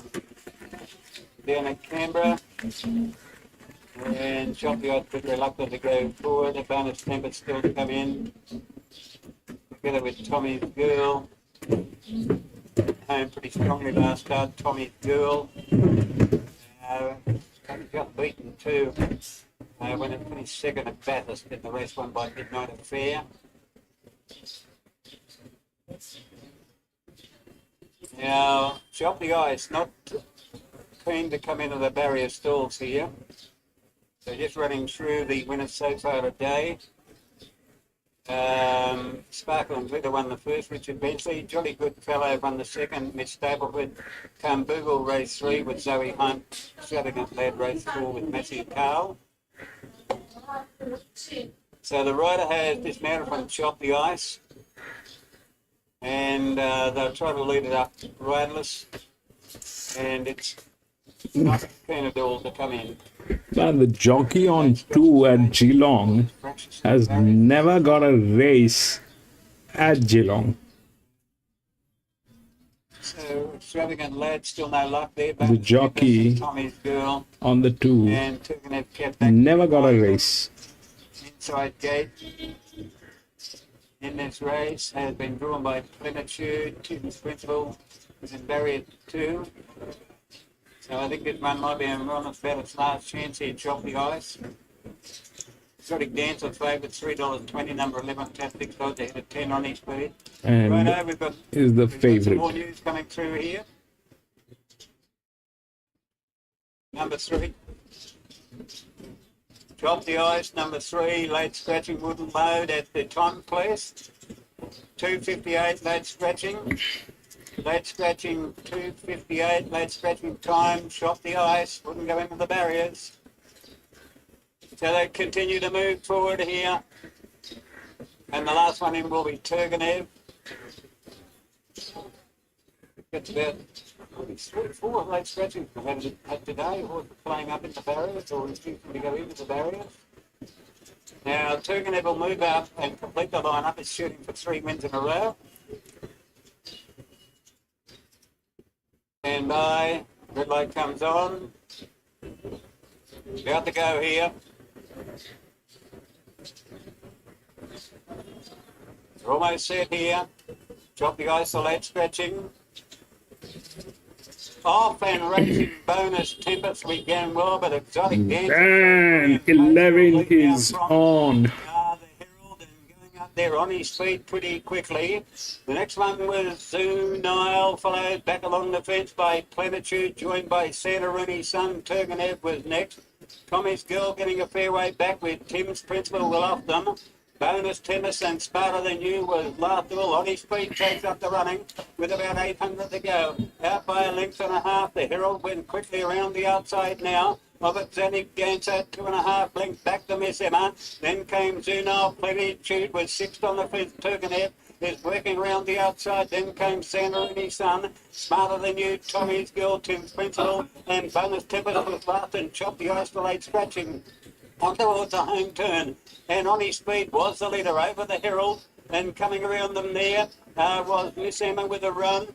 S8: Down at Canberra. And Shot the Ice a bit reluctant to go forward. The bonus temper still to come in. Together with Tommy's Girl. Home pretty strongly last start. Tommy's Girl. Got beaten too. When it finished second at Bathurst in the race won by Midnight Affair. Now, Chop the Ice, not keen to come into the barrier stalls here. So just running through the winners so far today. Sparkle and Glitter won the first, Richard Bensley. Jolly Good Fellow won the second, Miss Staplewood. Camboogle race 3 with Zoe Hunt. Extravagant Lad race 4 with Matthew Carl. So the rider has dismounted from Chop the Ice, and they'll try to lead it up riderless, and it's not keen at all to come in.
S1: But the jockey on 2 at Geelong has never got a race at Geelong.
S8: So Extravagant Lad, still no luck there.
S1: The jockey
S8: Tommy's Girl
S1: on the 2
S8: and Turgenev kept back
S1: never got a race.
S8: Inside gate in this race has been drawn by Plenitude. Tim's Principal is in barrier 2. So I think this one might be a run about its last chance here. Chop the Ice. Exotic Dancer favourite, $3.20, number 11, tap 6 odds ahead of 10 on each speed.
S1: And
S8: Righto, we've got
S1: the
S8: some
S1: favourite.
S8: more news coming through here. Number 3. Chop the Ice, number 3, late scratching wooden load at the time place. 2:58, late scratching. Late scratching, 2:58, late scratching time. Chop the Ice, wouldn't go into the barriers. So they continue to move forward here. And the last one in will be Turgenev. It's about 3 or 4 late scratching had today, or playing up in the barriers, or refusing to go into the barriers. Now Turgenev will move up and complete the lineup. It's shooting for 3 wins in a row. Stand by, red light comes on. About to go here. We're almost set here. Drop the Ice, the late scratching. Off and racing bonus Tempest. We going well, but Exotic Dancer.
S1: And 11 is on.
S8: The Herald and going up there on his feet pretty quickly. The next one was Zoo Nile, followed back along the fence by Plenitude, joined by Santa Rooney's son. Turgenev was next. Tommy's Girl getting a fair way back with Tim's Principal well off them. Bonus Tennis and Smarter Than You was last of all. On his feet takes up the running with about 800 to go. Out by a length and a half. The Herald went quickly around the outside now of Exotic Dancer, 2.5 lengths back to Miss Emma. Then came Zunal, Plenitude with 6th on the fence. Turgenev is working around the outside. Then came Santa and his son. Smarter Than You, Tommy's Girl, Tim's Principal, and Bonus Tempest was last, and Chop the Ice for late scratching on towards a home turn. And on his speed was the leader over the Herald, and coming around them there was Miss Emma with a run.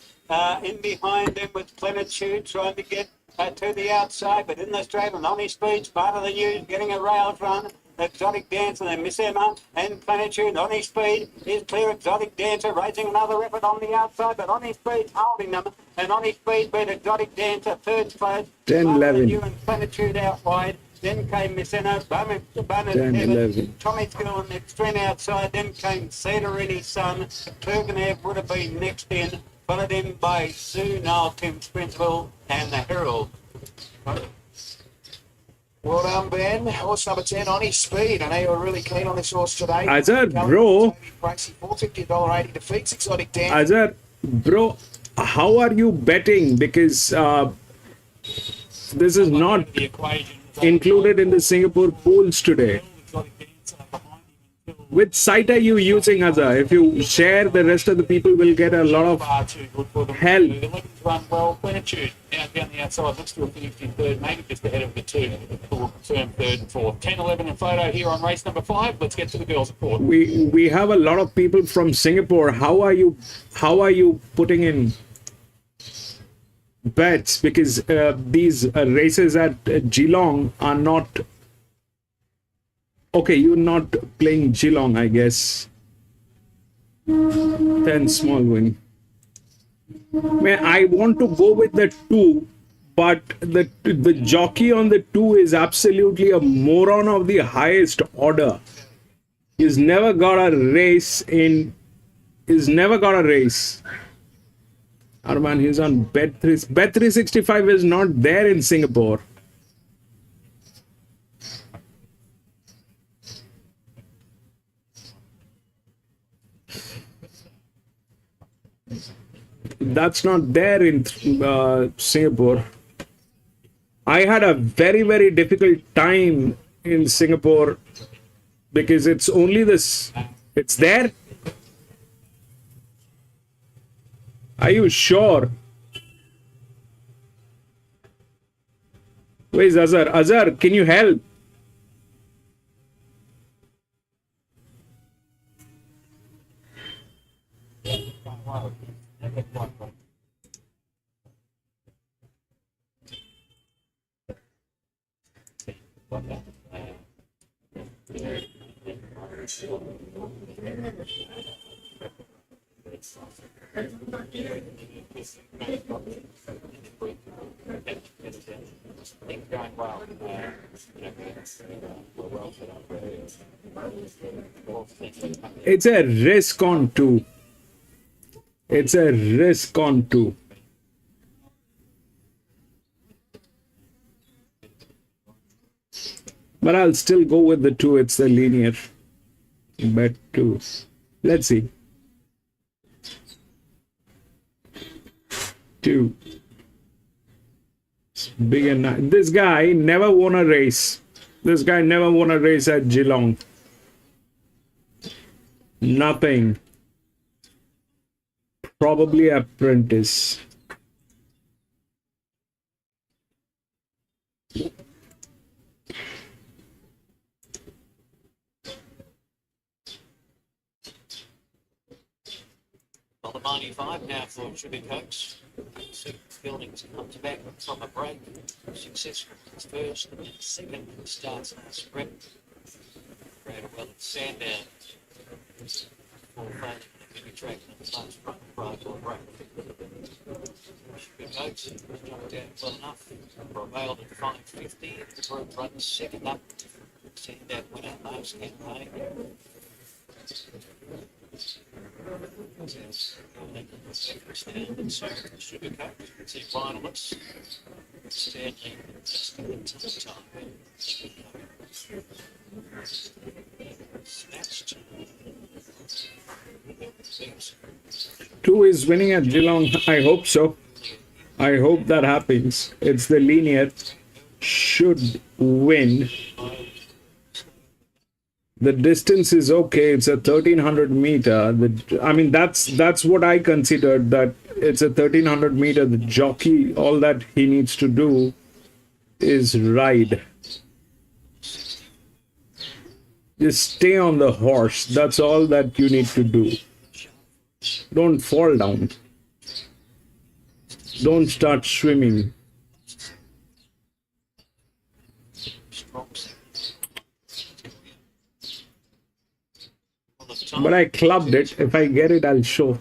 S8: In behind them was Plenitude trying to get to the outside, but in the straight and on his speed, smarter than you, getting a rails run. Exotic Dancer, then Miss Emma and Plenitude on his speed is clear. Exotic Dancer raising another effort on the outside, but on his speed holding them, and on his speed beat Exotic Dancer third place.
S1: 10-11.
S8: You and Plenitude out wide. Then came Miss Emma, Bonus
S1: 10-11.
S8: Tommy School on the extreme outside. Then came Cedarini's son. Turgenev would have been next in, followed in by Sue Noel, Tim's Principal, and the Herald.
S5: Well done, Ben. Horse number 10 on his speed. I know you were really keen on this horse today.
S1: Azhar, bro.
S5: Pricey, $450.80 defeats Exotic Dancer.
S1: Azhar, bro, how are you betting? Because this is not
S6: The equation.
S1: included in the Singapore pools today. Which site are you using, Azhar? If you share, the rest of the people will get a lot of
S6: Far too good for them.
S1: help.
S6: The 11's run well. Plenitude down the outside looks to have finished in third, maybe just ahead of the two who will confirm third and fourth. 10-11 in photo here on race number 5. Let's get to the girls' report.
S1: We have a lot of people from Singapore. How are you putting in bets? Because these races at Geelong are not. Okay, you're not playing Geelong, I guess. 10 small win. I want to go with the 2, but the jockey on the 2 is absolutely a moron of the highest order. He's never got a race. Arman, he's on Bet3. Bet365 is not there in Singapore. That's not there in Singapore. I had a very, very difficult time in Singapore because it's only this. It's there. Are you sure? Where's Azhar? Azhar, can you help? It's a risk on 2. It's a risk on 2. But I'll still go with the 2. It's the linear bet 2. Let's see. 2. It's big and nice. This guy never won a race. This guy never won a race at Geelong. Nothing. Probably apprentice.
S10: On the 95 now for Sugar Cokes. Buildings comes back from a break. Successful first, second starts in the sprint. Greater well at Sandown. Full failing in the track in the last front, right or break. Sugar Cokes jumped down well enough. Prevailed at 550. The group runs second up. Sandown winner most campaign. Sugar Coke, see finalists. Stanley just got into the time. Snatched.
S1: 2 is winning at Geelong. I hope so. I hope that happens. It's the linear. Should win. The distance is okay. It's a 1300 meter. That's what I considered, that it's a 1300 meter. The jockey, all that he needs to do is ride. Just stay on the horse. That's all that you need to do. Don't fall down. Don't start swimming.
S10: time.
S1: But I clubbed it. If I get it, I'll show.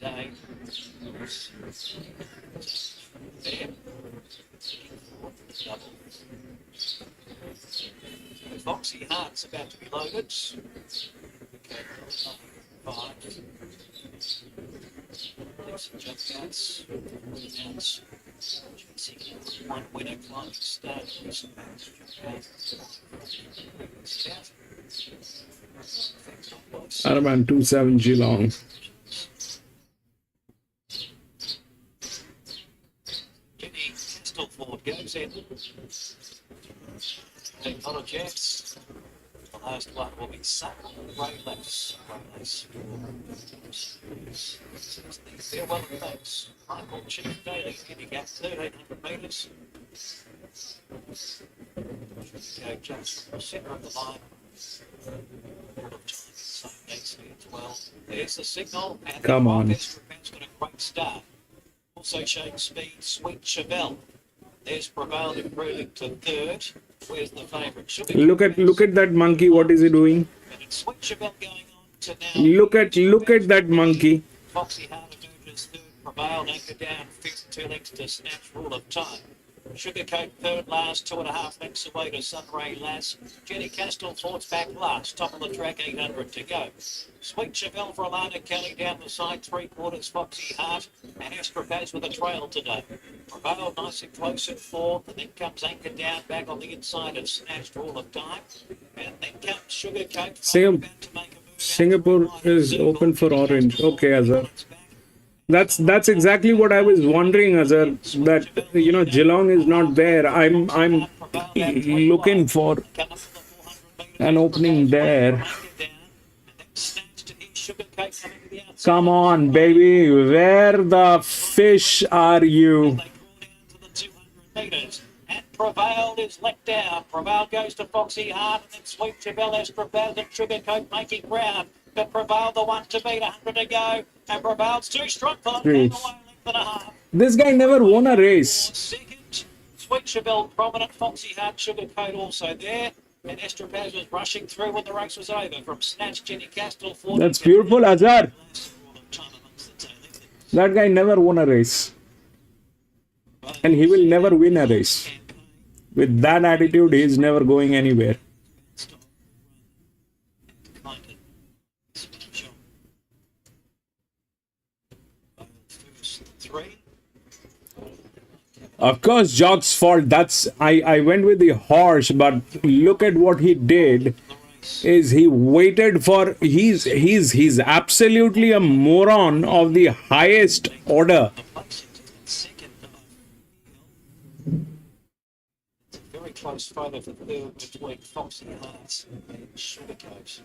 S10: Day. There. Double. Foxy Heart's about to be loaded. Okay, 5. Some jump outs. Outs. One winner climb start.
S1: Araman 27 Geelong.
S10: Jenny Castleford goes in. A lot of jets. The last one will be Sutton Rayless. Farewell and thanks. Michael Chief Daly, handicap 1300 metres. Go just centre of the line. All of time, so nicely as well. There's the signal, and
S1: Come on.
S10: Best Repair's got a great start. Also showing speed, Sweet Chevelle. There's Prevailed improving to third. Where's the favourite?
S1: Look at that monkey. What is he doing?
S10: And it's Sweet Chevelle going on to now.
S1: Look at that monkey.
S10: Foxy Heart emerges third. Prevailed anchor down fifth, 2 lengths to Snatch Rule of Time. Sugarcoat third last, 2.5 lengths away to Sunray Lass. Jenny Castleford's back last, top of the track, 800 to go. Sweet Chevelle for Alana Kelly down the side, 3/4 Foxy Heart, and Astropaz with a trail today. Prevailed nice and close in fourth, and then comes anchor down back on the inside of Snatched All of Time, and then comes Sugarcoat.
S1: Singapore is open for orange. Okay, Azhar. That's exactly what I was wondering, Azhar. That Geelong is not there. I'm looking for an opening there. Come on, baby. Where the fish are you?
S10: Prevailed is let down. Prevailed goes to Foxy Heart, and then Sweet Chevelle has Prevailed and Sugarcoat making ground. But Prevailed the one to beat, 100 to go. And Prevailed's too strong for them.
S1: Great.
S10: Length and a half.
S1: This guy never won a race.
S10: Second, Sweet Chevelle prominent. Foxy Heart, Sugarcoat also there. And Estropaz was rushing through when the race was over. From Snatch, Jenny Castleford.
S1: That's beautiful, Azhar. That guy never won a race. And he will never win a race. With that attitude, he is never going anywhere. Of course, Jock's fault. I went with the horse, but look at what he did. Is he waited for? He's absolutely a moron of the highest order.
S10: Very close photo for third between Foxy Hearts and Sugarcoat.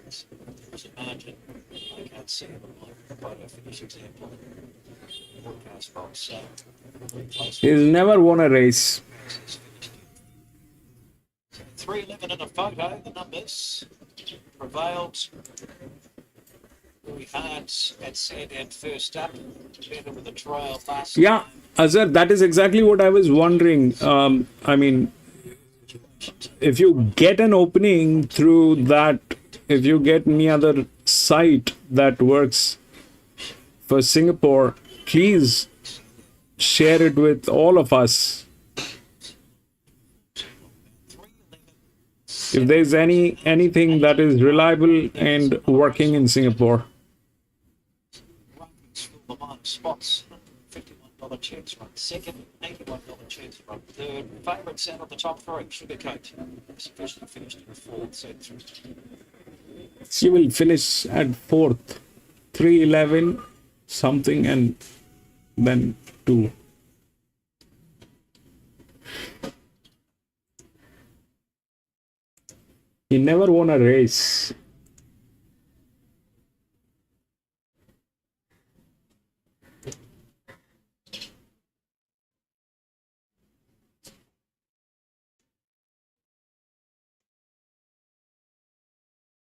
S10: There's a margin. I can't see it on my photo finish example. Broadcast box, so very close.
S1: He's never won a race.
S10: 3:11 in a photo, the numbers. Prevailed. Very hard at Sandown first up. Better with a trail last.
S1: Yeah, Azhar, that is exactly what I was wondering. I mean, if you get an opening through that, if you get any other site that works for Singapore, please share it with all of us. If there's anything that is reliable and working in Singapore.
S10: The minus spots. $51 chance from second, $81 chance from third. Favourites out of the top three. Sugarcoat. Sufficiently finished in the fourth. So
S1: She will finish at fourth. 3:11 something and then 2. He never won a race.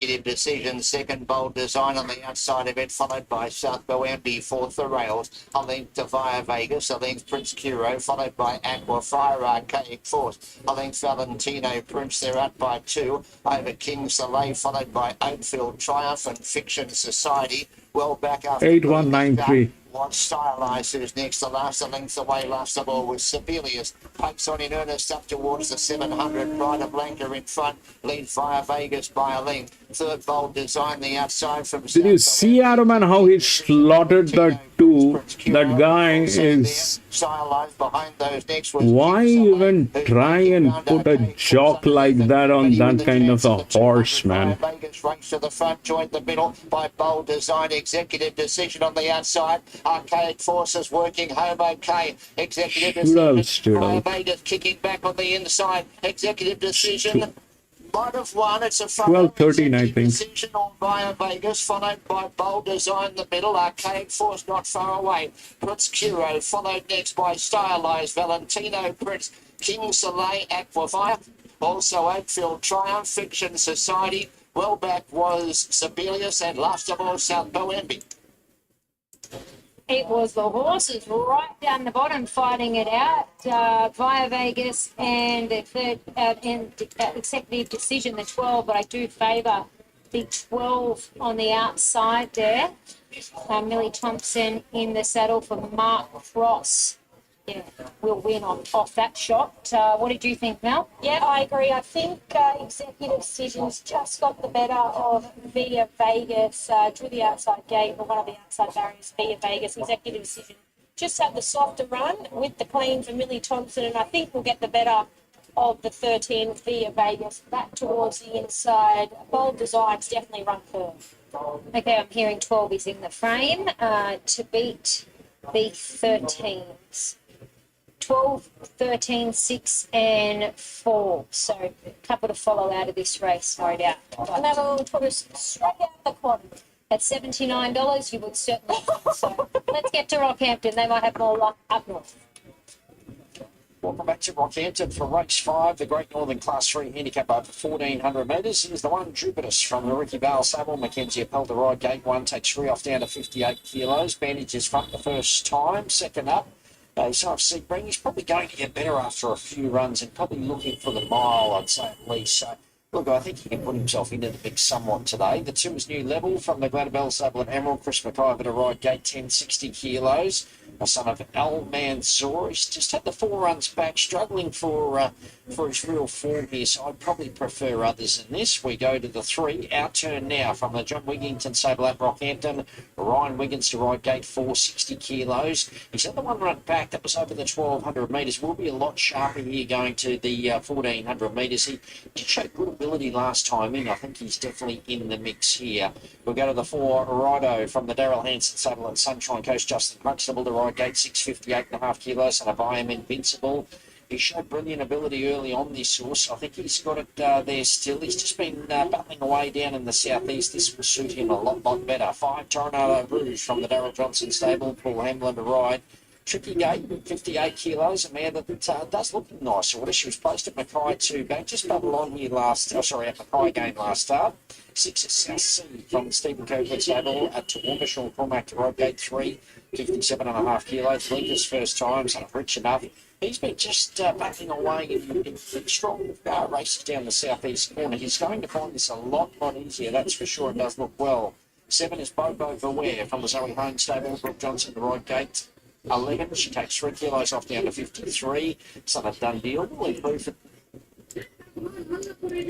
S3: Executive Decision. Second, Bold Design on the outside of it, followed by South Boambi. Fourth, the Rails. A length to Via Vegas. A length, Prince Curo, followed by Aqua Fire, Archaic Force. A length, Valentino Prince. They're out by 2. Over King Soleil, followed by Oakfield Triumph and Fiction Society. Well back after
S1: 8193.
S3: What Stylized is next. The last a length away. Last of all was Sibelius. Pokes on in earnest up towards the 700. Rider Blanca in front. Lead Fire Vegas by a length. Third, Bold Design the outside from.
S1: Did you see, Adam, and how he slaughtered the two? That guy is...
S3: Stylized behind those next was
S1: Why even try and put a jock like that on that kind of a horse, man?
S3: Vegas race to the front, joined the middle by Bold Design. Executive Decision on the outside. Archaic Forces working home okay. Executive Decision. Fire Vegas kicking back on the inside. Executive Decision. Might have won. It's a
S1: 12-13, I think.
S3: Decision on Via Vegas, followed by Bold Design the middle. Archaic Force not far away. Prince Curo followed next by Stylized. Valentino Prince. King Soleil, Aquafire. Also Oakfield Triumph, Fiction Society. Well back was Sibelius, and last of all South Boambi.
S12: It was the horses right down the bottom fighting it out. Via Vegas and the third Executive Decision, the 12, but I do favour the 12 on the outside there. Millie Thompson in the saddle for Mark Cross. Yeah, will win off that shot. What did you think, Mel?
S13: Yeah, I agree. I think Executive Decisions just got the better of Via Vegas, drew the outside gate, or one of the outside barriers, Via Vegas. Executive Decision just had the softer run with the clean for Millie Thompson, and I think we'll get the better of the 13 Via Vegas back towards the inside. Bold Designs definitely run first.
S12: Okay, I'm hearing 12 is in the frame to beat the 13s. 12, 13, 6 and 4. So a couple to follow out of this race, no doubt.
S13: And that'll put us straight out the quad.
S12: At $79, you would certainly think so. Let's get to Rockhampton. They might have more luck up north.
S2: Welcome back to Rockhampton for race 5, the Great Northern Class 3 handicap over 1,400 metres. Here's the one, Jupiter's from the Ricky Bale Sable. Mackenzie Appel to ride. Gate 1 takes 3 off down to 58 kilos. Bandage is front the first time. Second up, he's off Sebring. He's probably going to get better after a few runs and probably looking for the mile, I'd say at least. So, look, I think he can put himself into the mix somewhat today. The 2 is New Level from the Gladbell Sable and Emerald. Chris McIver to ride. Gate 10, 60 kilos. A son of Al Mansour. He's just had the 4 runs back, struggling for his real form here, so I'd probably prefer others in this. We go to the 3. Our turn now from the John Wigington Sable at Rockhampton. Ryan Wiggins to ride. Gate 4, 60 kilos. He's had the 1 run back. That was over the 1,200 metres. Will be a lot sharper here going to the 1,400 metres. He did show good ability last time in. I think he's definitely in the mix here. We'll go to the 4. Rido from the Daryl Hanson Sable at Sunshine Coast. Justin Huxtable to ride. Gate 6, 58.5 kilos, and a I Am Invincible. He showed brilliant ability early on this horse. I think he's got it there still. He's just been battling away down in the southeast. This will suit him a lot better. 5, Tornado Rouge from the Darrell Johnson Stable. Paul Hamlin to ride. Tricky Gate, 58 kilos, a mare that does look nice order. She was placed at Mackay 2 back, just battled on here at Mackay game last start. 6 is South Sea from Stephen Copeland Stable at Toowoomba. Cormac to ride. Gate 3, 57.5 kilos. Blinkers first time, son of Rich Enough. He's been just battling away in strong races down the southeast corner. He's going to find this a lot easier, that's for sure. It does look well. 7 is Bobo Beware from the Zoe Hone Stable. Brooke Johnson to ride. Gate 11, she takes 3 kilos off down to 53. Son of Dundee. Will improve it.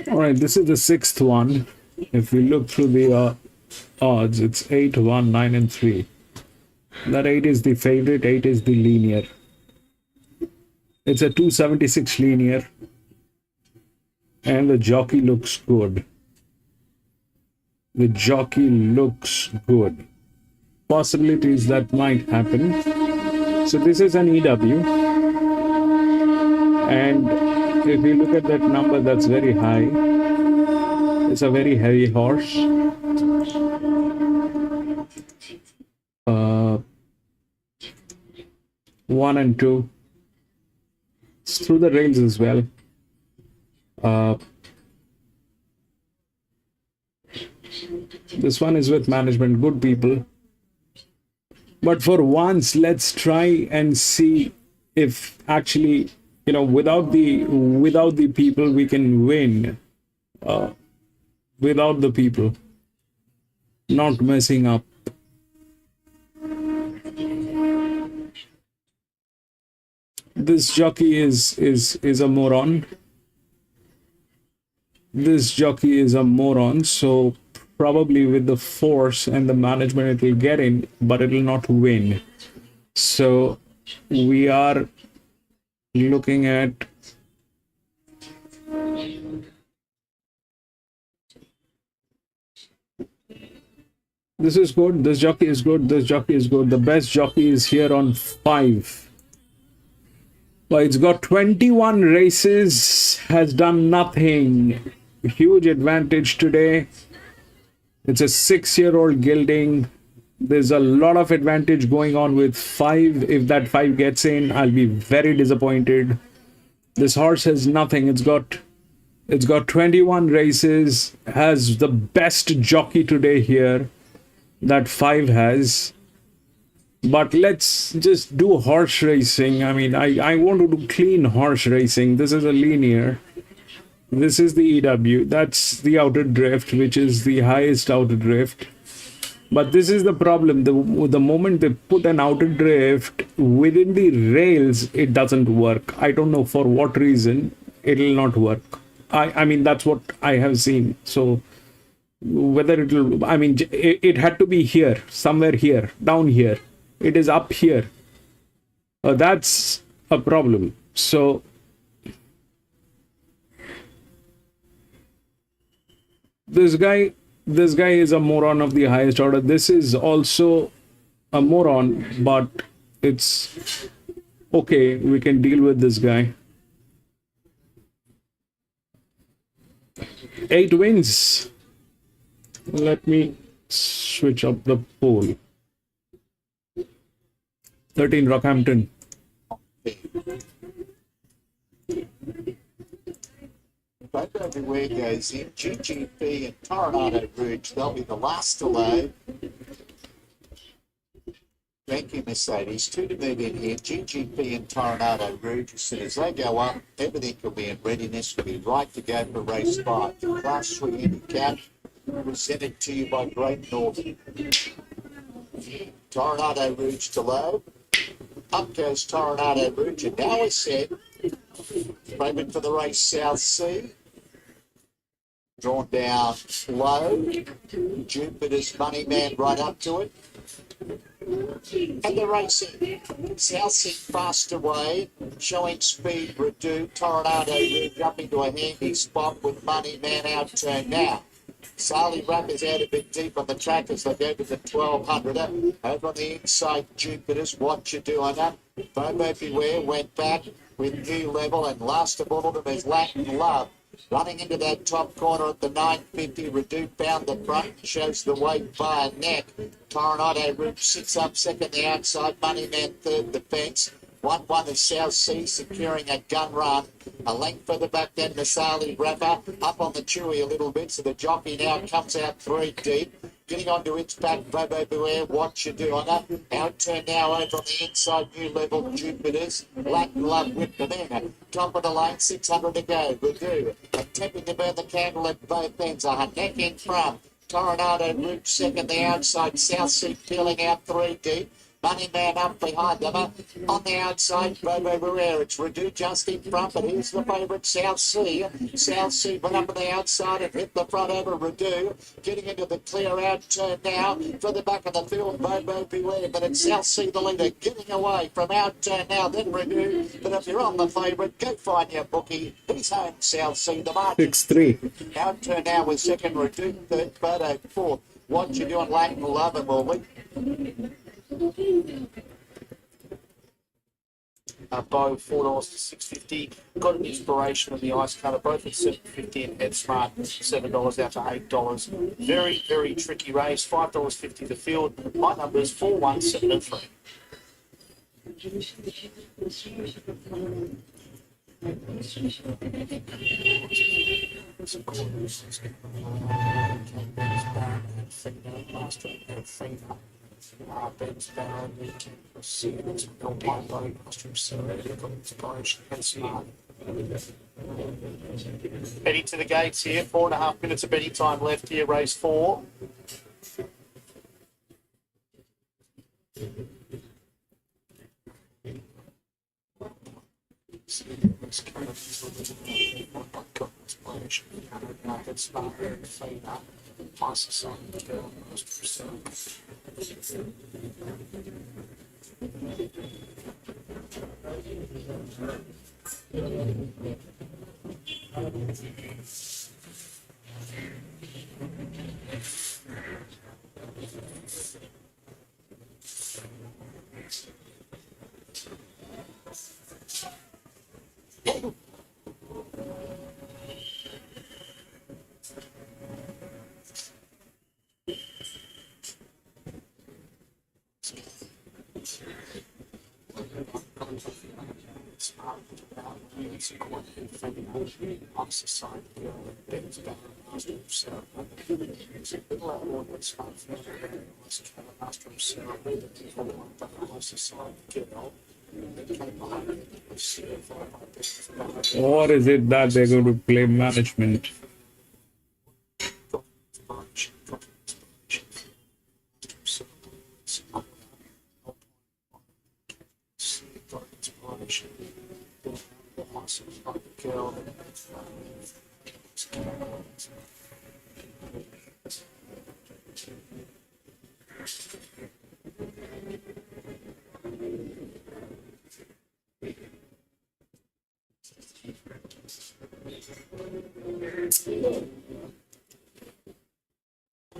S1: All right, this is the 6th one. If we look through the odds, it's 8, 1, 9 and 3. That 8 is the favorite, 8 is the linear. It's a 276 linear. And the jockey looks good. The jockey looks good. Possibilities that might happen. So this is an EW. And if we look at that number, that's very high. It's a very heavy horse. 1 and 2. It's through the rails as well. This one is with management, good people. But for once, let's try and see if actually, without the people, we can win. Without the people, not messing up. This jockey is a moron. This jockey is a moron, so probably with the force and the management it will get in, but it will not win. So we are looking at this is good, this jockey is good, this jockey is good. The best jockey is here on 5. But it's got 21 races, has done nothing. Huge advantage today. It's a 6-year-old gelding. There's a lot of advantage going on with 5. If that 5 gets in, I'll be very disappointed. This horse has nothing. It's got 21 races, has the best jockey today here that 5 has. But let's just do horse racing. I mean, I want to do clean horse racing. This is a linear. This is the EW. That's the outer drift, which is the highest outer drift. But this is the problem. The moment they put an outer drift within the rails, it doesn't work. I don't know for what reason it will not work. I mean, that's what I have seen. So whether it will, I mean, it had to be here, somewhere here, down here. It is up here. That's a problem. So this guy is a moron of the highest order. This is also a moron, but it's okay. We can deal with this guy. 8 wins. Let me switch up the poll. 13 Rockhampton.
S3: Both everywhere goes in. GGP and Tornado Rouge, they'll be the last to load. Thank you, Mercedes. 2 to move in here. GGP and Tornado Rouge, as soon as they go up, everything will be in readiness. Will be right to go for race 5. The Class 3 handicap presented to you by Great Northern. Tornado Rouge to load. Up goes Tornado Rouge, and now it's set. Favourite for the race, South Sea. Drawn down low. Jupiter's Money Man right up to it. And the racing. South Sea fast away, showing speed reduced. Tornado Rouge up into a handy spot with Money Man out turn now. Sally Rappers out a bit deep on the track as they go to the 1200er. Over on the inside, Jupiter's What You Doing Up. Bobo Beware went back with New Level, and last of all of them is Latin Love. Running into that top corner at the 950, Reduce found the front, shows the weight by a neck. Tornado Rouge sits up second, the outside, Money Man third, the fence. 1-1 is South Sea securing a gun run. A length further back then, Masali Rapper up on the chewy a little bit, so the jockey now comes out 3 deep. Getting onto its back, Bobo Beware, What You Doing Up. Out turn now over on the inside, New Level, Jupiter's. Latin Love whipped them in. Top of the lane, 600 to go. Redo. Attempting to burn the candle at both ends. A neck in front. Tornado Rouge second, the outside. South Sea peeling out 3 deep. Money Man up behind them. On the outside, Bobo Barrera. It's Redu just in front, but here's the favourite, South Sea. South Sea went up on the outside and hit the front over Redu. Getting into the clear out turn now for the back of the field, Bobo Beware. But it's South Sea the leader, getting away from out turn now, then Redu. But if you're on the favourite, go find your bookie. He's home, South Sea, the margin.
S1: 6-3.
S3: Out turn now with second, Redu, third, Bobo, fourth. What You Doing, Latin Love, and Morley.
S11: Bow $4 to $6.50. Got an inspiration in the ice cutter, both at $7.50 and Head Smart $7 out to $8. Very, very tricky race. $5.50 the field. My numbers 4, 1, 7 and 3. Betty to the gates here. 4.5 minutes of betting time left here. Race 4.
S1: Or is it that they're going to play management?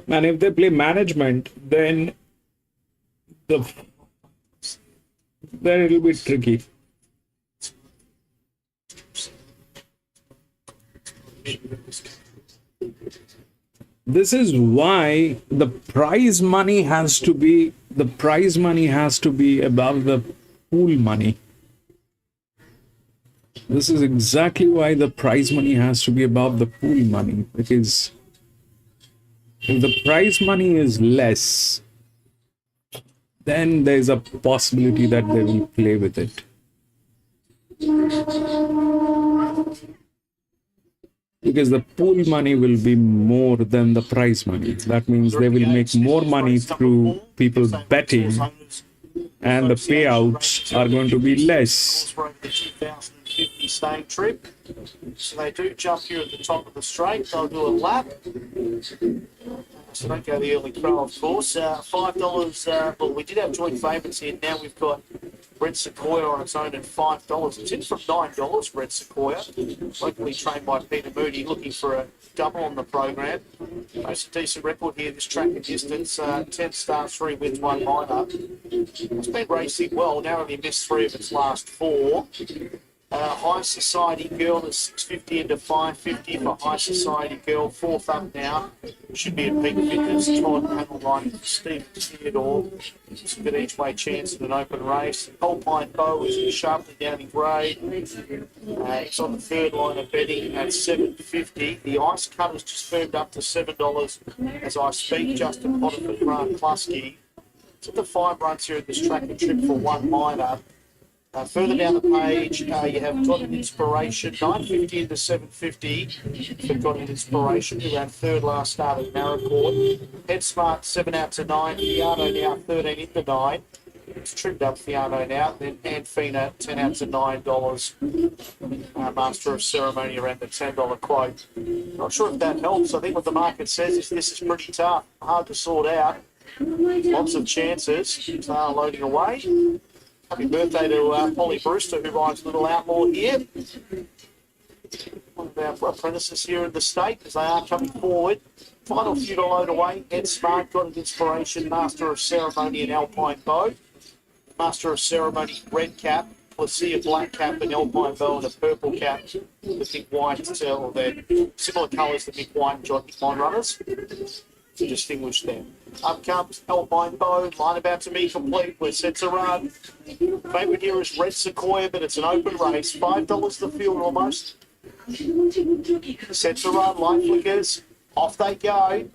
S1: And if they play management, then it'll be tricky. This is why the prize money has to be above the pool money. This is exactly why the prize money has to be above the pool money, because if the prize money is less, then there's a possibility that they will play with it. Because the pool money will be more than the prize money. That means they will make more money through people betting, and the payouts are going to be less.
S11: The 2050 staying trip. So they do jump here at the top of the straight. They'll do a lap. So don't go the early throw, of course. $5. Well, we did have joint favourites here. Now we've got Red Sequoia on its own at $5. It's in from $9, Red Sequoia. Locally trained by Peter Moody, looking for a double on the program. Most decent record here, this track and distance. 10 starts, 3 wins, 1 minor. It's been racing well, narrowly missed 3 of its last 4. High Society Girl is 650 into 550 for High Society Girl. 4th up now. Should be at peak fitness. Todd panel line for Steve Theodore. It's a good each way chance in an open race. Alpine Bow is sharply down in grade. It's on the 3rd line of betting at $7.50. The Ice Cut has just firmed up to $7 as I speak. Justin Potterford, Grant Plusky. It's at the 5 runs here at this track and trip for 1 minor. Further down the page, you have Got an Inspiration, 950 into 750 for Got an Inspiration, who ran 3rd last start at Narraport. Head Smart, 7 out to 9. Fiano now, 13 into 9. It's trimmed up Fiano now. Then Anfina, 10 out to $9. Master of Ceremony around the $10 quote. Not sure if that helps. I think what the market says is this is pretty tough, hard to sort out. Lots of chances. Loading away. Happy birthday to Polly Brewster, who rides Little Outlaw here. One of our apprentices here in the state as they are coming forward. Final few to load away. Ed Smart, Got an Inspiration, Master of Ceremony and Alpine Bow. Master of Ceremony, red cap. Placia, black cap, and Alpine Bow and a purple cap. The Mick White, or they're similar colours to Mick White and John Mick Mine runners. to distinguish them. Up comes Alpine Bow, line about to be complete. We're set to run. Favourite here is Red Sequoia, but it's an open race. $5 the field almost. Set to run, light flickers. Off they go.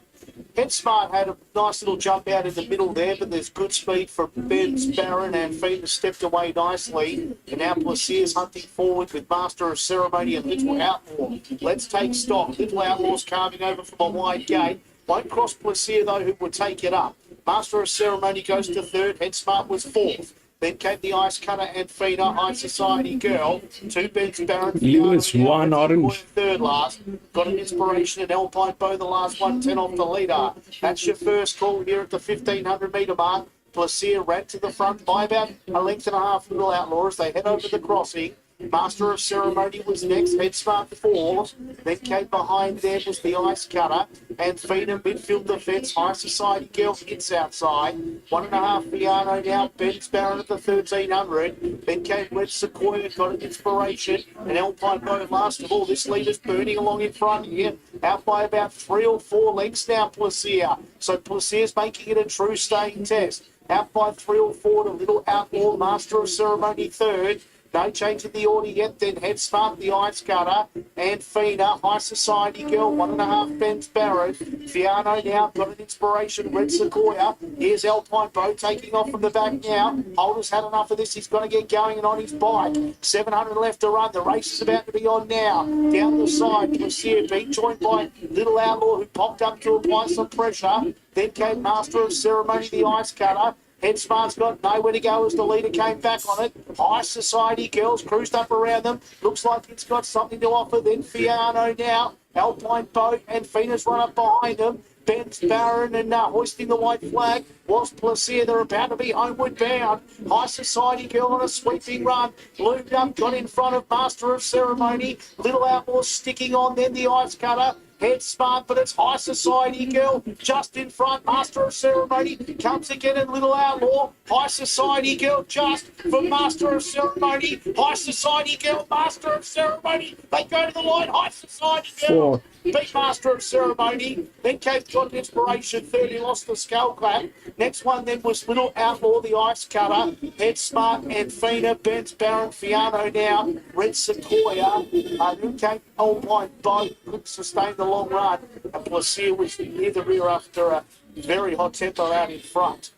S11: Head Smart had a nice little jump out in the middle there, but there's good speed for Ben's Barron, and Phoenix stepped away nicely. And now Plaisir's hunting forward with Master of Ceremony and Little Outlaw. Let's take stock. Little Outlaw's carving over from a wide gate. Won't cross Plaisir though, who will take it up. Master of Ceremony goes to third. Head Smart was fourth. Then came the Ice Cutter and Feeder, High Society Girl. Two Ben's Barron.
S1: Lewis, one orange.
S11: Third last. Got an Inspiration and Alpine Bow, the last 110 off the leader. That's your first call here at the 1500 metre mark. Plaisir ran to the front by about a length and a half. Little Outlaw as they head over the crossing. Master of Ceremony was next, Head Smart fourth. Then came behind there was the Ice Cutter and Feeder midfield defence. High Society Girl hits outside. 1.5 Viano now. Ben's Barron at the 1300. Then came Red Sequoia, got an Inspiration. And Alpine Bow last of all. This leader's burning along in front here. Out by about 3 or 4 lengths now, Plaisir. So Plaisir's making it a true staying test. Out by 3 or 4 to Little Outlaw, Master of Ceremony third. No change in the order yet. Then Head Smart, the Ice Cutter, and Feeder, High Society Girl, 1.5 Ben's Barron. Fiano now got an Inspiration, Red Sequoia. Here's Alpine Bow taking off from the back now. Holder's had enough of this. He's going to get going and on his bike. 700 left to run. The race is about to be on now. Down the side, Plaisir being joined by Little Outlaw, who popped up to apply some pressure. Then came Master of Ceremony, the Ice Cutter. Head Smart's got nowhere to go as the leader came back on it. High Society Girls cruised up around them. Looks like it's got something to offer. Then Fiano now. Alpine Boat and Phoenix run up behind them. Ben's Barron and hoisting the white flag was Plaisir. They're about to be homeward bound. High Society Girl on a sweeping run. Loomed up, got in front of Master of Ceremony. Little Outlaw sticking on, then the Ice Cutter. Head Smart, but it's High Society Girl just in front. Master of Ceremony comes again and Little Outlaw. High Society Girl just for Master of Ceremony. High Society Girl, Master of Ceremony. They go to the line. High Society Girl beat Master of Ceremony. Then came Got an Inspiration. Third, he lost the skull clap. Next one then was Little Outlaw, the Ice Cutter. Head Smart and Fina. Ben's Barron, Fiano now. Red Sequoia. Then came Alpine Boat. Couldn't sustain the long run. And Plaisir was near the rear after a very hot tempo out in front.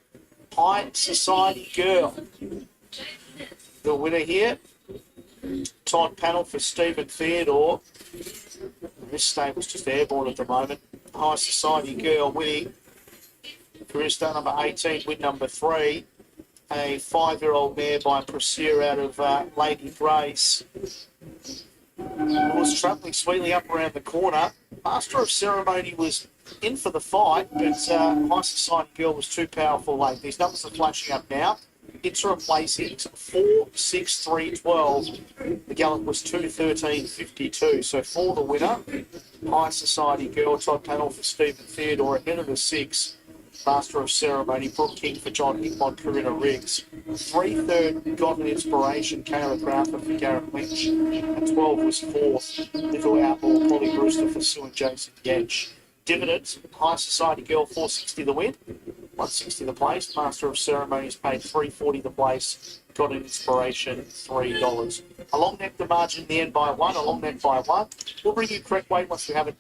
S11: High Society Girl. The winner here. Tight panel for Stephen Theodore. This stable was just airborne at the moment. High Society Girl winning. Career start number 18, win number 3. A 5-year-old mare by Plaisir out of Lady Grace. Was travelling sweetly up around the corner. Master of Ceremony was in for the fight, but High Society Girl was too powerful late. These numbers are flashing up now. Interim placings 4, 6, 3, 12. The gallop was 2, 13, 52. So for the winner, High Society Girl, top panel for Stephen Theodore, ahead of the 6. Master of Ceremony, Brooke King for John Hickmont, Corinna Riggs. 3 third, Got an Inspiration, Kayla Crawford for Garrett Lynch. And 12 was 4th, Little Outlaw, Polly Brewster for Sue and Jason Yench. Dividends, High Society Girl, 460 the win, 160 the place. Master of Ceremonies paid 340 the place. Got an Inspiration, $3. A long neck the margin in the end by 1, a long neck by 1. We'll bring you correct weight once we have it.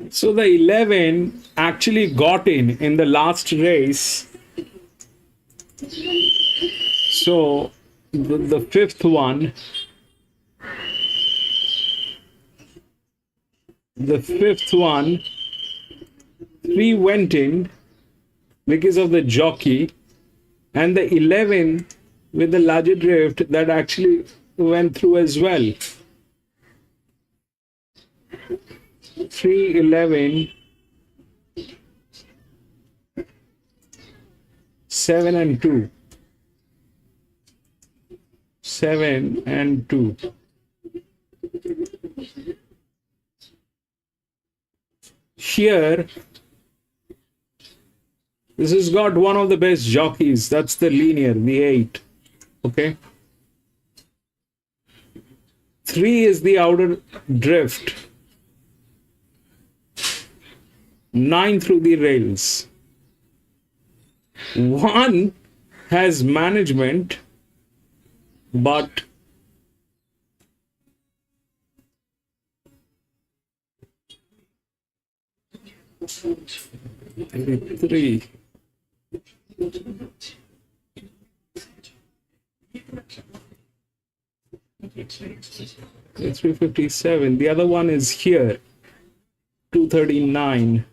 S1: So the 11 actually got in the last race. So the fifth one, three went in because of the jockey, and the 11 with the larger drift that actually went through as well. 3, 11, 7 and 2. 7 and 2. Here, this has got one of the best jockeys. That's the linear, the 8. Okay. 3 is the outer drift. 9 through the rails. 1 has management, but three. 357. The other one is here. 239.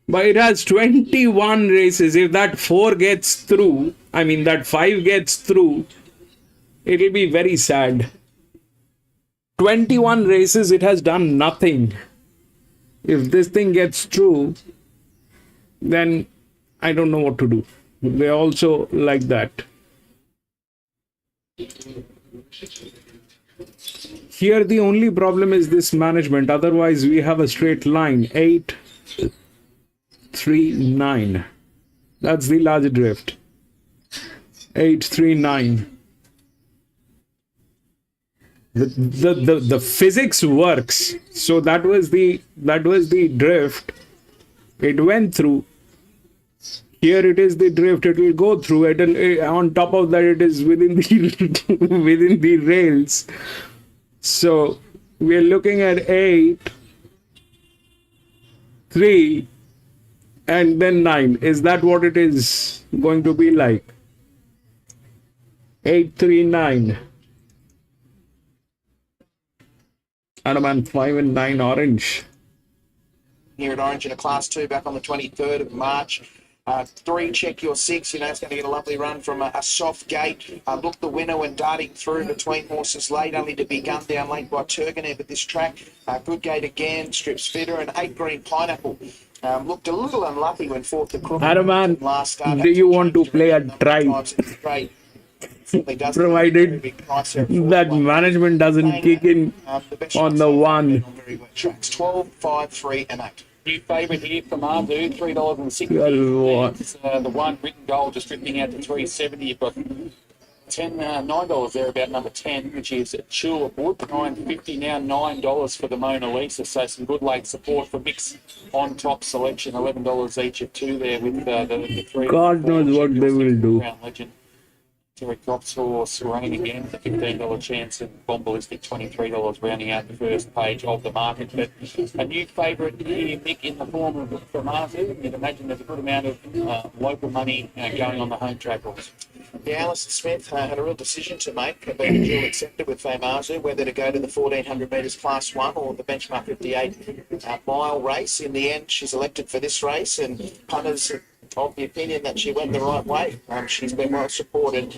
S1: But it has 21 races. If that 4 gets through, I mean that 5 gets through, it'll be very sad. 21 races, it has done nothing. If this thing gets through, then I don't know what to do. They're also like that. Here the only problem is this management. Otherwise we have a straight line. 8, 3, 9. That's the large drift. 8, 3, 9. The physics works. So that was the drift. It went through. Here it is the drift. It will go through. On top of that, it is within the within the rails. So we are looking at 8, 3, and then 9. Is that what it is going to be like? 8, 3, 9. Adaman 5 and 9 orange.
S5: Here at Orange in a Class 2 back on the 23rd of March. 3, check your 6. You know, it's going to get a lovely run from a soft gate. Look, the winner when darting through between horses late, only to be gunned down late by Turgenev at this track. Good gate again, strips fitter, and 8 Green Pineapple. Looked a little unlucky when fourth the crook last start.
S1: Do you want to play a try? Provided that management doesn't kick in on the 1.
S5: Tracks 12, 5, 3, and 8.
S6: New favourite here for Mardu, $3.60. The one written goal just drifting out to $3.70. You've got $9 there about number 10, which is Tulip Wood. $9.50 now, $9 for the Mona Lisa. So some good late support for mix on top selection. $11 each at 2 there with the 3.
S1: God knows what they will do.
S6: Legend. Derek Drops horse, Rain again, the $15 chance, and Bomb Ballistic $23, rounding out the first page of the market. But a new favourite here, Nick, in the form of Famazu. You'd imagine there's a good amount of local money going on the home track horse.
S5: Yeah, Alison Smith had a real decision to make about the dual accepted with Famazu, whether to go to the 1400 metres Class 1 or the benchmark 58 mile race. In the end, she's elected for this race, and punters
S11: of the opinion that she went the right way. She's been well supported,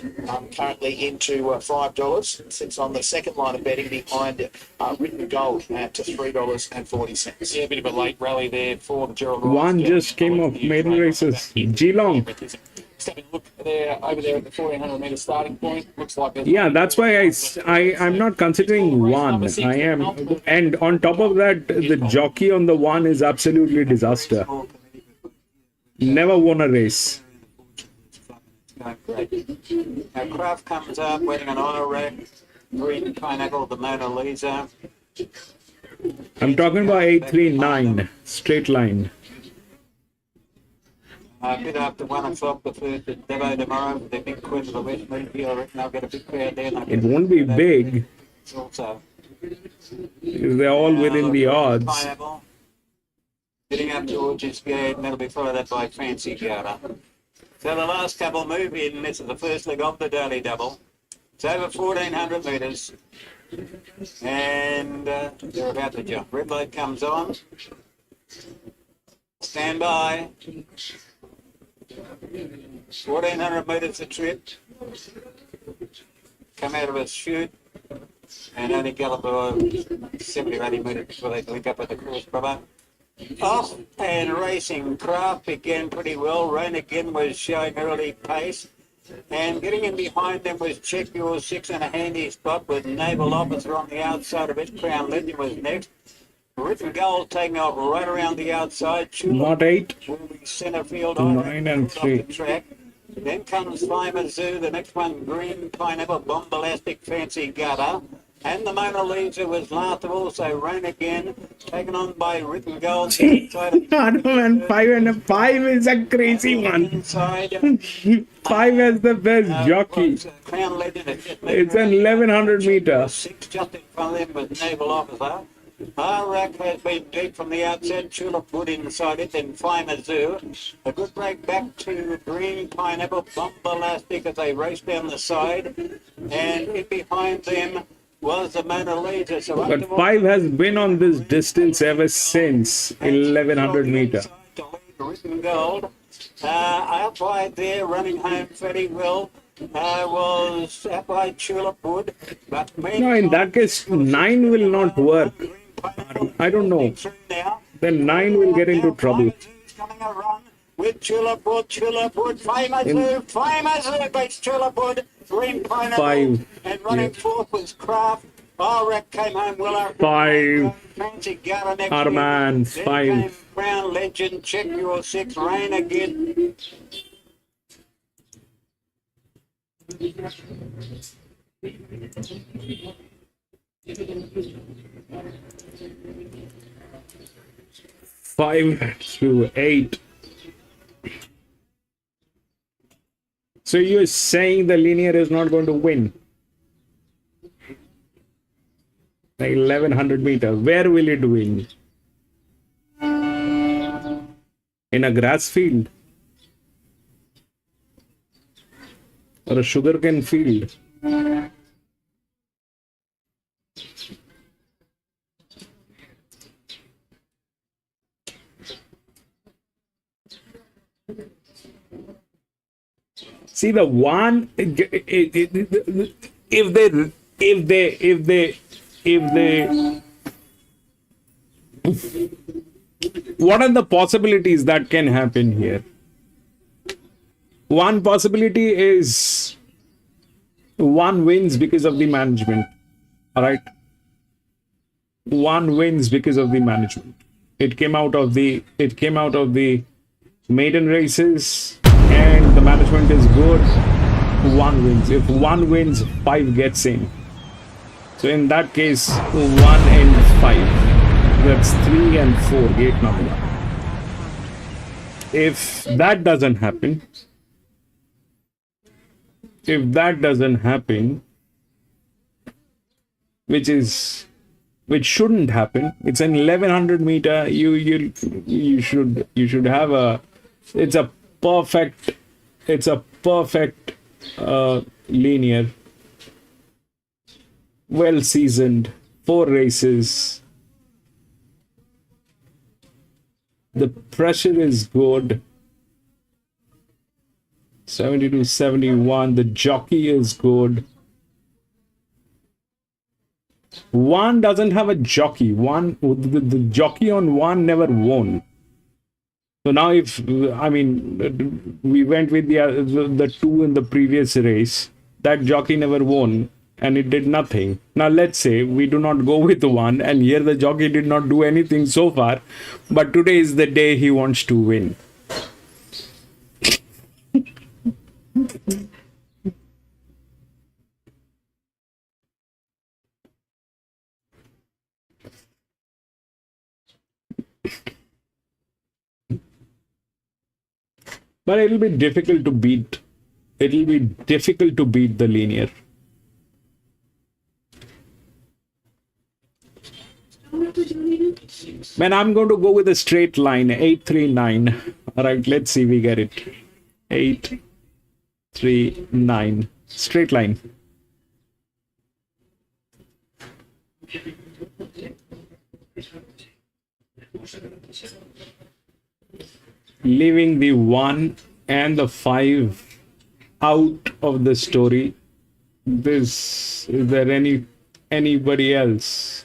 S11: currently into $5. Sits on the second line of betting behind Written Gold at $3.40.
S6: Yeah, a bit of a late rally there for the Gerald
S1: One
S6: Rice.
S1: just came off maiden races. Geelong.
S6: Just having a look there, over there at the 1400 metre starting point. Looks like there's
S1: Yeah, that's why I'm not considering one. I am, and on top of that, the jockey on the one is absolutely disaster. Never won a race.
S8: Now Kraft comes up, waiting on Iraq, Green Pineapple, the Mona Lisa.
S1: I'm talking about 839 straight line.
S8: A bit after 1 o'clock, the first at Devo tomorrow, the big Queen of the West Media. I reckon I'll get a big crowd there.
S1: It won't be big.
S8: Also,
S1: Because they're all within the odds.
S8: Pineapple. Getting up towards his gate, and that'll be followed up by Fancy Garter. So the last couple move in. This is the first leg of the daily double. It's over 1,400 metres. And they're about to jump. Red light comes on. Stand by. 1,400 metres a trip. Come out of a chute and only gallop 70 or 80 metres before they link up at the course proper. Off and racing. Craft began pretty well. Rain again was showing early pace. And getting in behind them was Check Your Six in a handy spot with Naval Officer on the outside of it. Crown Legend was next. Written Gold taking off right around the outside.
S1: Not 8.
S8: Will be centre field
S1: 9 and 3.
S8: the track. Then comes Flymer Zoo, the next one Green Pineapple, Bombastic Fancy Gutter. And the Mona Lisa was last of all, so Rain again, taken on by Written Gold.
S1: Man, 5 is a crazy one.
S8: Inside.
S1: 5 has the best jockey.
S8: Crown Legend.
S1: It's an 1100 meter.
S8: 6 just in front of them was Naval Officer. Iraq has been deep from the outset. Tulip Wood inside it, then Flymer Zoo. A good break back to Green Pineapple, Bombastic as they race down the side. And in behind them was the Mona Lisa. So
S1: But 5 has been on this distance ever since 1100 meter.
S8: Written Gold. Out wide there, running home very well. Was out by Tulip Wood. But
S1: No, in that case, 9 will not work. I don't know. Then 9 will get into trouble.
S8: Coming around with Tulip Wood, Famous Zoo beats Tulip Wood, Green Pineapple,
S1: 5.
S8: and running fourth was Kraft. Iraq came home well.
S1: 5.
S8: Fancy Gutter next
S1: Arman,
S8: year.
S1: 5.
S8: Then came Crown Legend, Check Your Six, Rain again.
S1: Five through 8. So you're saying the linear is not going to win? The 1100 meter. Where will it win? In a grass field? Or a sugarcane field? See, the one, what are the possibilities that can happen here? One possibility is one wins because of the management. All right. One wins because of the management. It came out of the maiden races, and the management is good. One wins. If one wins, 5 gets in. So in that case, 1 and 5. That's 3 and 4 gate number. If that doesn't happen, which shouldn't happen, it's an 1100 meter. You should have a. It's a perfect linear, well seasoned, 4 races. The pressure is good. 72, 71. The jockey is good. One doesn't have a jockey. The jockey on one never won. So now, if I mean, we went with the two in the previous race, that jockey never won and it did nothing. Now, let's say we do not go with the one, and here the jockey did not do anything so far, but today is the day he wants to win. But it'll be difficult to beat. It'll be difficult to beat the linear. Man, I'm going to go with a straight line, 839. All right, let's see, we get it. 839. Straight line. Leaving the 1 and the 5 out of the story. Is there anybody else?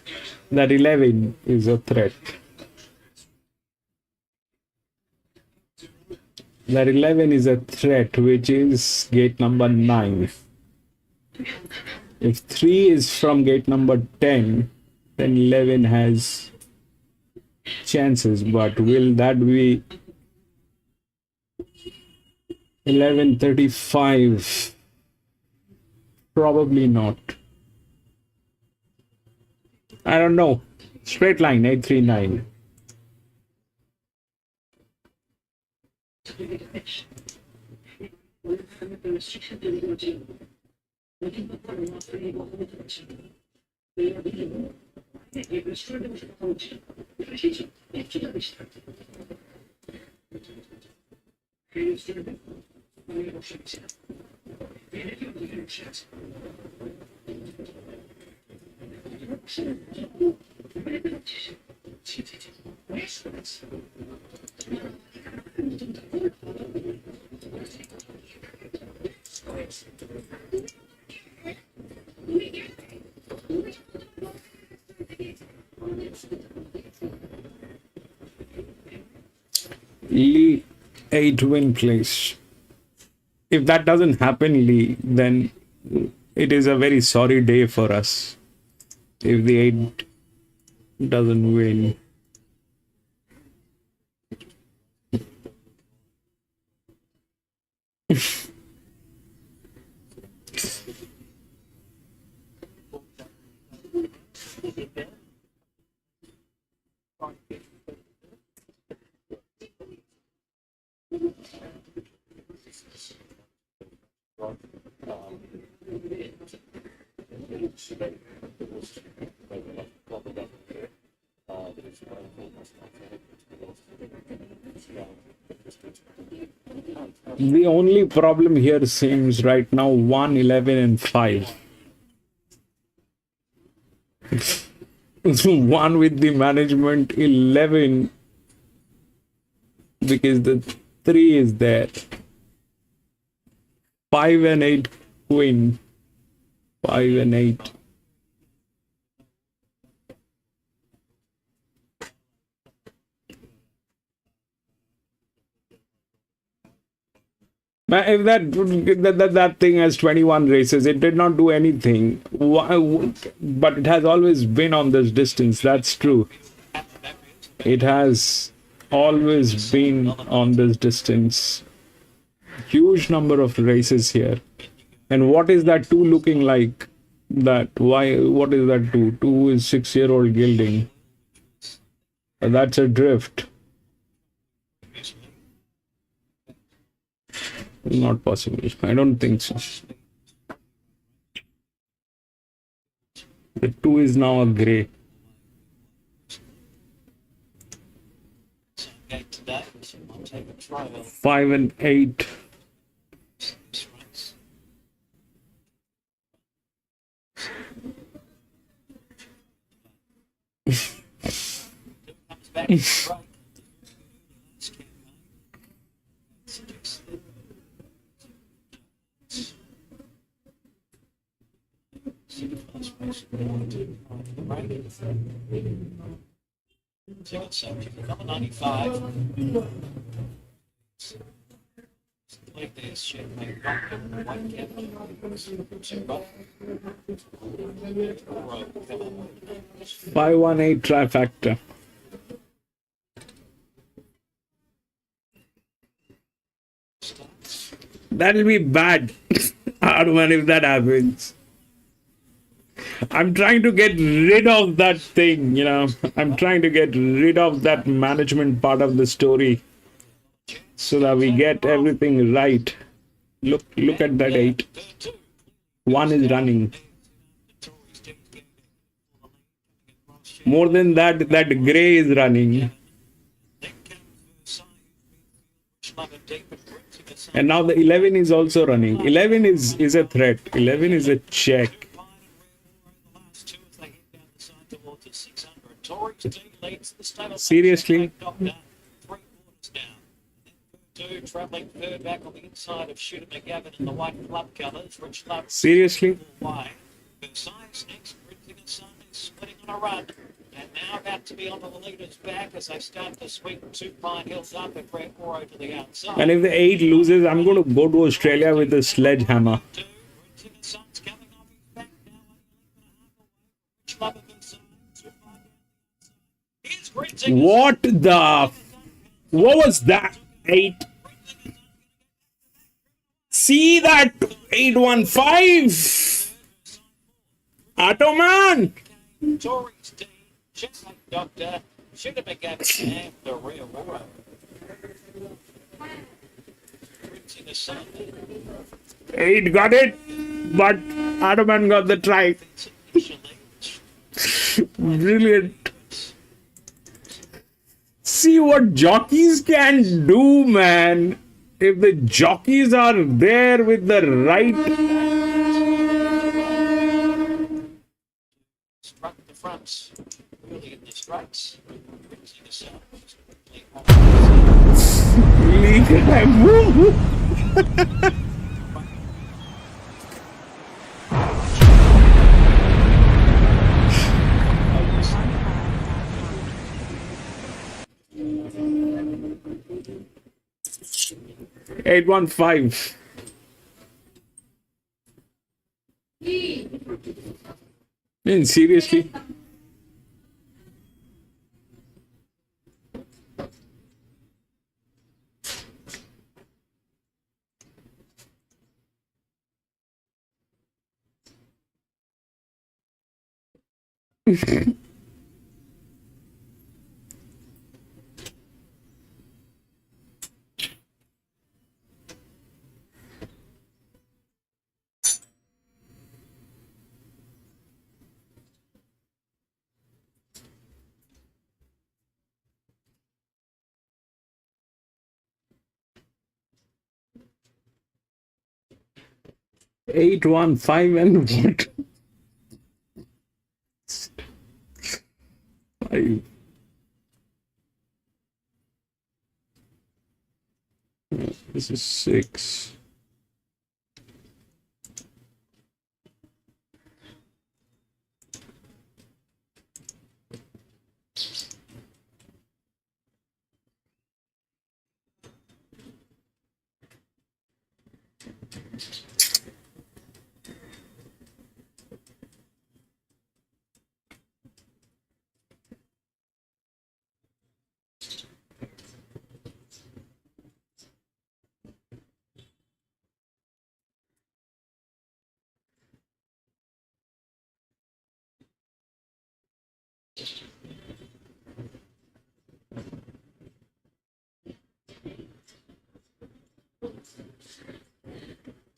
S1: That 11 is a threat. That 11 is a threat, which is gate number 9. If 3 is from gate number 10, then 11 has chances, but will that be 11:35? Probably not. I don't know. Straight line, 839. Lee 8 win place. If that doesn't happen, Lee, then it is a very sorry day for us. If the 8 doesn't win. The only problem here seems right now 1, 11 and 5. One with the management, 11 because the 3 is there. 5 and 8 queen. 5 and 8. If that thing has 21 races, it did not do anything. But it has always been on this distance. That's true. It has always been on this distance. Huge number of races here. And what is that 2 looking like? What is that 2? 2 is 6-year-old gilding. That's a drift. Not possible. I don't think so. The 2 is now a grey. Five and 8.
S10: Second subject, number 95. Like this, shit, mate. White cap.
S1: 518 trifecta. That'll be bad. I don't know if that happens. I'm trying to get rid of that thing, you know. I'm trying to get rid of that management part of the story so that we get everything right. Look at that 8. 1 is running. More than that, that gray is running. And now the 11 is also running. 11 is a threat. 11 is a check. Seriously?
S10: Travelling third back on the inside of Shooter McGavin in the white club colours. Rich Love.
S1: Seriously?
S10: Versailles next, Printing and Son is splitting on a run. And now about to be onto the leader's back as they start to sweep 2 Pine Hills up and Brett Moore to the outside.
S1: And if the 8 loses, I'm going to go to Australia with a sledgehammer. What the? What was that? 8. See that 815? Automan!
S10: Tories team, just like Doctor, should have been getting the real war. Printing the Sun.
S1: 8 got it, but Automan got the try. Brilliant. See what jockeys can do, man. If the jockeys are there with the right...
S10: Struck the fronts, really in the strikes. Printing the Sun.
S1: League 815. Seriously? Eight, 1, 5 and what? 5. This is 6.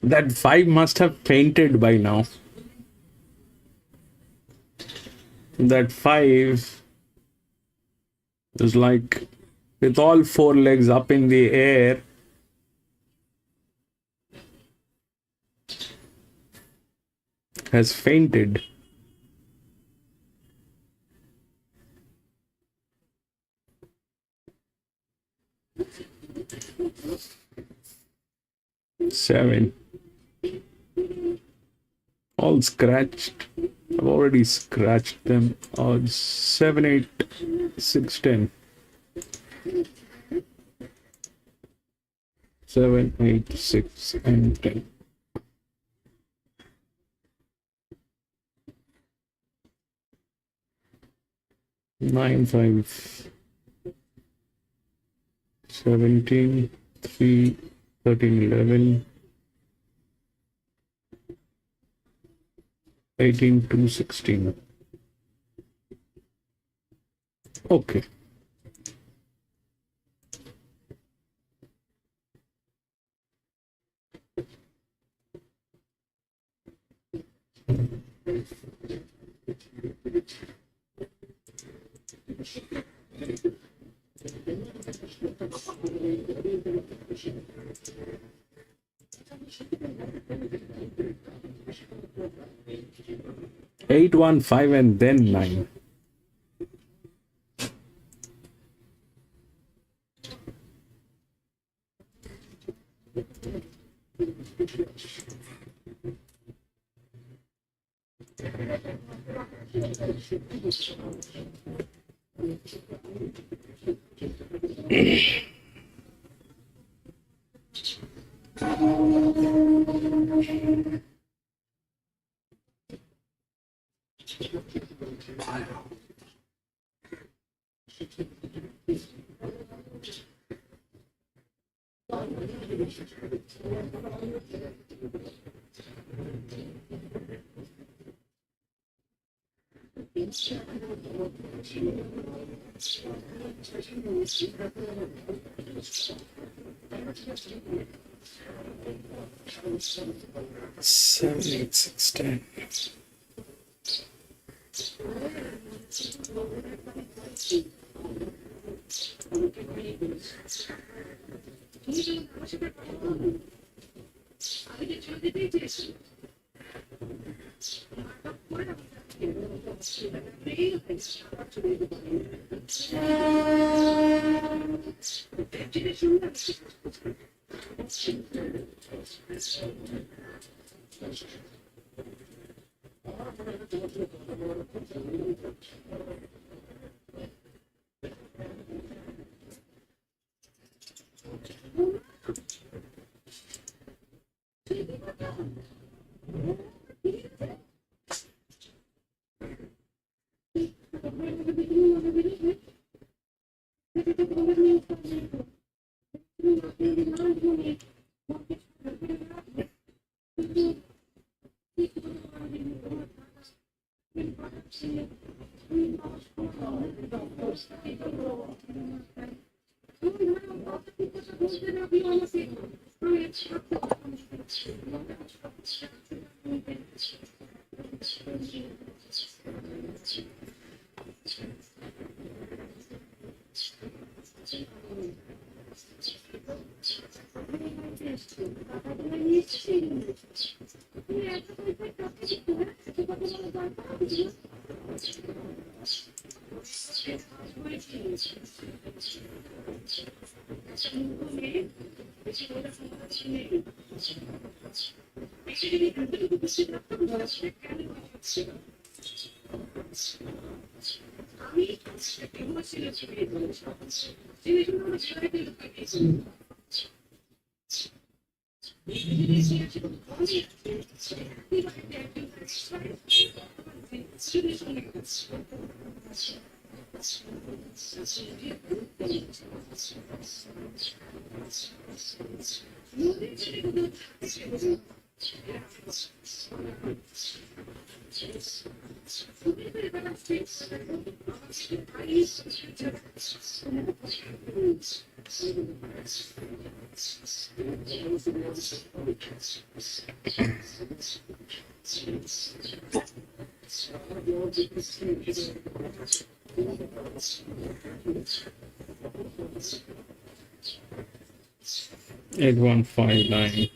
S1: That 5 must have fainted by now. That 5 is like with all 4 legs up in the air. Has fainted. Seven. All scratched. About already scratched them. 7, 8, 6, 10. 7, 8, 6, and 10. Nine, 5, 17, 3, 13, 11, 18, 2, 16. Okay. Eight, 1, 5, and then 9. Seven, 8, 6, 10. Eight, 1, 5, 9.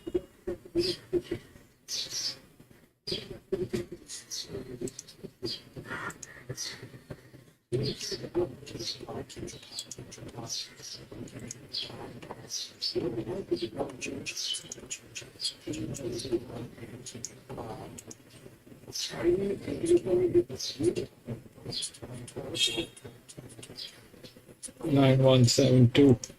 S1: $9,172.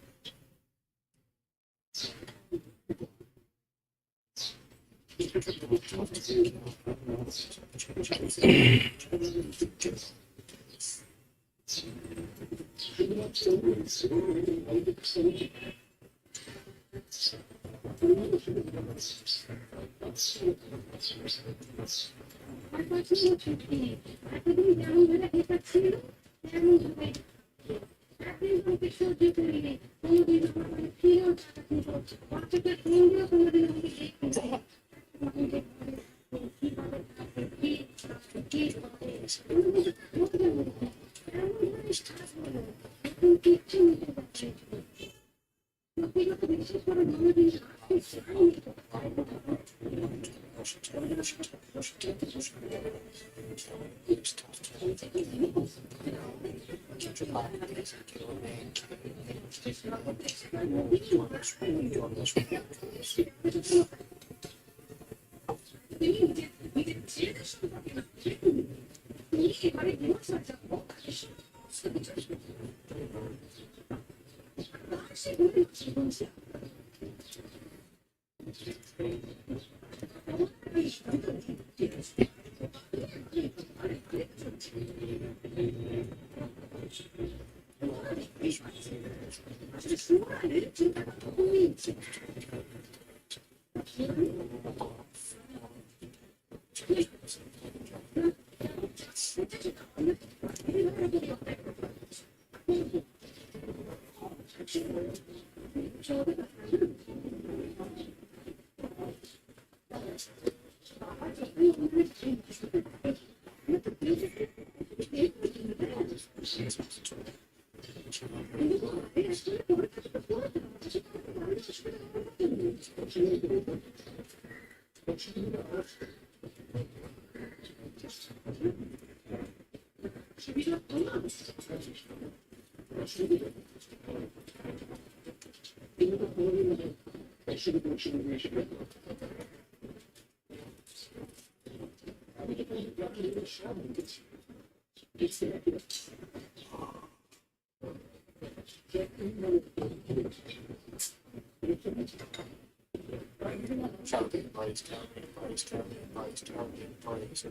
S11: Caribbean breeze, Caribbean breeze, Caribbean breeze, Caribbean breeze.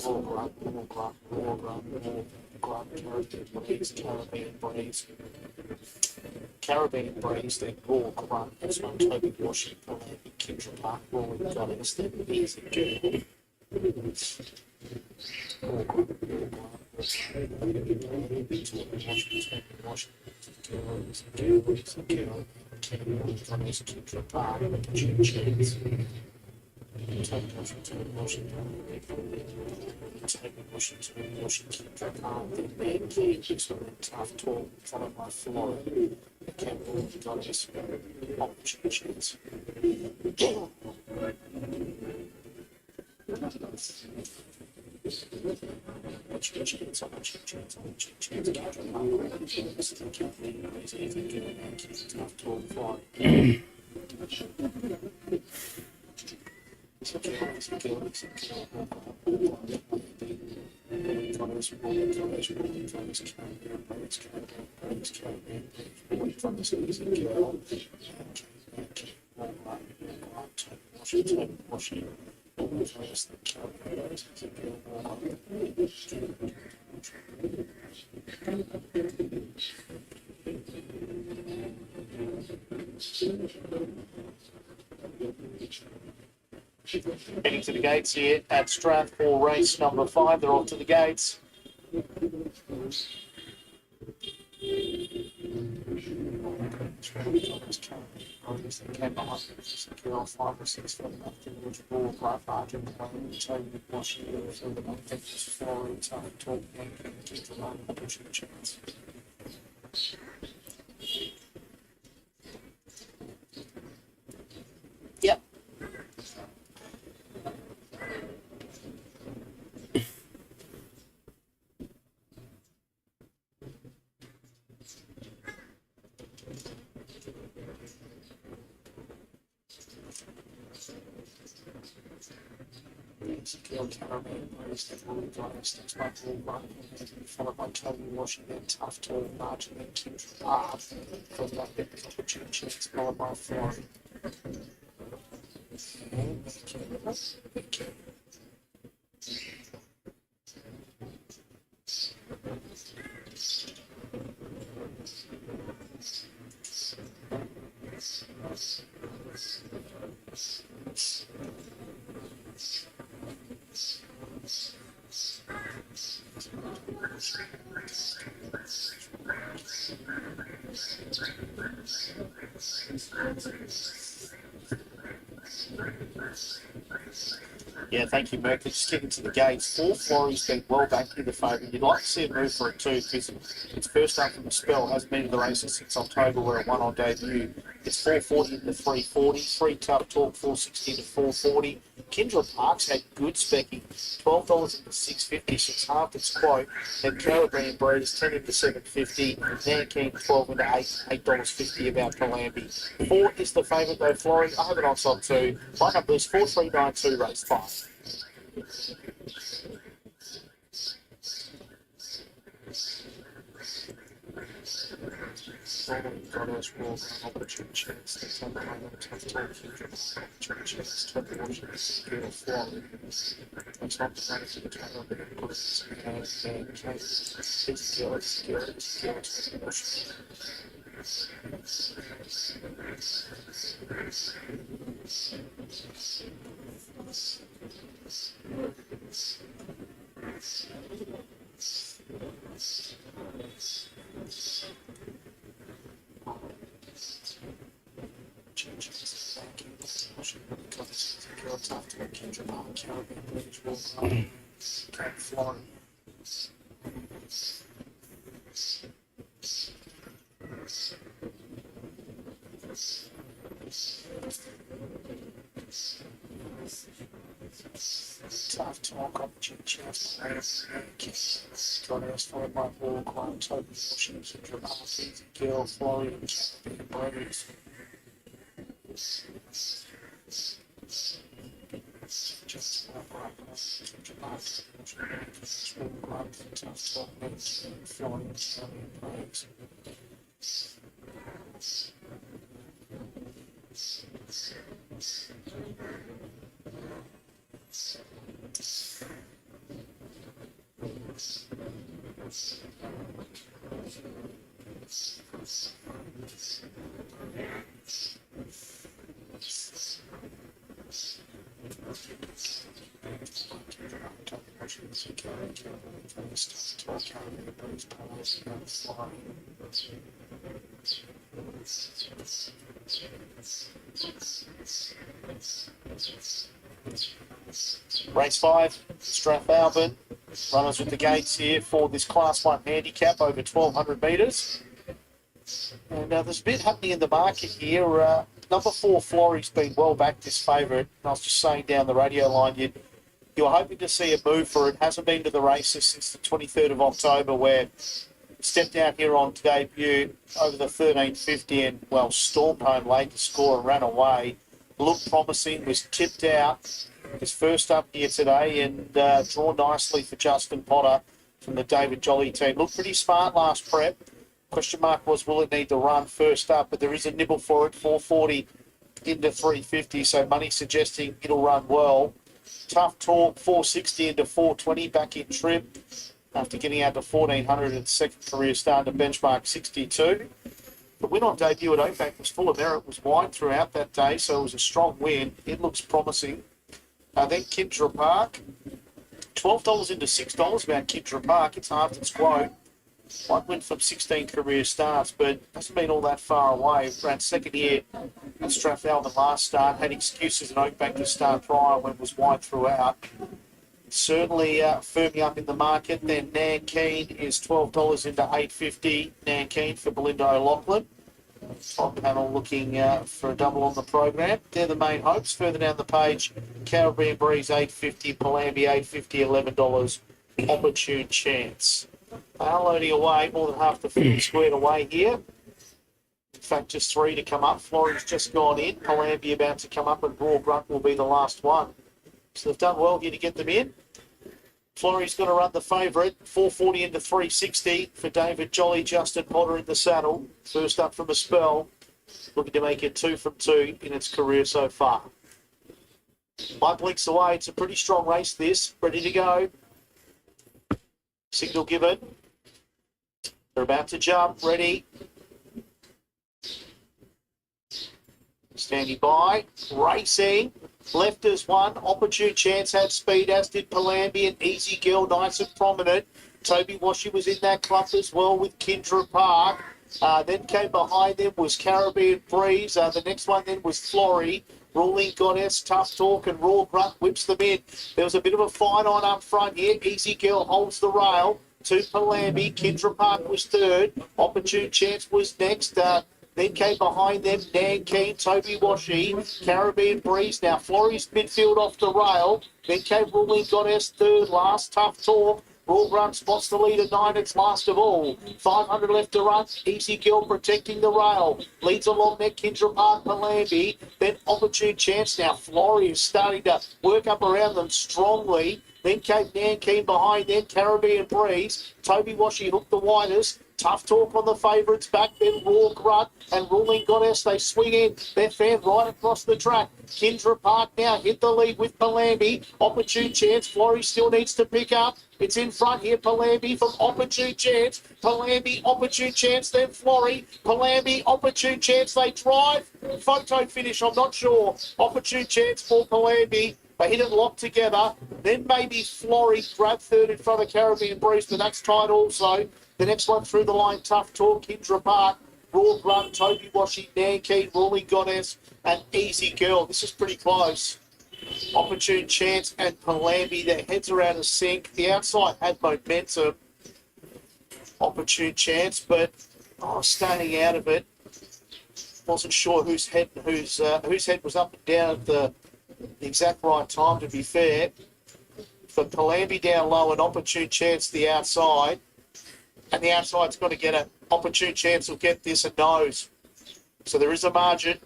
S11: More grunt, more grunt, more grunt, more grunt, Caribbean breeze, Caribbean breeze. Caribbean breeze, then raw grunt. This one, Toby Washington, Kendra Park, Rory Goddess, then Easy Girl. More grunt, more grunt. Kendra Park, Cheese. Tough talk, follow my flow. The Campbell Goddess, opportunities. Heading to the gates here at Strathmore race number 5. They're off to the gates. Secure 5 or 6 for the afterwards, ball, right margin, Toby Washington, for the infectious flooring, time, talk, and keep the line, pushing chance. Yep. Girl Caravan, Breeze, then Blue Glass, next by Blue Run, followed by Toby Washington, Tough Tall, Margin, and Kindred Park. From that bit, the opportunity chance, followed by Florida. And thank you. Yeah, thank you, Merck. Just getting to the gates. 4 Florey's been well back in the favourite. You'd like to see a move for it too, because it's first up from the spell. Hasn't been in the races since October, where it won on debut. It's 440 to 340. 3 Tough Talk, 460 to 440. Kindred Park's had good specking. $12 into 650, so it's half its quote. Then Caravan Breeders 10 into 750. Nanking 12 into $8.50 about Palambi. 4 is the favourite though, Florey. I have it on top too. My number is 4392, race 5. Goddess World Opportunity Chance, the Temple Tough Talk, Opportunity Chance, Toby Washington, Skill Florey. It's not the money for the total, but it puts and skill, Toby Washington. Tough to Kindred Park, Caribbean Bridge, Walk Cape Florida. Tough Talk, Opportunity Chance, Goddess, followed by Walk on, Toby Washington, Kindred Park, Easy Girl, Florida, Caribbean Bridge. Just Race 5, Strathalbyn. Runners with the gates here for this Class 1 handicap over 1,200 metres. And there's a bit happening in the market here. Number 4, Florey's been well back this favourite. I was just saying down the radio line, you're hoping to see a move for it. Hasn't been to the races since the 23rd of October, where it stepped out here on debut over the 1350 and, well, stormed home late to score and ran away. Looked promising, was tipped out. His first up here today and drawn nicely for Justin Potter from the David Jolly team. Looked pretty smart last prep. Question mark was, will it need to run first up? But there is a nibble for it, 440 into 350, so money suggesting it'll run well. Tough Talk, 460 into 420, back in trip after getting out to 1400 at second career start to benchmark 62. The win on debut at OPAC was full of merit, was wide throughout that day, so it was a strong win. It looks promising. Then Kindred Park, $12 into $6 about Kindred Park. It's half its quote. One win from 16 career starts, but hasn't been all that far away. Ran second here at Strathalbyn last start. Had excuses at Oakbank to start prior when it was wide throughout. Certainly firming up in the market. Then Nanking is $12 into $8.50. Nanking for Belinda O'Loughlin. Top panel looking for a double on the program. They're the main hopes. Further down the page, Caribbean Breeze $8.50, Palambi $8.50, $11. Opportune Chance. They are loading away, more than half the field squared away here. In fact, just 3 to come up. Florey's just gone in. Palambi about to come up, and Raw Grunt will be the last one. So they've done well here to get them in. Florey's going to run the favourite, 440 into 360 for David Jolly, Justin Potter in the saddle. First up from a spell, looking to make it 2 from 2 in its career so far. 5 lengths away, it's a pretty strong race this, ready to go. Signal given. They're about to jump, ready. Standing by, racing. Left as one, Opportune Chance had speed, as did Palambi and Easy Girl, nice and prominent. Toby Washi was in that clump as well with Kindra Park. Then came behind them was Caribbean Breeze. The next one then was Florey. Ruling Goddess, Tough Talk and Raw Grunt whips them in. There was a bit of a fight on up front here. Easy Girl holds the rail to Palambi. Kindra Park was third. Opportune Chance was next. Then came behind them Dan Keane, Toby Washi, Caribbean Breeze. Now Florey's midfield off the rail. Then came Ruling Goddess third last. Tough Talk. Raw Grunt spots the lead at 9, it's last of all. 500 left to run. Easy Girl protecting the rail. Leads along there, Kindra Park, Palambi. Then Opportune Chance. Now Florey is starting to work up around them strongly. Then came Nankeen behind them, Caribbean Breeze. Toby Washi hooked the widest. Tough Talk on the favourites back, then Raw Grunt and Ruling Goddess. They swing in. They're fan right across the track. Kindra Park now hit the lead with Palambi. Opportune Chance. Florey still needs to pick up. It's in front here, Palambi from Opportune Chance. Palambi, Opportune Chance, then Florey. Palambi, Opportune Chance. They drive. Photo finish, I'm not sure. Opportune Chance for Palambi. They hit it locked together. Then maybe Florey grab third in front of Caribbean Breeze, but that's tight also. The next one through the line, Tough Talk, Kindra Park, Raw Grunt, Toby Washi, Nankeen, Ruling Goddess, and Easy Girl. This is pretty close. Opportune Chance and Palambi, their heads are out of sync. The outside had momentum. Opportune Chance, but staying out of it. Wasn't sure whose head was up and down at the exact right time, to be fair. For Palambi down low and Opportune Chance the outside. And the outside's got to get an Opportune Chance will get this and knows. So there is a margin.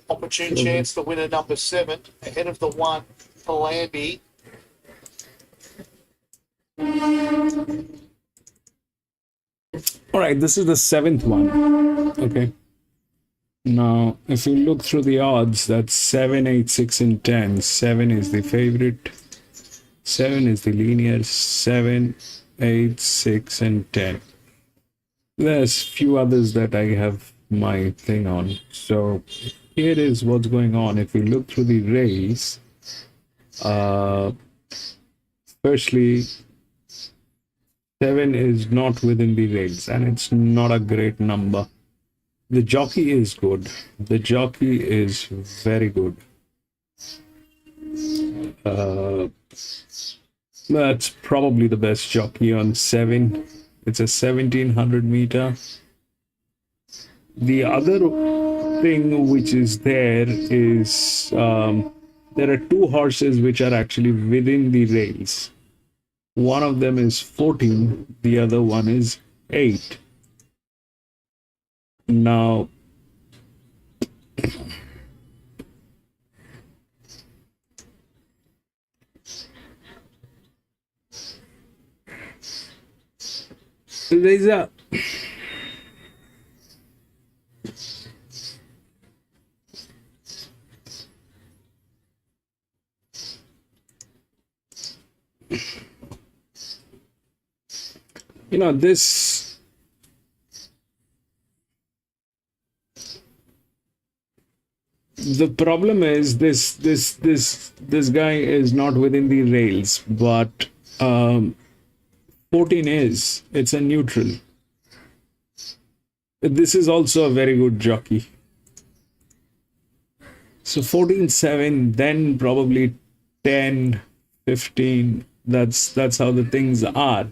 S11: Opportune Chance, the winner, number 7, ahead of the 1, Palambi.
S1: All right, this is the 7th one. Okay. Now, if you look through the odds, that's 7, 8, 6, and 10. 7 is the favorite. 7 is the linear. 7, 8, 6, and 10. There's few others that I have my thing on. So here is what's going on. If you look through the race, firstly, 7 is not within the rails, and it's not a great number. The jockey is good. The jockey is very good. That's probably the best jockey on 7. It's a 1700 meter. The other thing which is there is there are 2 horses which are actually within the rails. One of them is 14, the other one is 8. Now, there's a this the problem is this guy is not within the rails, but 14 is. It's a neutral. This is also a very good jockey. So 14-7, then probably 10-15. That's how the things are.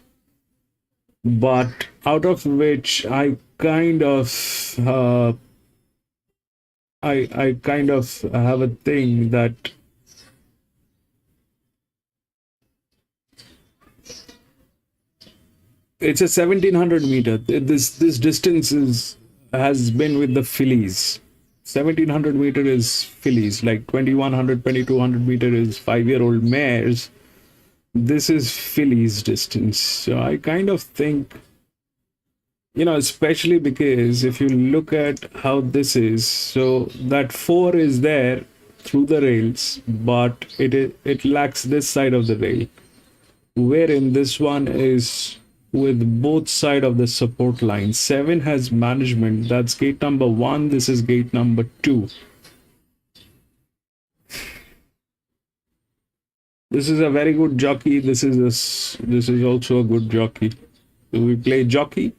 S1: But out of which I kind of I kind of have a thing that it's a 1700 meter. This distance has been with the fillies 1700 meter is fillies, like 2100, 2200 meter is 5-year-old mares. This is fillies distance. So I kind of think, especially because if you look at how this is, so that 4 is there through the rails, but it lacks this side of the rail, wherein this one is with both side of the support line. 7 has management. That's gate number 1. This is gate number 2. This is a very good jockey. This is also a good jockey. Do we play jockey?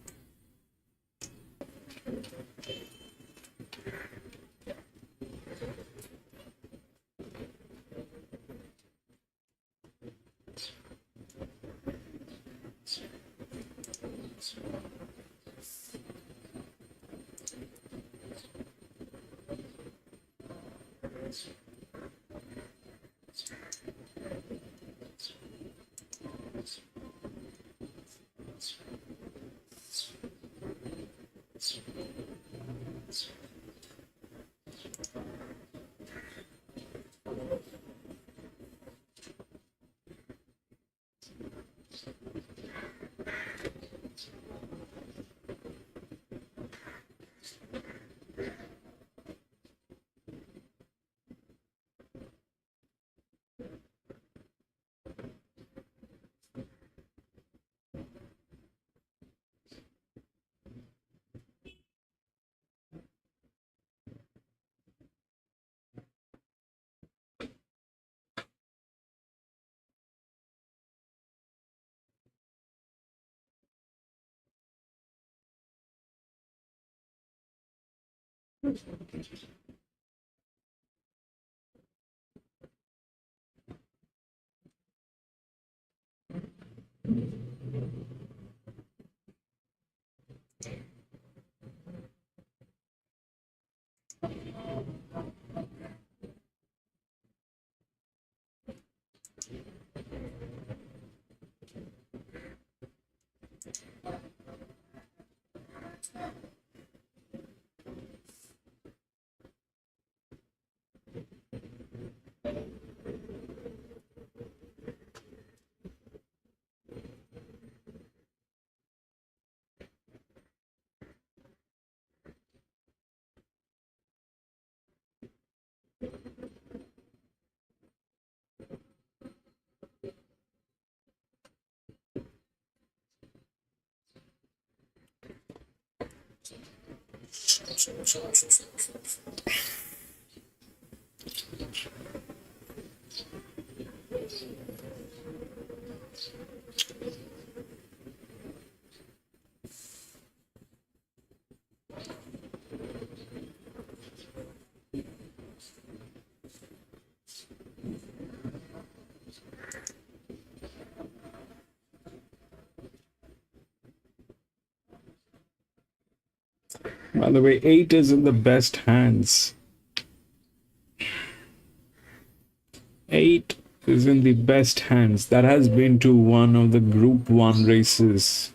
S1: By the way, 8 is in the best hands. 8 is in the best hands. That has been to one of the Group 1 races.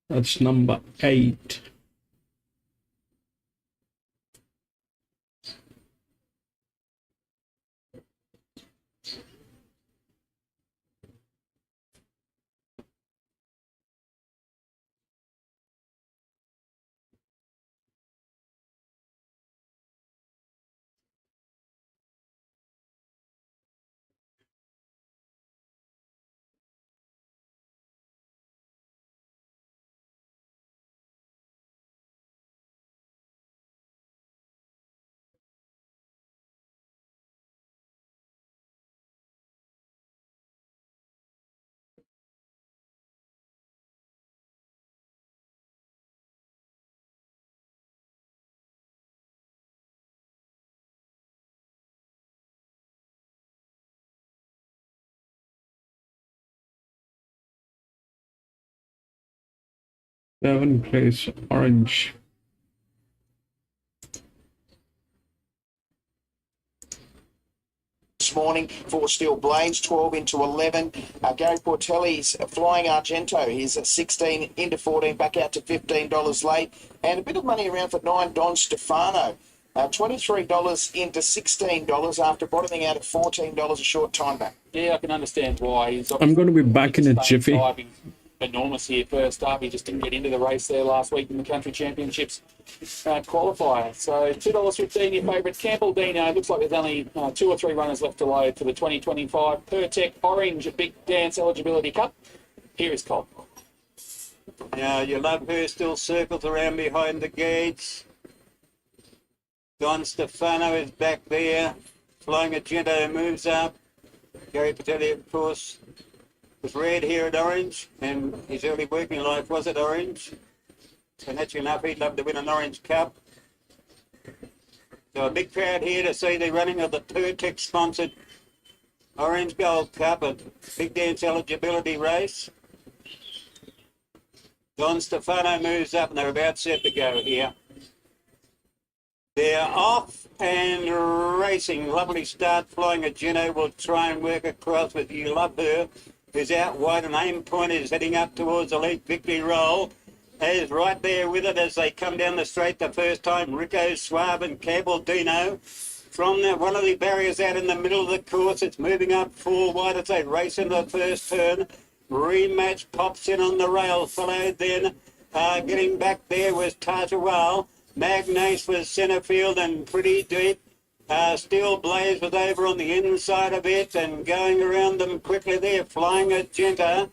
S1: That's number 8. Seven place orange.
S5: this morning for Steel Blades, 12 into 11. Gary Portelli's Flying Argento, he's at 16 into 14, back out to $15 late. And a bit of money around for 9, Don Stefano. $23 into $16 after bottoming out at $14 a short time back.
S6: Yeah, I can understand why. He's
S1: I'm going to be back in a jiffy.
S6: diving enormous here first up. He just didn't get into the race there last week in the Country Championships qualifier. So $2.15 your favourite. Campbell-Dino. Looks like there's only 2 or 3 runners left to load for the 2025 Pertec Orange Big Dance Eligibility Cup. Here is Cobb.
S8: Now, you love her still circles around behind the gates. Don Stefano is back there. Flying Argento moves up. Gary Portelli, of course, was red here at Orange, and his early working life was at Orange. So naturally enough, he'd love to win an Orange Cup. So a big crowd here to see the running of the Pertec-sponsored Orange Gold Cup, a big dance eligibility race. Don Stefano moves up, and they're about set to go here. They're off and racing. Lovely start. Flying Argento will try and work across with You Love Her, who's out wide, and Aim Point is heading up towards Elite Victory Roll. Is right there with it as they come down the straight the first time. Rico Suave and Campbell-Dino. From one of the barriers out in the middle of the course, it's moving up 4 wide as they race into the first turn. Rematch pops in on the rail, followed then. Getting back there was Tajawal. Magnate was centre field and pretty deep. Steel Blaze was over on the inside of it and going around them quickly there. Flying Argento.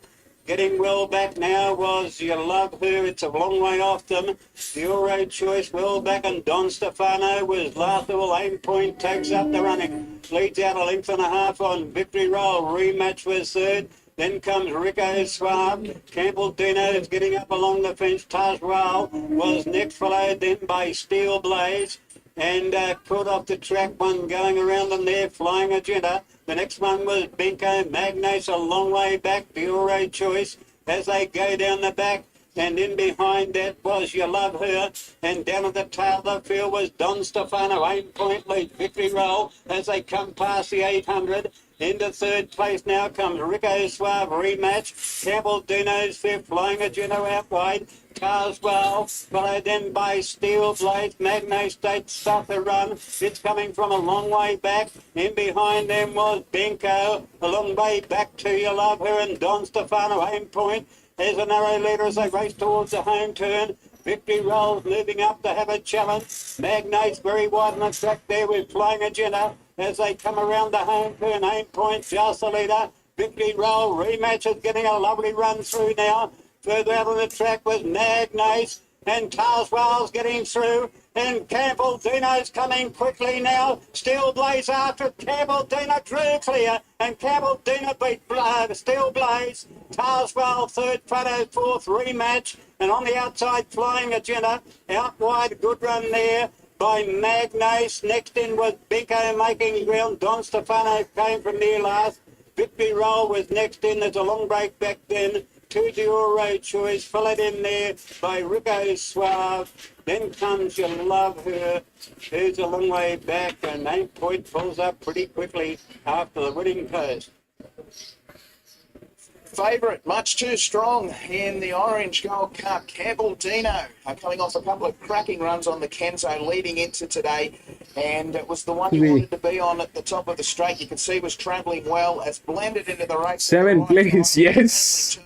S8: Getting well back now was You Love Her. It's a long way off them. The Euro Choice well back, and Don Stefano was last of all. Aim Point takes up the running. Leads out a length and a half on Victory Roll. Rematch was third. Then comes Rico Suave. Campbell-Dino is getting up along the fence. Tajwal was next, followed then by Steel Blaze. And caught off the track, one going around them there, Flying Argento. The next one was Benko. Magnate's a long way back, the Euro Choice, as they go down the back. And in behind that was You Love Her. And down at the tail of the field was Don Stefano. Aim Point lead, Victory Roll as they come past the 800. Into third place now comes Rico Suave. Rematch. Campbell-Dino's fifth. Flying Argento out wide. Carswell, followed then by Steel Blades. Magnate State start the run. It's coming from a long way back. In behind them was Benko. A long way back to You Love Her and Don Stefano. Aim Point. There's a narrow leader as they race towards the home turn. Victory Rolls moving up to have a challenge. Magnate's very wide on the track there with Flying Argento as they come around the home turn. Aim Point just the leader. Victory Roll. Rematch is getting a lovely run through now. Further out on the track was Magnate, and Tarswell's getting through, and Campbell-Dino's coming quickly now. Steel Blaze after Campbell-Dino drew clear, and Campbell-Dino beat Steel Blaze. Tarswell third, Prado fourth, Rematch, and on the outside Flying Argento. Out wide, good run there by Magnate. Next in was Benko making ground. Don Stefano came from near last. Victory Roll was next in. There's a long break back then. To the Euro Choice, followed in there by Rico Suave. Then comes You Love Her, who's a long way back, and Aim Point pulls up pretty quickly after the winning post.
S5: Favourite, much too strong in the Orange Gold Cup. Campbell-Dino coming off a couple of cracking runs on the Kenzo leading into today, and it was the one you wanted to be on at the top of the straight. You can see was travelling well as blended into the race.
S1: 7th place, yes.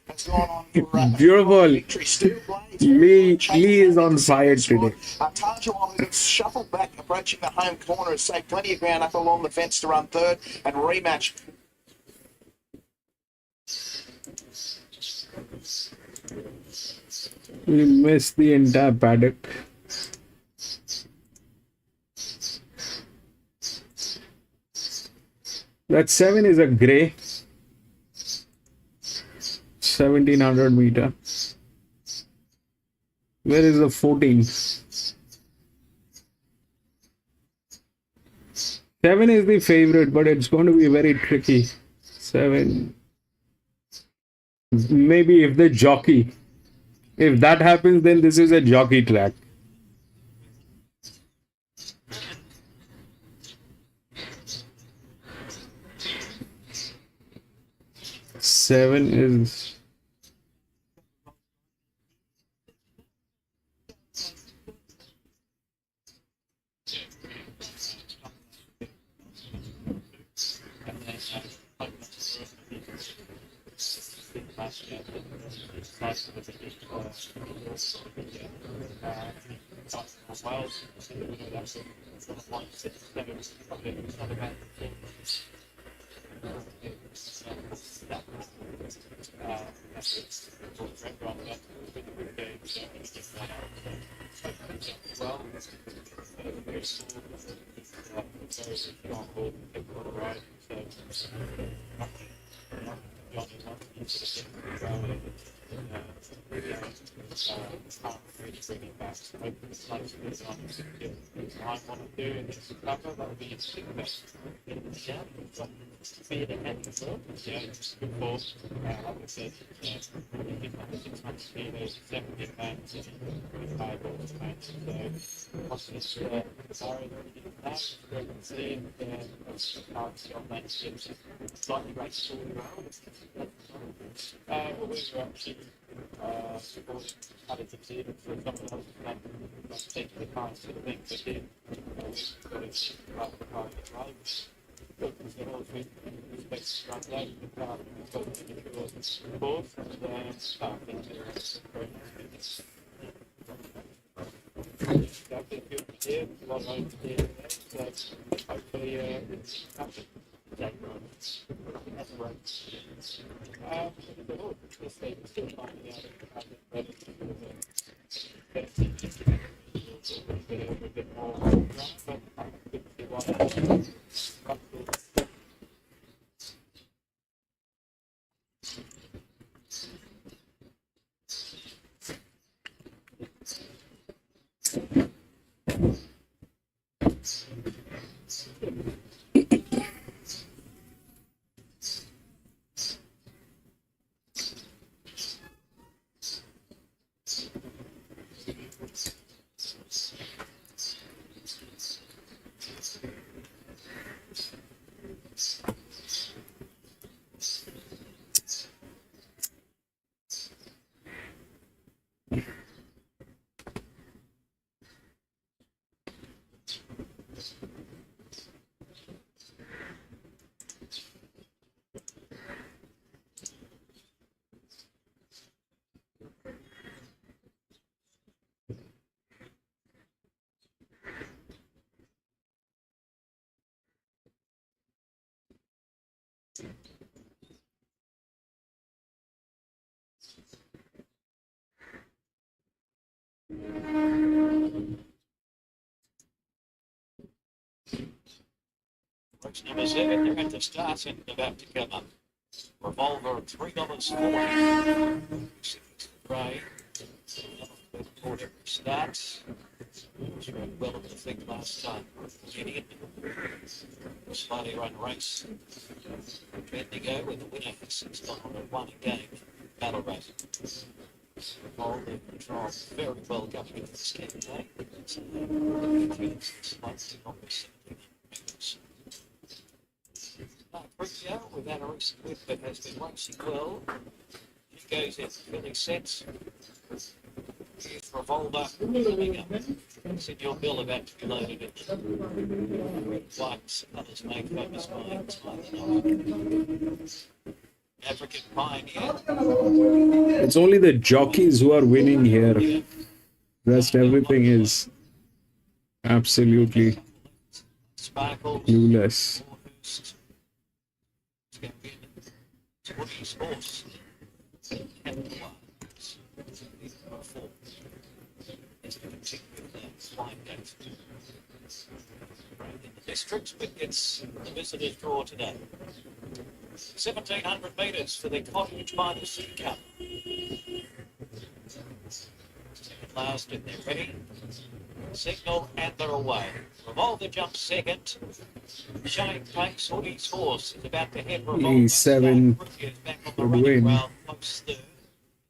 S5: Has gone on for,
S1: Beautiful.
S5: victory. Steel Blaze,
S1: Lee is on fire today.
S5: Tajawal, who gets shuffled back, approaching the home corner, has saved plenty of ground up along the fence to run third, and Rematch.
S1: We missed the entire paddock. That 7 is a grey. 1700 meter. Where is the 14? 7 is the favorite, but it's going to be very tricky. 7. Maybe if the jockey. If that happens, then this is a jockey track. 7 is.
S10: Race number 7, they're at the start and about to come up. Revolver at $3.40. Ray, order starts. Was run well in the thing last time. Gideon, slightly run race. Bendigo with the winner for $6.01 a game. Battle race. Hold in control very well going into this campaign. Slightly longer 17 minutes. Priccio, we've had a recent whip that has been racing well. He goes in, filling sets. Here's Revolver coming up. It's in your bill about to be loaded in. Red, white, others made famous by African Pioneer.
S1: It's only the jockeys who are winning here. Rest everything is absolutely clueless.
S10: Woody's horse. In the districts, but it's the visitors' draw today. 1,700 metres for the Cottage by the Sea Cup. Second last, and they're ready. Signal, and they're away. Revolver jumps second. Showing pace, Woody's horse is about to head Revolver.
S1: E7 would win.
S10: Post third.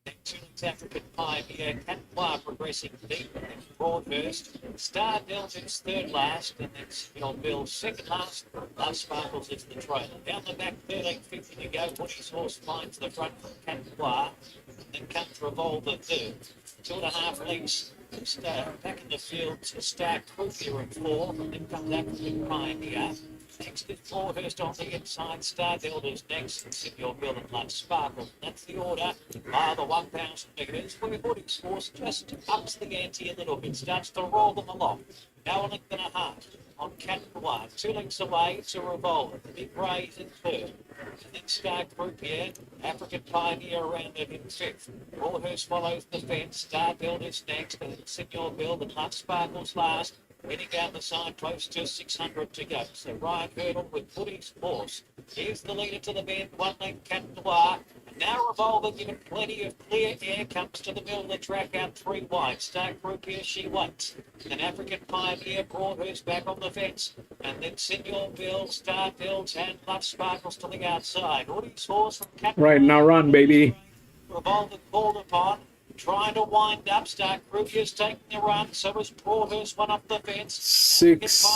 S10: Geelong's African Pioneer, Catwa progressing deep, and then Broadhurst. Star Delta's third last, and then Signal Bill second last. Love Sparkles is the trailer. Down the back, 13.50 to go. Woody's Horse finds the front from Catwa, and then comes Revolver third. 2.5 lengths. Back in the field to start Cruiser in fourth, and then comes African Pioneer. Next is Broadhurst on the inside. Star Delta's next, and Signal Bill and Love Sparkle. That's the order. By the 1,000 metres, where Woody's Horse just ups the ante a little bit, starts to roll them along. Now a length and a half on Catwa. 2 lengths away to Revolver. The Big Rays in third. And then Star Croupier, African Pioneer around it in fifth. Broadhurst follows the fence. Star Delta's next, and then Signal Bill and Love Sparkle's last. Heading down the side, close to 600 to go. So Ryan Hurdle with Woody's Horse. Here's the leader to the bend, 1 length Catwa. And now Revolver, given plenty of clear air, comes to the middle of the track out 3 wide. Star Croupier, she waits. An African Pioneer, Broadhurst back on the fence. And then Signal Bill, Star Delta, and Love Sparkles to the outside. Woody's Horse from Catwa.
S1: Right, now run, baby.
S10: Revolver called upon. Trying to wind up. Star Crupier's taking the run. So is Broadhurst, one off the fence.
S1: 6.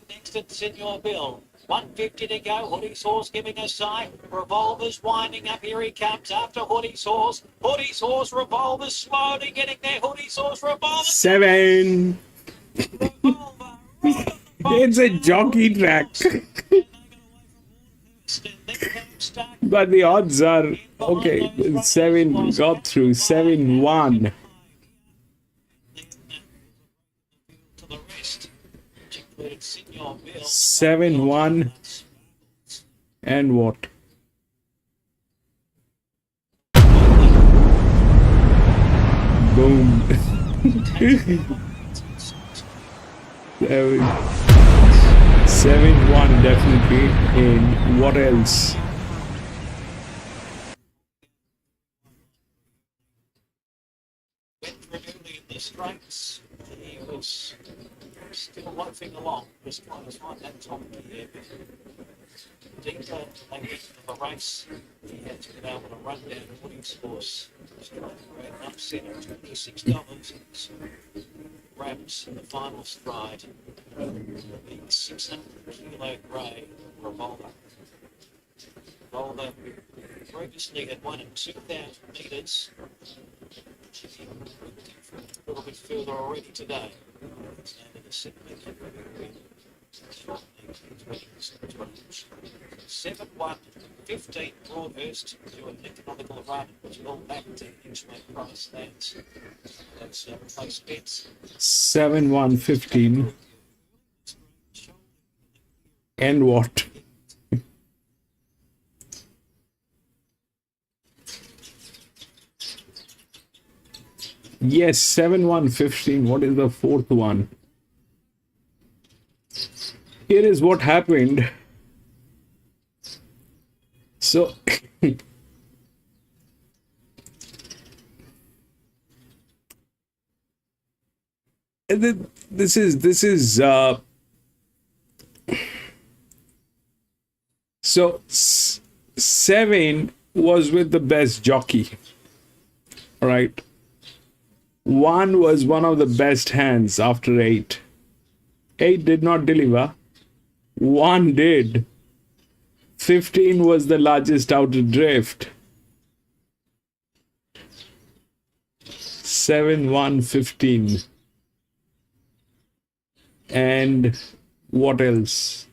S10: Next at Signal Bill. 150 to go. Woody's Horse giving a sign. Revolver's winding up. Here he comes after Woody's Horse. Woody's Horse, Revolver's slowly getting there. Woody's Horse, Revolver.
S1: 7. It's a jockey track. But the odds are okay. 7 got through. 7-1.
S10: To the rest, which included Signal Bill.
S1: 7-1. And what? Boom. 7-1 definitely. And what else?
S10: Went removing the strikes. He was still loafing along. This one was right at top gear. Deeper, they went to the race. He had to be able to run down Woody's Horse. Straight ran up centre, $26. Wraps in the final stride. The 600 kilo grey Revolver. Revolver previously had won in 2,000 metres. A little bit further already today. It's down to the 7-1-15 Broadhurst to an economical run, which will back to inchmate price stands. That's place bets.
S1: 7-1-15. And what? Yes, 7-1-15. What is the fourth one? Here is what happened. So this is so 7 was with the best jockey. All right. 1 was one of the best hands after 8. 8 did not deliver. 1 did. 15 was the largest outer drift. 7-1-15. And what else?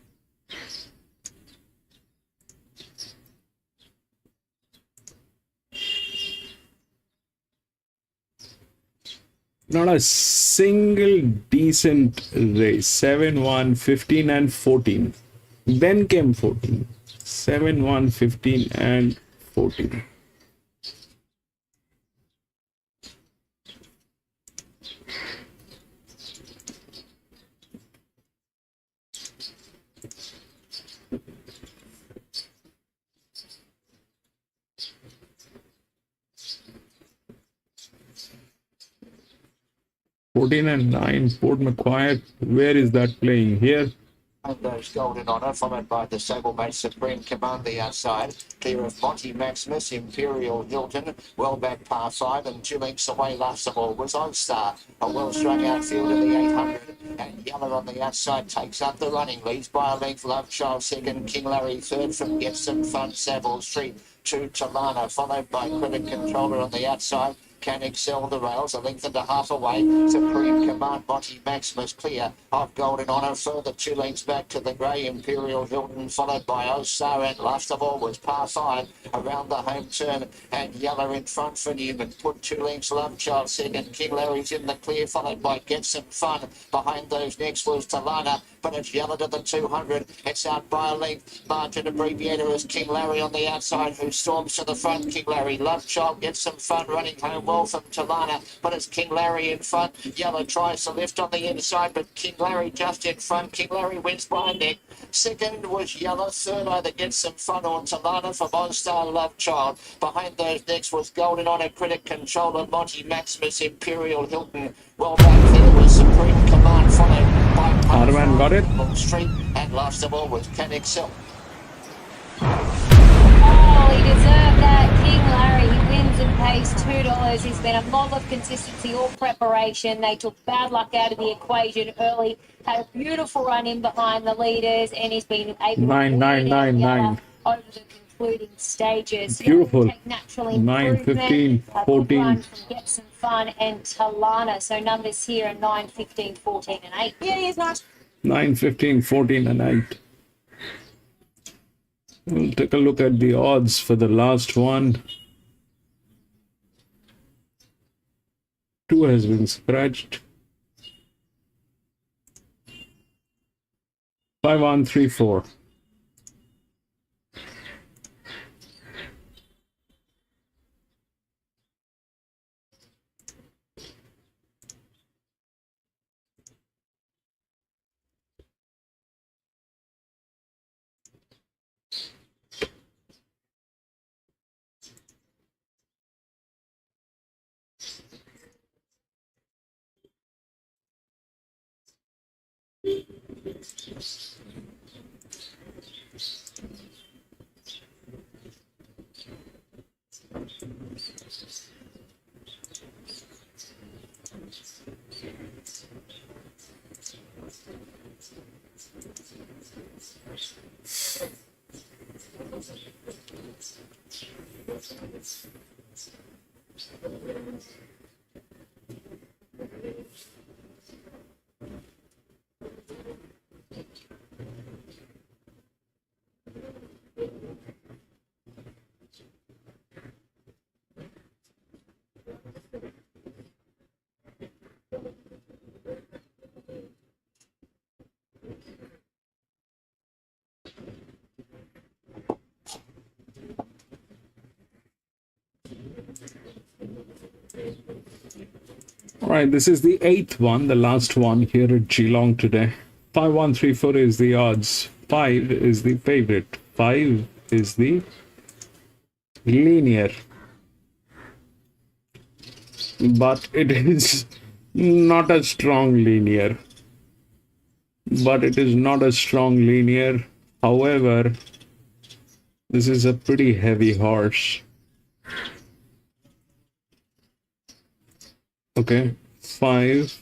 S1: Not a single decent race. 7-1-15 and 14. Then came 14. 7-1-15 and 14. And 9, Port Macquarie. Where is that playing? Here.
S3: And those Golden Honour, followed by the Sablemate Supreme Command the outside. Clear of Monty Maximus, Imperial Hilton, well back par 5, and 2 lengths away last of all was On Star. A well strung outfield in the 800, and Yeller on the outside takes up the running, leads by a length. Love Child second, King Larry third from Get Some Fun, Savile Street to Talana, followed by Credit Controller on the outside. Can excel the rails, a length and a half away. Supreme Command, Monty Maximus clear of Golden Honour. Further 2 lengths back to the grey Imperial Hilton, followed by Osar, and last of all was par 5 around the home turn, and Yeller in front for Newman. Put 2 lengths, Love Child second. King Larry's in the clear, followed by Get Some Fun. Behind those next was Talana, but it's Yeller to the 200. It's out by a length. Margin abbreviator is King Larry on the outside, who storms to the front. King Larry, Love Child, Get Some Fun running home well from Talana, but it's King Larry in front. Yeller tries to lift on the inside, but King Larry just in front. King Larry wins by a neck. Second was Yeller. Third either Get Some Fun or Talana for Monstar Love Child. Behind those next was Golden Honour, Critic Controller, Monty Maximus, Imperial Hilton. Well back there was Supreme Command, followed by
S1: Arman got it.
S3: Street, and last of all was Can Excel.
S12: Oh, he deserved that. King Larry, he wins and pays $2. He's been a model of consistency or preparation. They took bad luck out of the equation early, had a beautiful run in behind the leaders, and he's been able to
S1: Nine, nine,
S12: lead out
S1: nine,
S12: Yeller
S1: nine.
S12: over the concluding stages.
S1: Beautiful.
S12: Take natural
S1: 9,
S12: improvement.
S1: 15,
S12: A
S1: 14.
S12: good run from Get Some Fun and Talana. So numbers here are 9, 15, 14, and 8. Yeah, he's nice.
S1: 9, 15, 14, and 8. We'll take a look at the odds for the last one. 2 has been scratched. 5, 1, 3, 4. All right, this is the 8th one, the last one here at Geelong today. 5, 1, 3, 4 is the odds. 5 is the favorite. 5 is the linear. But it is not a strong linear. However, this is a pretty heavy horse. Okay, 5.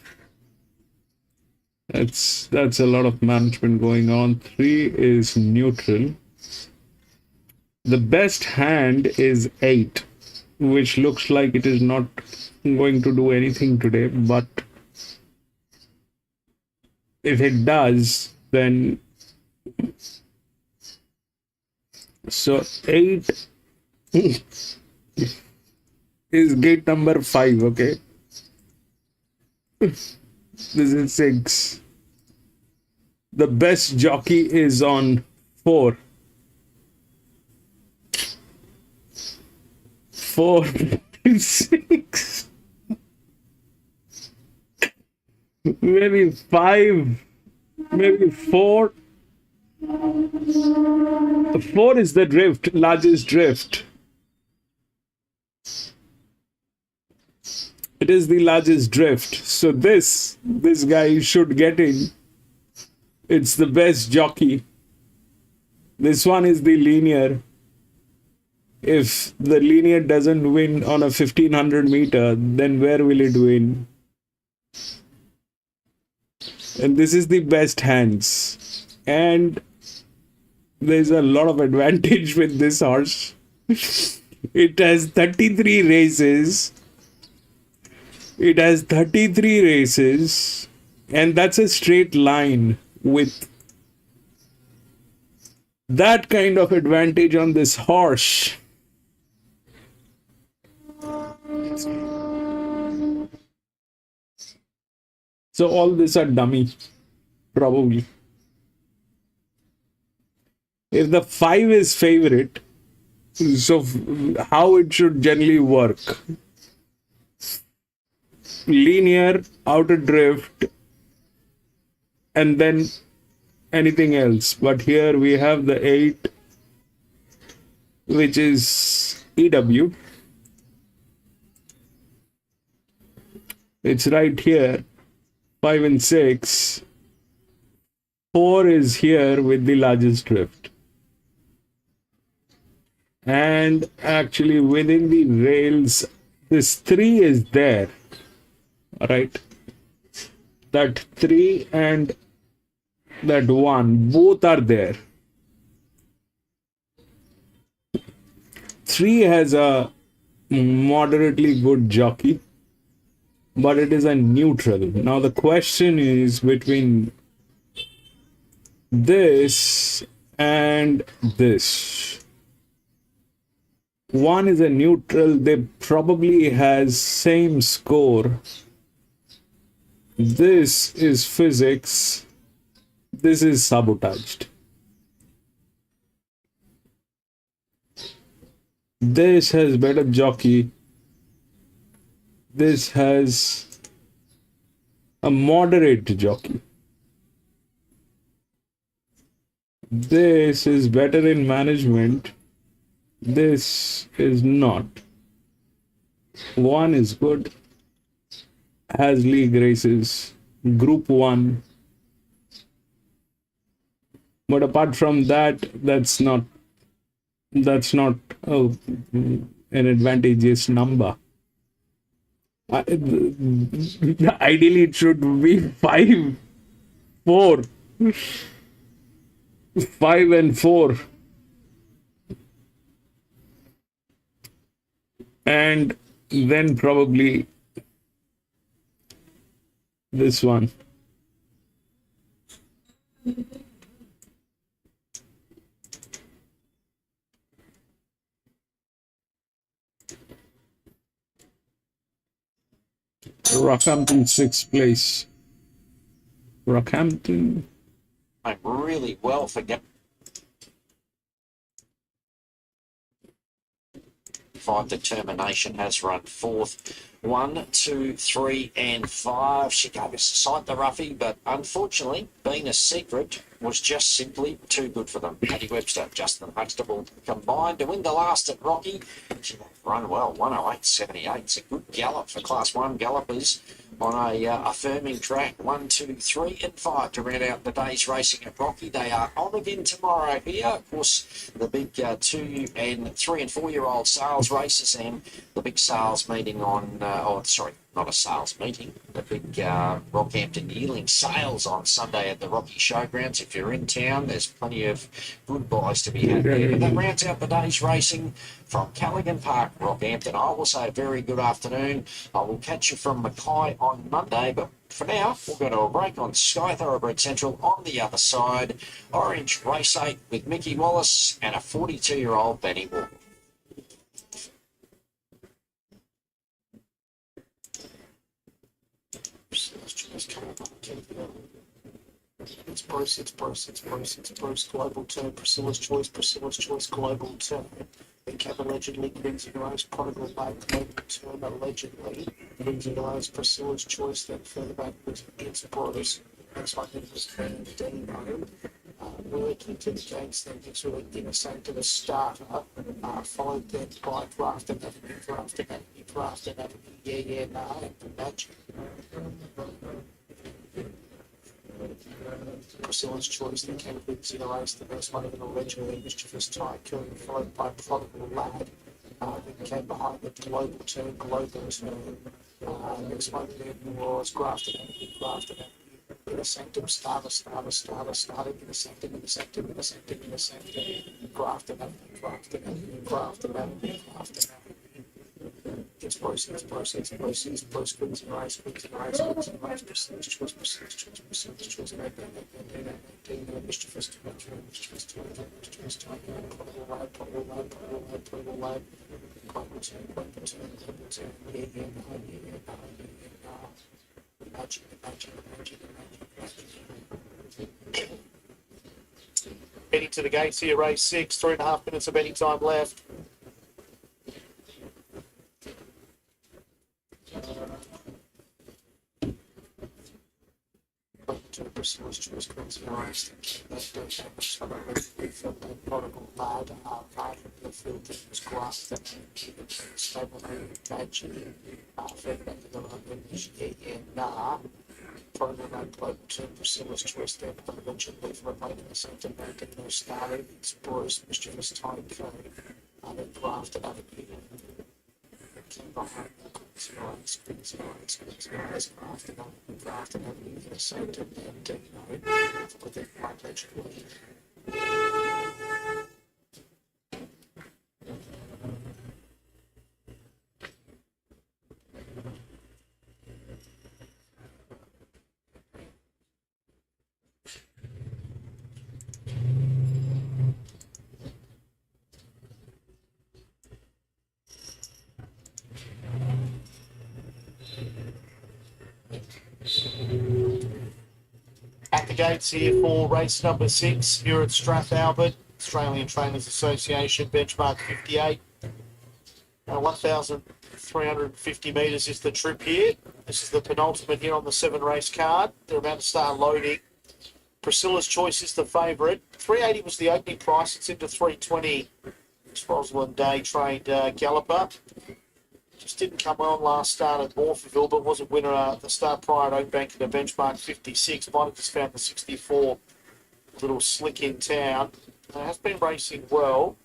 S1: That's a lot of management going on. 3 is neutral. The best hand is 8, which looks like it is not going to do anything today, but if it does, then so 8 is gate number 5, okay? This is 6. The best jockey is on 4. 4, 6. Maybe 5. Maybe 4. 4 is the drift, largest drift. It is the largest drift. So this guy should get in It's the best jockey. This one is the linear. If the linear doesn't win on a 1500 meter, then where will it win? And this is the best hands. And there's a lot of advantage with this horse. It has 33 races. It has 33 races. And that's a straight line with that kind of advantage on this horse. So all these are dummy, probably. If the 5 is favorite, so how it should generally work? Linear, outer drift, and then anything else. But here we have the 8, which is EW. It's right here. 5 and 6. 4 is here with the largest drift. And actually within the rails, this 3 is there. Alright. That 3 and that 1, both are there. 3 has a moderately good jockey, but it is a neutral. Now the question is between this and this. 1 is a neutral. They probably has same score. This is physics. This is sabotaged. This has better jockey. This has a moderate jockey. This is better in management. This is not. 1 is good. Has league races. Group 1. But apart from that, that's not an advantageous number. Ideally, it should be 5, 4. 5 and 4. And then probably this one. Rockhampton 6th place. Rockhampton.
S2: I'm really well forget. 5 Determination has run 4th. 1, 2, 3, and 5. She gave us a sight, the roughie, but unfortunately, being a secret, was just simply too good for them. Paddy Webster, Justin Huxtable combined to win the last at Rocky. She run well, 108.78. It's a good gallop for Class 1 gallopers on a affirming track. 1, 2, 3, and 5 to round out the day's racing at Rocky. They are on again tomorrow here. Of course, the big 2 and 3 and 4-year-old sales races and the big sales meeting on, not a sales meeting, the big Rockhampton yearling sales on Sunday at the Rocky Showgrounds. If you're in town, there's plenty of good buys to be had there. But that rounds out the day's racing from Callaghan Park, Rockhampton. I will say a very good afternoon. I will catch you from Mackay on Monday, but for now, we'll go to a break on Sky Thoroughbred Central. On the other side, Orange Race 8 with Mickey Wallace and a 42-year-old Benny Walker.
S11: It's Bruce, Global Turn, Priscilla's Choice, Global Turn. The Cap allegedly brings in Rose, Prodigal Back, Global Turn allegedly brings in Rose, Priscilla's Choice, then further back was against Bruce. Looks like it was Dino. Working to the gates, then it's really innocent to the starter, followed then by Draft and Avenue, yeah, no, and the magic. Priscilla's Choice, then came Boots in the race, the first one of an allegedly mischievous tycoon, followed by Prodigal Lad. Then came behind the Global Turn. Next one then was Grafton Avenue. Inner Sanctum, started, Inner Sanctum, Grafton Avenue. It's process, Quincy Rice, Priscilla's Choice, mischievous Prodigal Lad, Heading to the gates here, race 6, 3.5 minutes of any time left. Priscilla's Choice, Quincy Rice, Prodigal Lad, the field that was Grafton, stable name, Badger, fed back to the London, Prodigal Lad, Global Turn, Priscilla's Choice, there, but eventually from a plate in the centre, Bandit, started, it's Bruce, Mischievous Tycoon, then Grafton Avenue. Came behind Quincy Rice, Grafton Avenue, in the centre, and with it, my legend lead. At the gates here for race number 6 here at Strathalbert, Australian Trainers Association, benchmark 58. 1,350 metres is the trip here. This is the penultimate here on the 7-race card. They're about to start loading. Priscilla's Choice is the favourite. 380 was the opening price. It's into 320. Rosalind Day trained galloper. Just didn't come on last start at Morphettville, but was a winner at the start prior at Oakbank in the benchmark 56. Might have just found the 64 little slick in town. Has been racing well.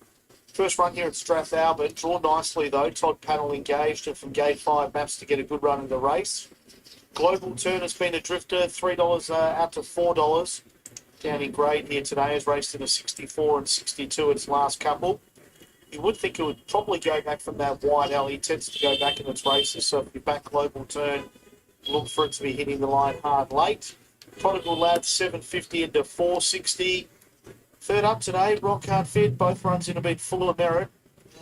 S11: First run here at Strathalbert. Drawn nicely though. Todd Panel engaged, and from gate 5 maps to get a good run in the race. Global Turn has been a drifter. $3 out to $4. Down in grade here today. Has raced in a 64 and 62 its last couple. You would think it would probably go back from that wide alley. It tends to go back in its races. So if you back Global Turn, look for it to be hitting the line hard late. Prodigal Lad, 750 into 460. Third up today, Rock Hard Fit. Both runs in a bit full of merit.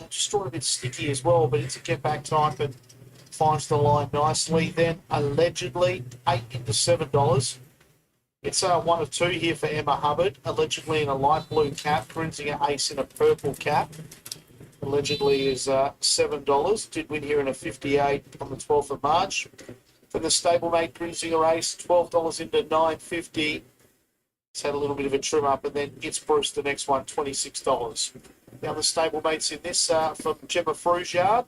S11: Just drawn a bit sticky as well, but it's a get back type and finds the line nicely. Then allegedly 8 into $7. It's 1 of 2 here for Emma Hubbard. Allegedly in a light blue cap. Grinzinger Ace in a purple cap. Allegedly is $7. Did win here in a 58 on the 12th of March. For the stablemate Grinzinger Ace, $12 into $9.50. It's had a little bit of a trim up, and then it's Bruce, the next one, $26. The other stablemates in this from Gemma Frugiard.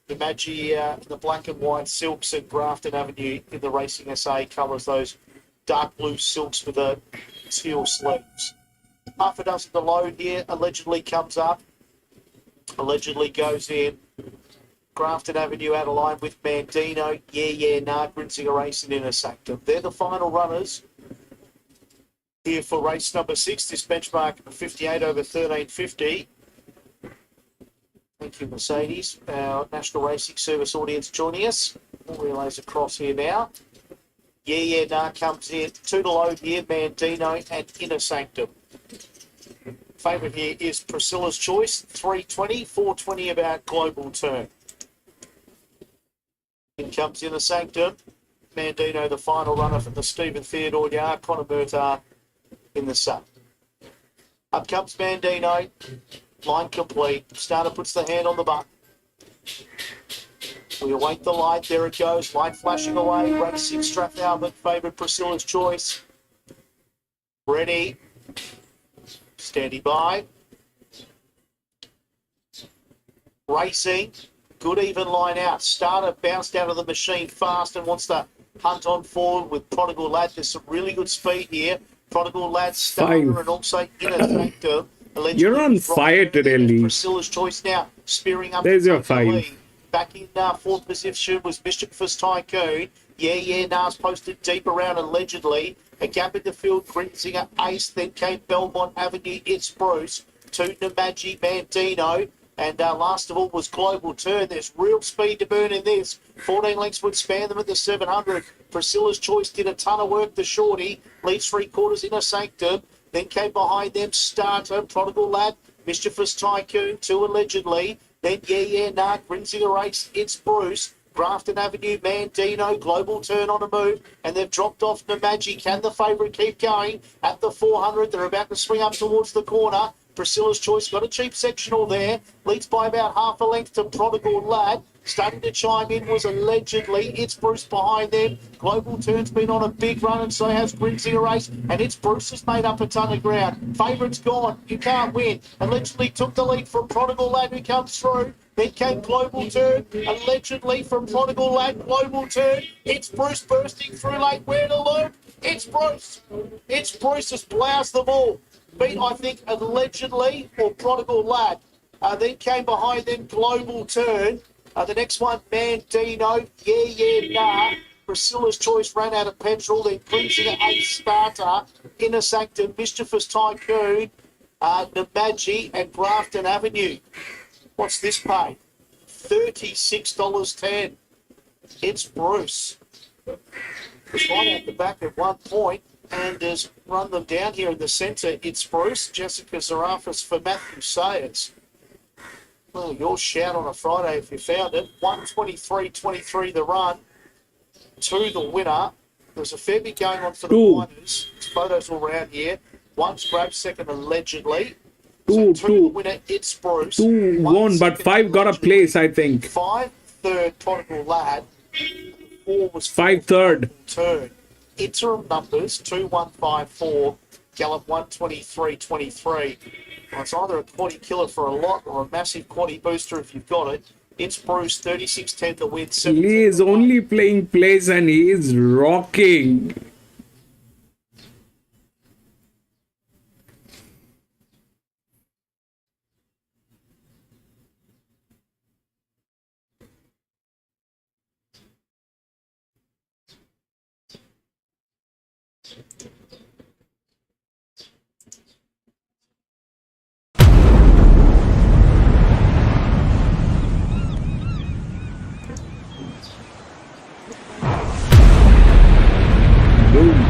S11: The Maggie, the black and white silks and Grafton Avenue in the Racing SA colours, those dark blue silks with the teal sleeves. Half a dozen to load here, allegedly comes up. Allegedly goes in. Grafton Avenue out of line with Mandino. Grinzinger Racing in a Sanctum. They're the final runners here for race number 6. This benchmark 58 over 1350. Thank you, Mercedes, our National Racing Service audience joining us. All relays across here now. Comes in. 2 to load here, Mandino and Inner Sanctum. Favourite here is Priscilla's Choice, 320, 420 about Global Turn. In comes Inner Sanctum. Mandino, the final runner from the Stephen Theodore yard. Connor Murtagh in the sun. Up comes Mandino. Line complete. Starter puts the hand on the button. We await the light. There it goes. Light flashing away. Race 6, Strathalbert. Favourite Priscilla's Choice. Ready. Standing by. Racing. Good even line out. Starter bounced out of the machine fast and wants to Hunt on forward with Prodigal Lad. There's some really good speed here. Prodigal Lad, Starter,
S1: 5.
S11: and also Inner Sanctum.
S1: You're on fire today, Lee.
S11: Priscilla's Choice now, spearing up
S1: There's
S11: to
S1: your
S11: take the
S1: 5.
S11: lead. Back in fourth position was Mischievous Tycoon. Nas posted deep around allegedly. A gap in the field, Grinzinger Ace, then came Belmont Avenue, It's Bruce, to Namaji Mandino, and last of all was Global Turn. There's real speed to burn in this. 14 lengths would span them at the 700. Priscilla's Choice did a ton of work, the shorty, leads 3/4 Inner Sanctum, then came behind them Starter, Prodigal Lad, Mischievous Tycoon, 2 allegedly, then Grinzinger Ace, It's Bruce, Grafton Avenue, Mandino, Global Turn on a move, and they've dropped off Namaji. Can the favourite keep going? At the 400, they're about to swing up towards the corner. Priscilla's Choice got a cheap sectional there, leads by about half a length to Prodigal Lad. Starting to chime in was allegedly It's Bruce behind them. Global Turn's been on a big run, and so has Grinzinger Race, and It's Bruce has made up a ton of ground. Favourite's gone, you can't win. Allegedly took the lead from Prodigal Lad, who comes through. Then came Global Turn, allegedly from Prodigal Lad, Global Turn. It's Bruce bursting through late, where to loop? It's Bruce. It's Bruce has bloused them all. Beat, I think, allegedly, or Prodigal Lad. Then came behind them Global Turn. The next one, Mandino, Nah. Priscilla's Choice ran out of petrol. Then Crimson Ace Starter, Inner Sanctum, Mischievous Tycoon, Namaji, and Grafton Avenue. What's this pay? $36.10. It's Bruce. Was right out the back at one point and has run them down here in the centre. It's Bruce, Jessica Zarafis for Matthew Sayers. Well, your shout on a Friday if you found it. 123.23 the run to the winner. There's a fair bit going on for the minors. There's photos all around here. One's grabbed second allegedly. So two the winner, It's Bruce.
S1: 2 won, but 5 got a place, I think.
S11: 5 third, Prodigal Lad. 4 was
S1: 5 third.
S11: Turn. Interim numbers 2154, Gallop 123.23. Well, it's either a quaddy killer for a lot or a massive quaddy booster if you've got it. It's Bruce 36.10 to win.
S1: Lee is only playing plays and he is rocking. Boom.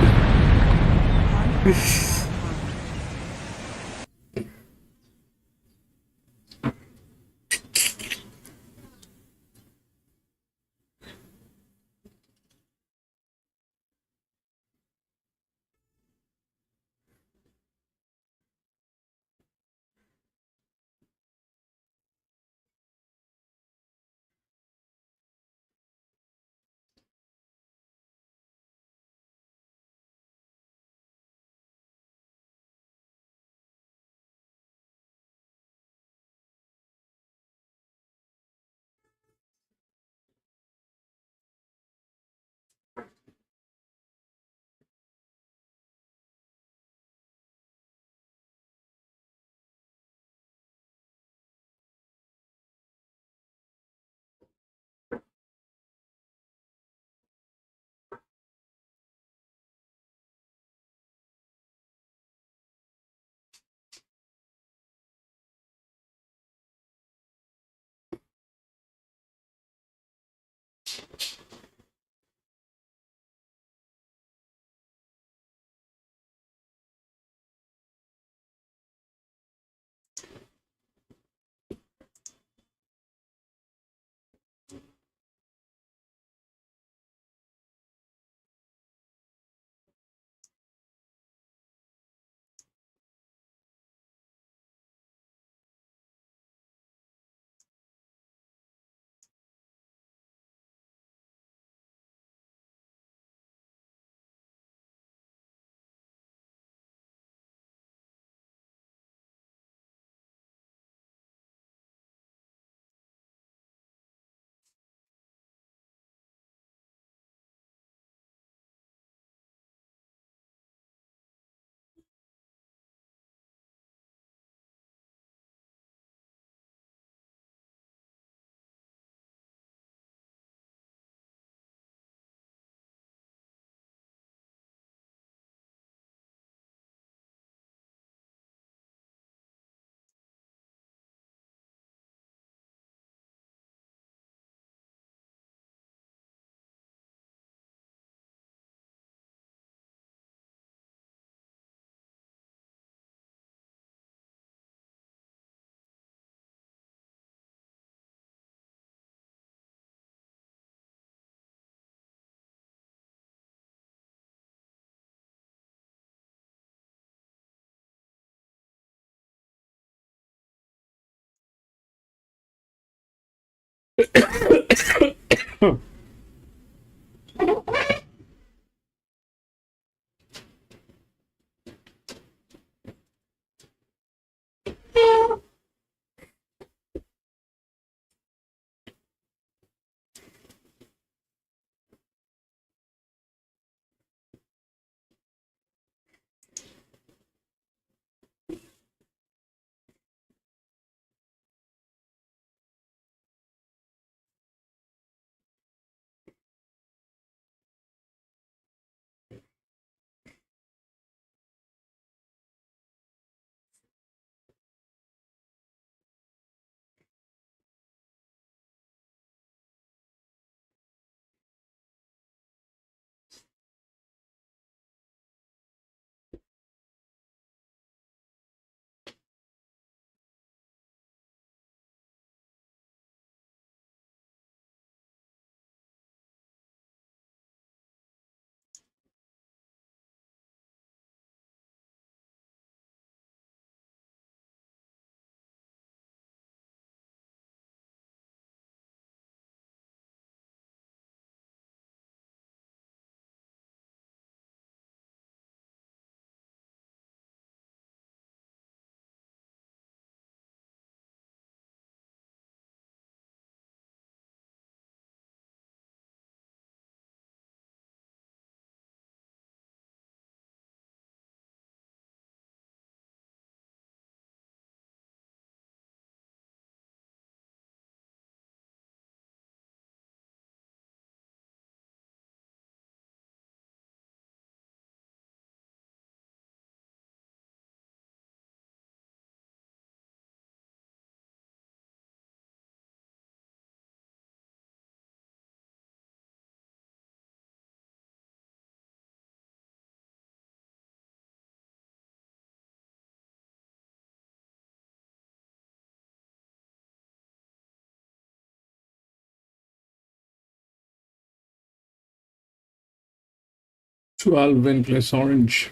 S1: 12 win plus orange.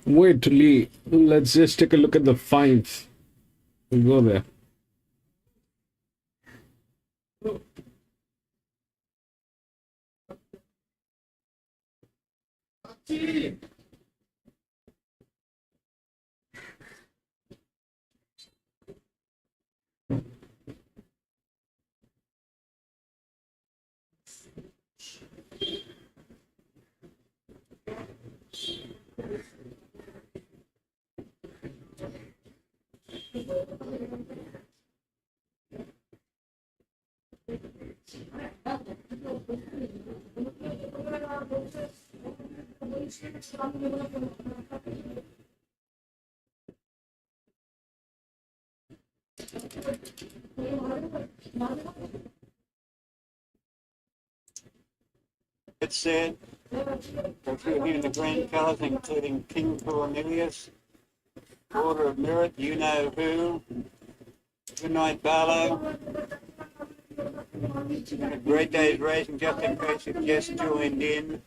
S1: Wait, Lee, let's just take a look at the 5. We'll go there.
S8: It's said, go through here in the green colours, including King Cornelius, Order of Merit, You Know Who, Good Night Barlow. A great day's racing, just in case you've just joined in.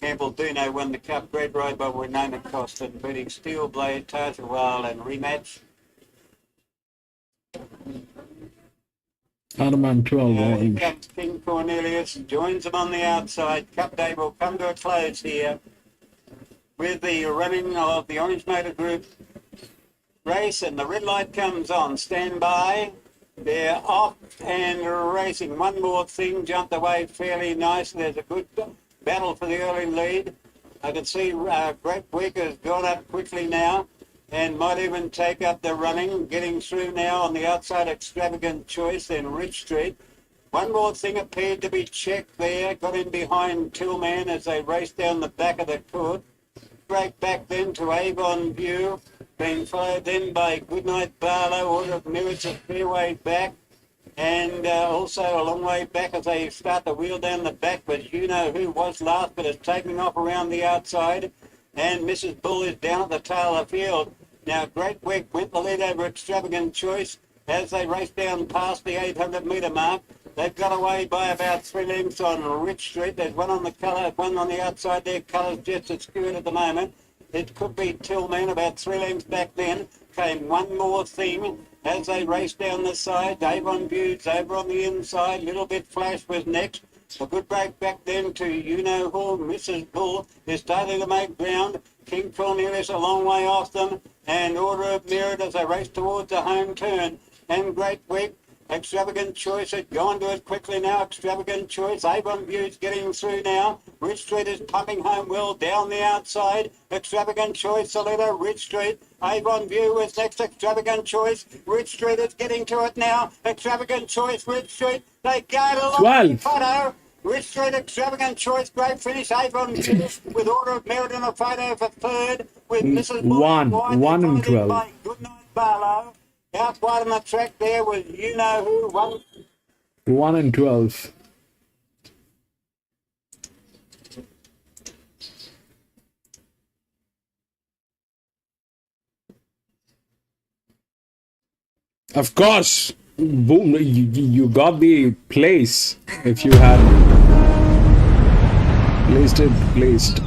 S8: Campbell Duno won the Cup, great ride by Winona Costin, beating Steel Blade, Tajawal and Rematch.
S1: Adamant 12
S8: Here
S1: orange.
S8: comes King Cornelius, joins them on the outside. Cup day will come to a close here with the running of the Orange Motor Group race, and the red light comes on. Stand by. They're off and racing. One More Thing jumped away fairly nice. There's a good battle for the early lead. I can see Great Week has gone up quickly now and might even take up the running. Getting through now on the outside, Extravagant Choice, then Rich Street. One More Thing appeared to be checked there. Got in behind Tillman as they raced down the back of the court. Straight back then to Avon View, being followed then by Goodnight Barlow, Order of Merit's a fair way back, and also a long way back as they start to wheel down the back, but You Know Who was last, but is taking off around the outside, and Mrs. Bull is down at the tail of the field. Now Great Week went the lead over Extravagant Choice as they race down past the 800 metre mark. They've got away by about 3 lengths on Rich Street. There's one on the colour, one on the outside there. Colour's just obscured at the moment. It could be Tillman about 3 lengths back then. Came One More Thing. as they race down the side. Avon View's over on the inside. Little Bit Flash was next. A good break back then to You Know Who. Mrs. Bull is starting to make ground. King Cornelius a long way off them. And Order of Merit as they race towards the home turn. And Great Week. Extravagant Choice has gone to it quickly now. Extravagant Choice. Avon View's getting through now. Rich Street is pumping home well down the outside. Extravagant Choice, the leader. Rich Street. Avon View is next. Extravagant Choice. Rich Street is getting to it now. Extravagant Choice. Rich Street. They guard along.
S1: 12.
S8: Photo. Rich Street, Extravagant Choice, great finish. Avon View with Order of Merit in a photo for third. With Mrs.
S1: One and 12.
S8: By Goodnight Barlow. Out wide on the track there was You Know Who.
S1: 1 and 12. Of course, boom, you got the place if you had placed.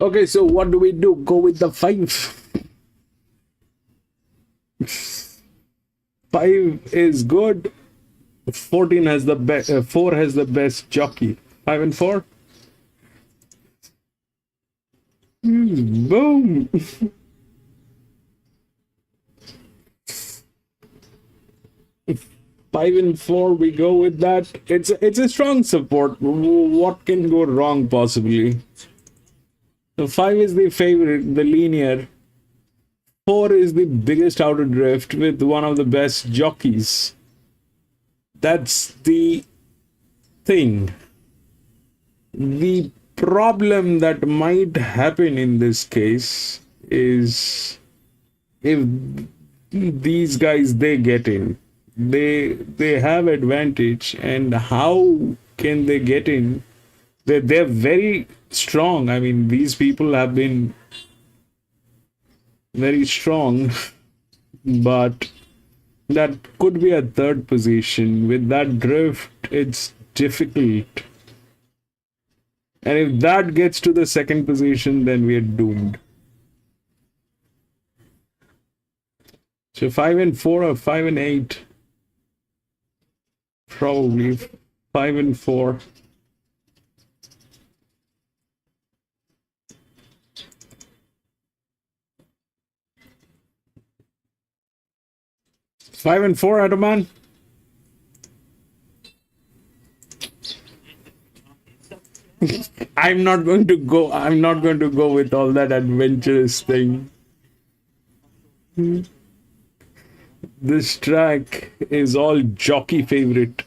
S1: Okay, so what do we do? Go with the 5. 5 is good. 14 has the best. 4 has the best jockey. 5 and 4. Boom. Five and 4, we go with that. It's a strong support. What can go wrong possibly? So 5 is the favorite, the linear. 4 is the biggest outer drift with one of the best jockeys. That's the thing. The problem that might happen in this case is if these guys, they get in. They have advantage, and how can they get in? They're very strong. I mean, these people have been very strong, but that could be a third position. With that drift, it's difficult. And if that gets to the second position, then we are doomed. So 5 and 4 or 5 and 8. Probably 5 and 4. Five and 4, Adaman. I'm not going to go with all that adventurous thing. This track is all jockey favorite.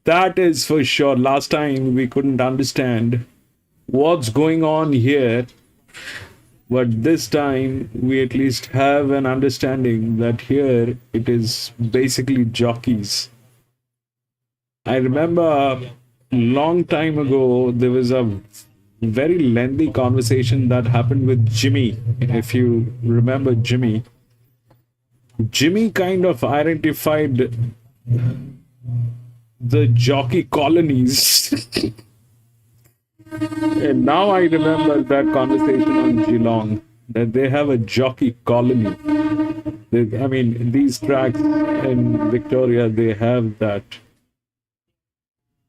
S1: That is for sure. Last time we couldn't understand what's going on here, but this time we at least have an understanding that here it is basically jockeys. I remember a long time ago there was a very lengthy conversation that happened with Jimmy. If you remember Jimmy kind of identified the jockey colonies. And now I remember that conversation on Geelong, that they have a jockey colony. I mean, these tracks in Victoria, they have that.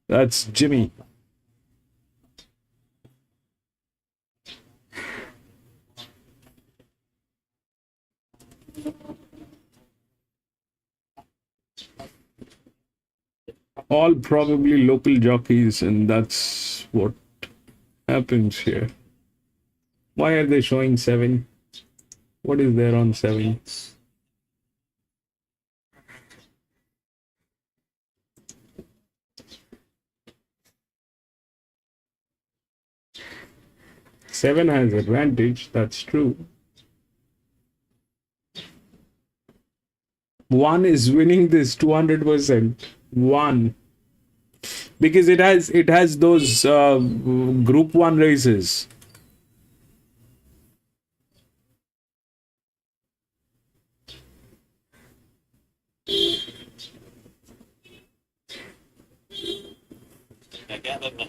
S1: That's Jimmy. All probably local jockeys, and that's what happens here. Why are they showing 7? What is there on 7? Seven has advantage, that's true. 1 is winning this 200%. 1, because it has those group 1 races.
S10: Gavin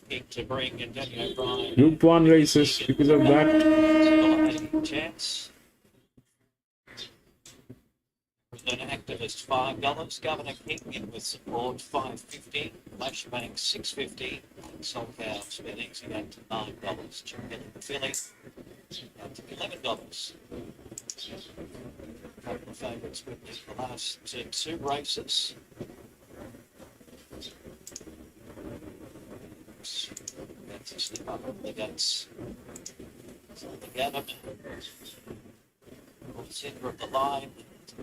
S10: King to bring and Danny O'Brien.
S1: Group 1 races because of that.
S10: Chance. Arizona Activist $5, Governor King in with support $5.50, Flashbank $6.50, Soul Cow spent easy $8 to $9, Chicken the Filly to $11. A couple of favourites with the last two races. That's a slip up of the gates. So the Gavin, centre of the line.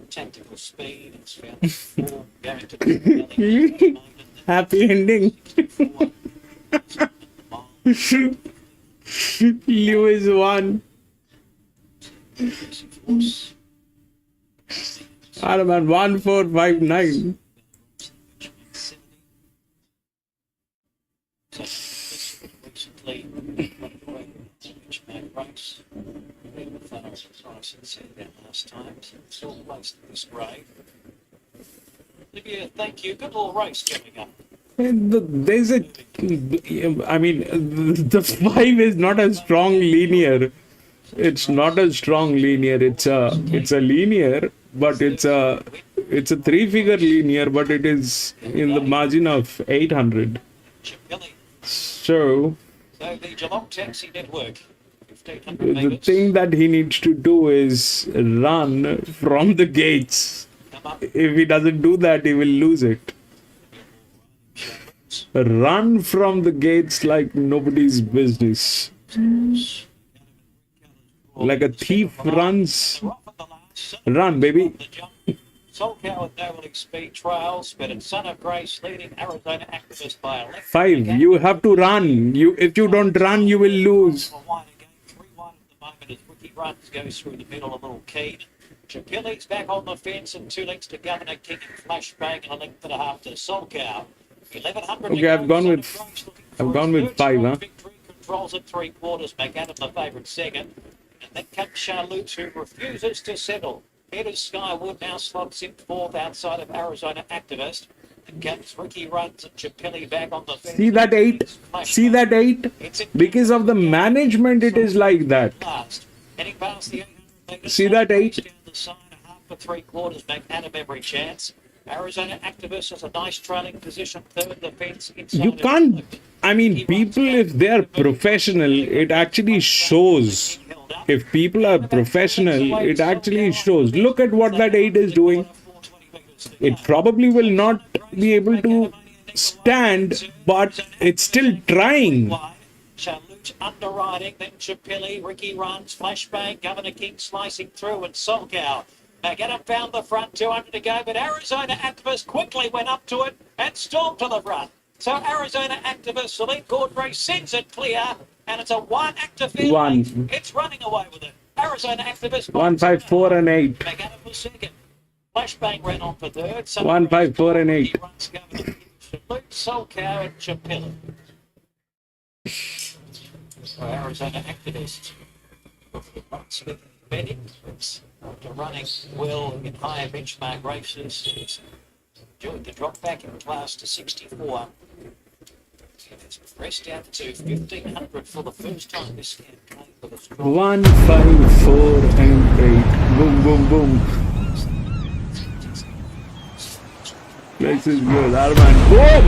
S10: Tactical speed, it's found four going to the
S1: Happy ending. Lewis won. Araman 1459.
S10: Recently, which made race. Last time, still placed in this grade. Olivia, thank you. Good little race coming up.
S1: There's a, I mean, the 5 is not a strong linear. It's not a strong linear. It's a linear, but it's a 3-figure linear, but it is in the margin of 800. So
S10: the Geelong Taxi Network.
S1: The thing that he needs to do is run from the gates. If he doesn't do that, he will lose it. Run from the gates like nobody's business. Like a thief runs. Run, baby.
S10: Soul Cow with Noble Speed Trials, but it's Son of Grace leading Arizona Activist by a left.
S1: 5. You have to run. If you don't run, you will lose.
S10: Runs goes through the middle, a little keen. Chapilli's back on the fence and 2 lengths to Governor King and Flashbang and a length and a half to Soul Cow. 1100.
S1: Okay, I've gone with 5, huh?
S10: Victory controls at 3/4, back out of the favourite second. And then comes Charlotte, who refuses to settle. Peter Skywood now slots in 4th outside of Arizona Activist. And comes Ricky Runs and Chapilli back on the fence.
S1: See that 8? See that 8? Because of the management, it is like that.
S10: Heading past the 800
S1: See that 8?
S10: Down the side, a half for 3/4 back out of every chance. Arizona Activist has a nice trailing position, 3rd defence.
S1: You can't, I mean, people, if they are professional, it actually shows. If people are professional, it actually shows. Look at what that 8 is doing. It probably will not be able to stand, but it's still trying.
S10: Underwriting, then Chapilli, Ricky Runs, Flashbang, Governor King slicing through, and Soul Cow. McAdam found the front, 200 to go, but Arizona Activist quickly went up to it and stormed to the front. So Arizona Activist, Elite Court Race sends it clear, and it's a 1 active field.
S1: 1.
S10: It's running away with it. Arizona Activist.
S1: 1, 5, 4 and 8.
S10: McAdam was second. Flashbang ran on for 3rd.
S1: 1, 5, 4 and 8.
S10: Runs Governor King, Salute, Soul Cow, and Chapilli. So Arizona Activist betting after running well in higher benchmark races. It's doing the drop back in class to 64. It's pressed out to 1500 for the first time this campaign.
S1: 1, 5, 4 and 8. Boom, boom, boom. This is good. Arman. Boom!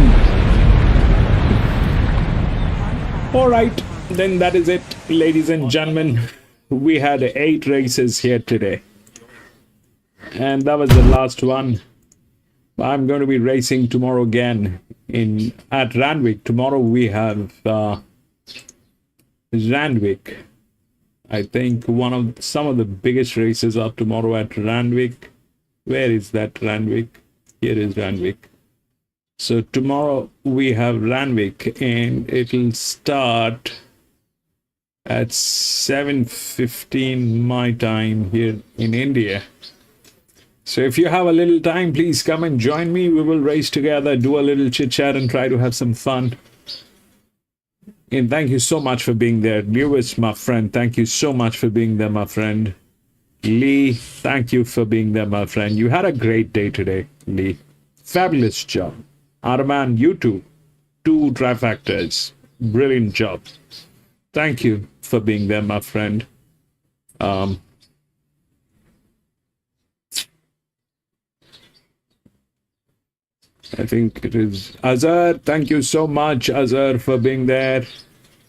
S1: Alright. Then that is it, ladies and gentlemen. We had 8 races here today. And that was the last one. I'm going to be racing tomorrow again at Randwick. Tomorrow we have Randwick. I think some of the biggest races are tomorrow at Randwick. Where is that Randwick? Here is Randwick. So tomorrow we have Randwick, and it'll start at 7:15 my time here in India. So if you have a little time, please come and join me. We will race together, do a little chit chat, and try to have some fun. And thank you so much for being there. Lewis, my friend, thank you so much for being there, my friend. Lee, thank you for being there, my friend. You had a great day today, Lee. Fabulous job. Arman, you too. 2 trifectas. Brilliant job. Thank you for being there, my friend. I think it is Azhar. Thank you so much, Azhar, for being there.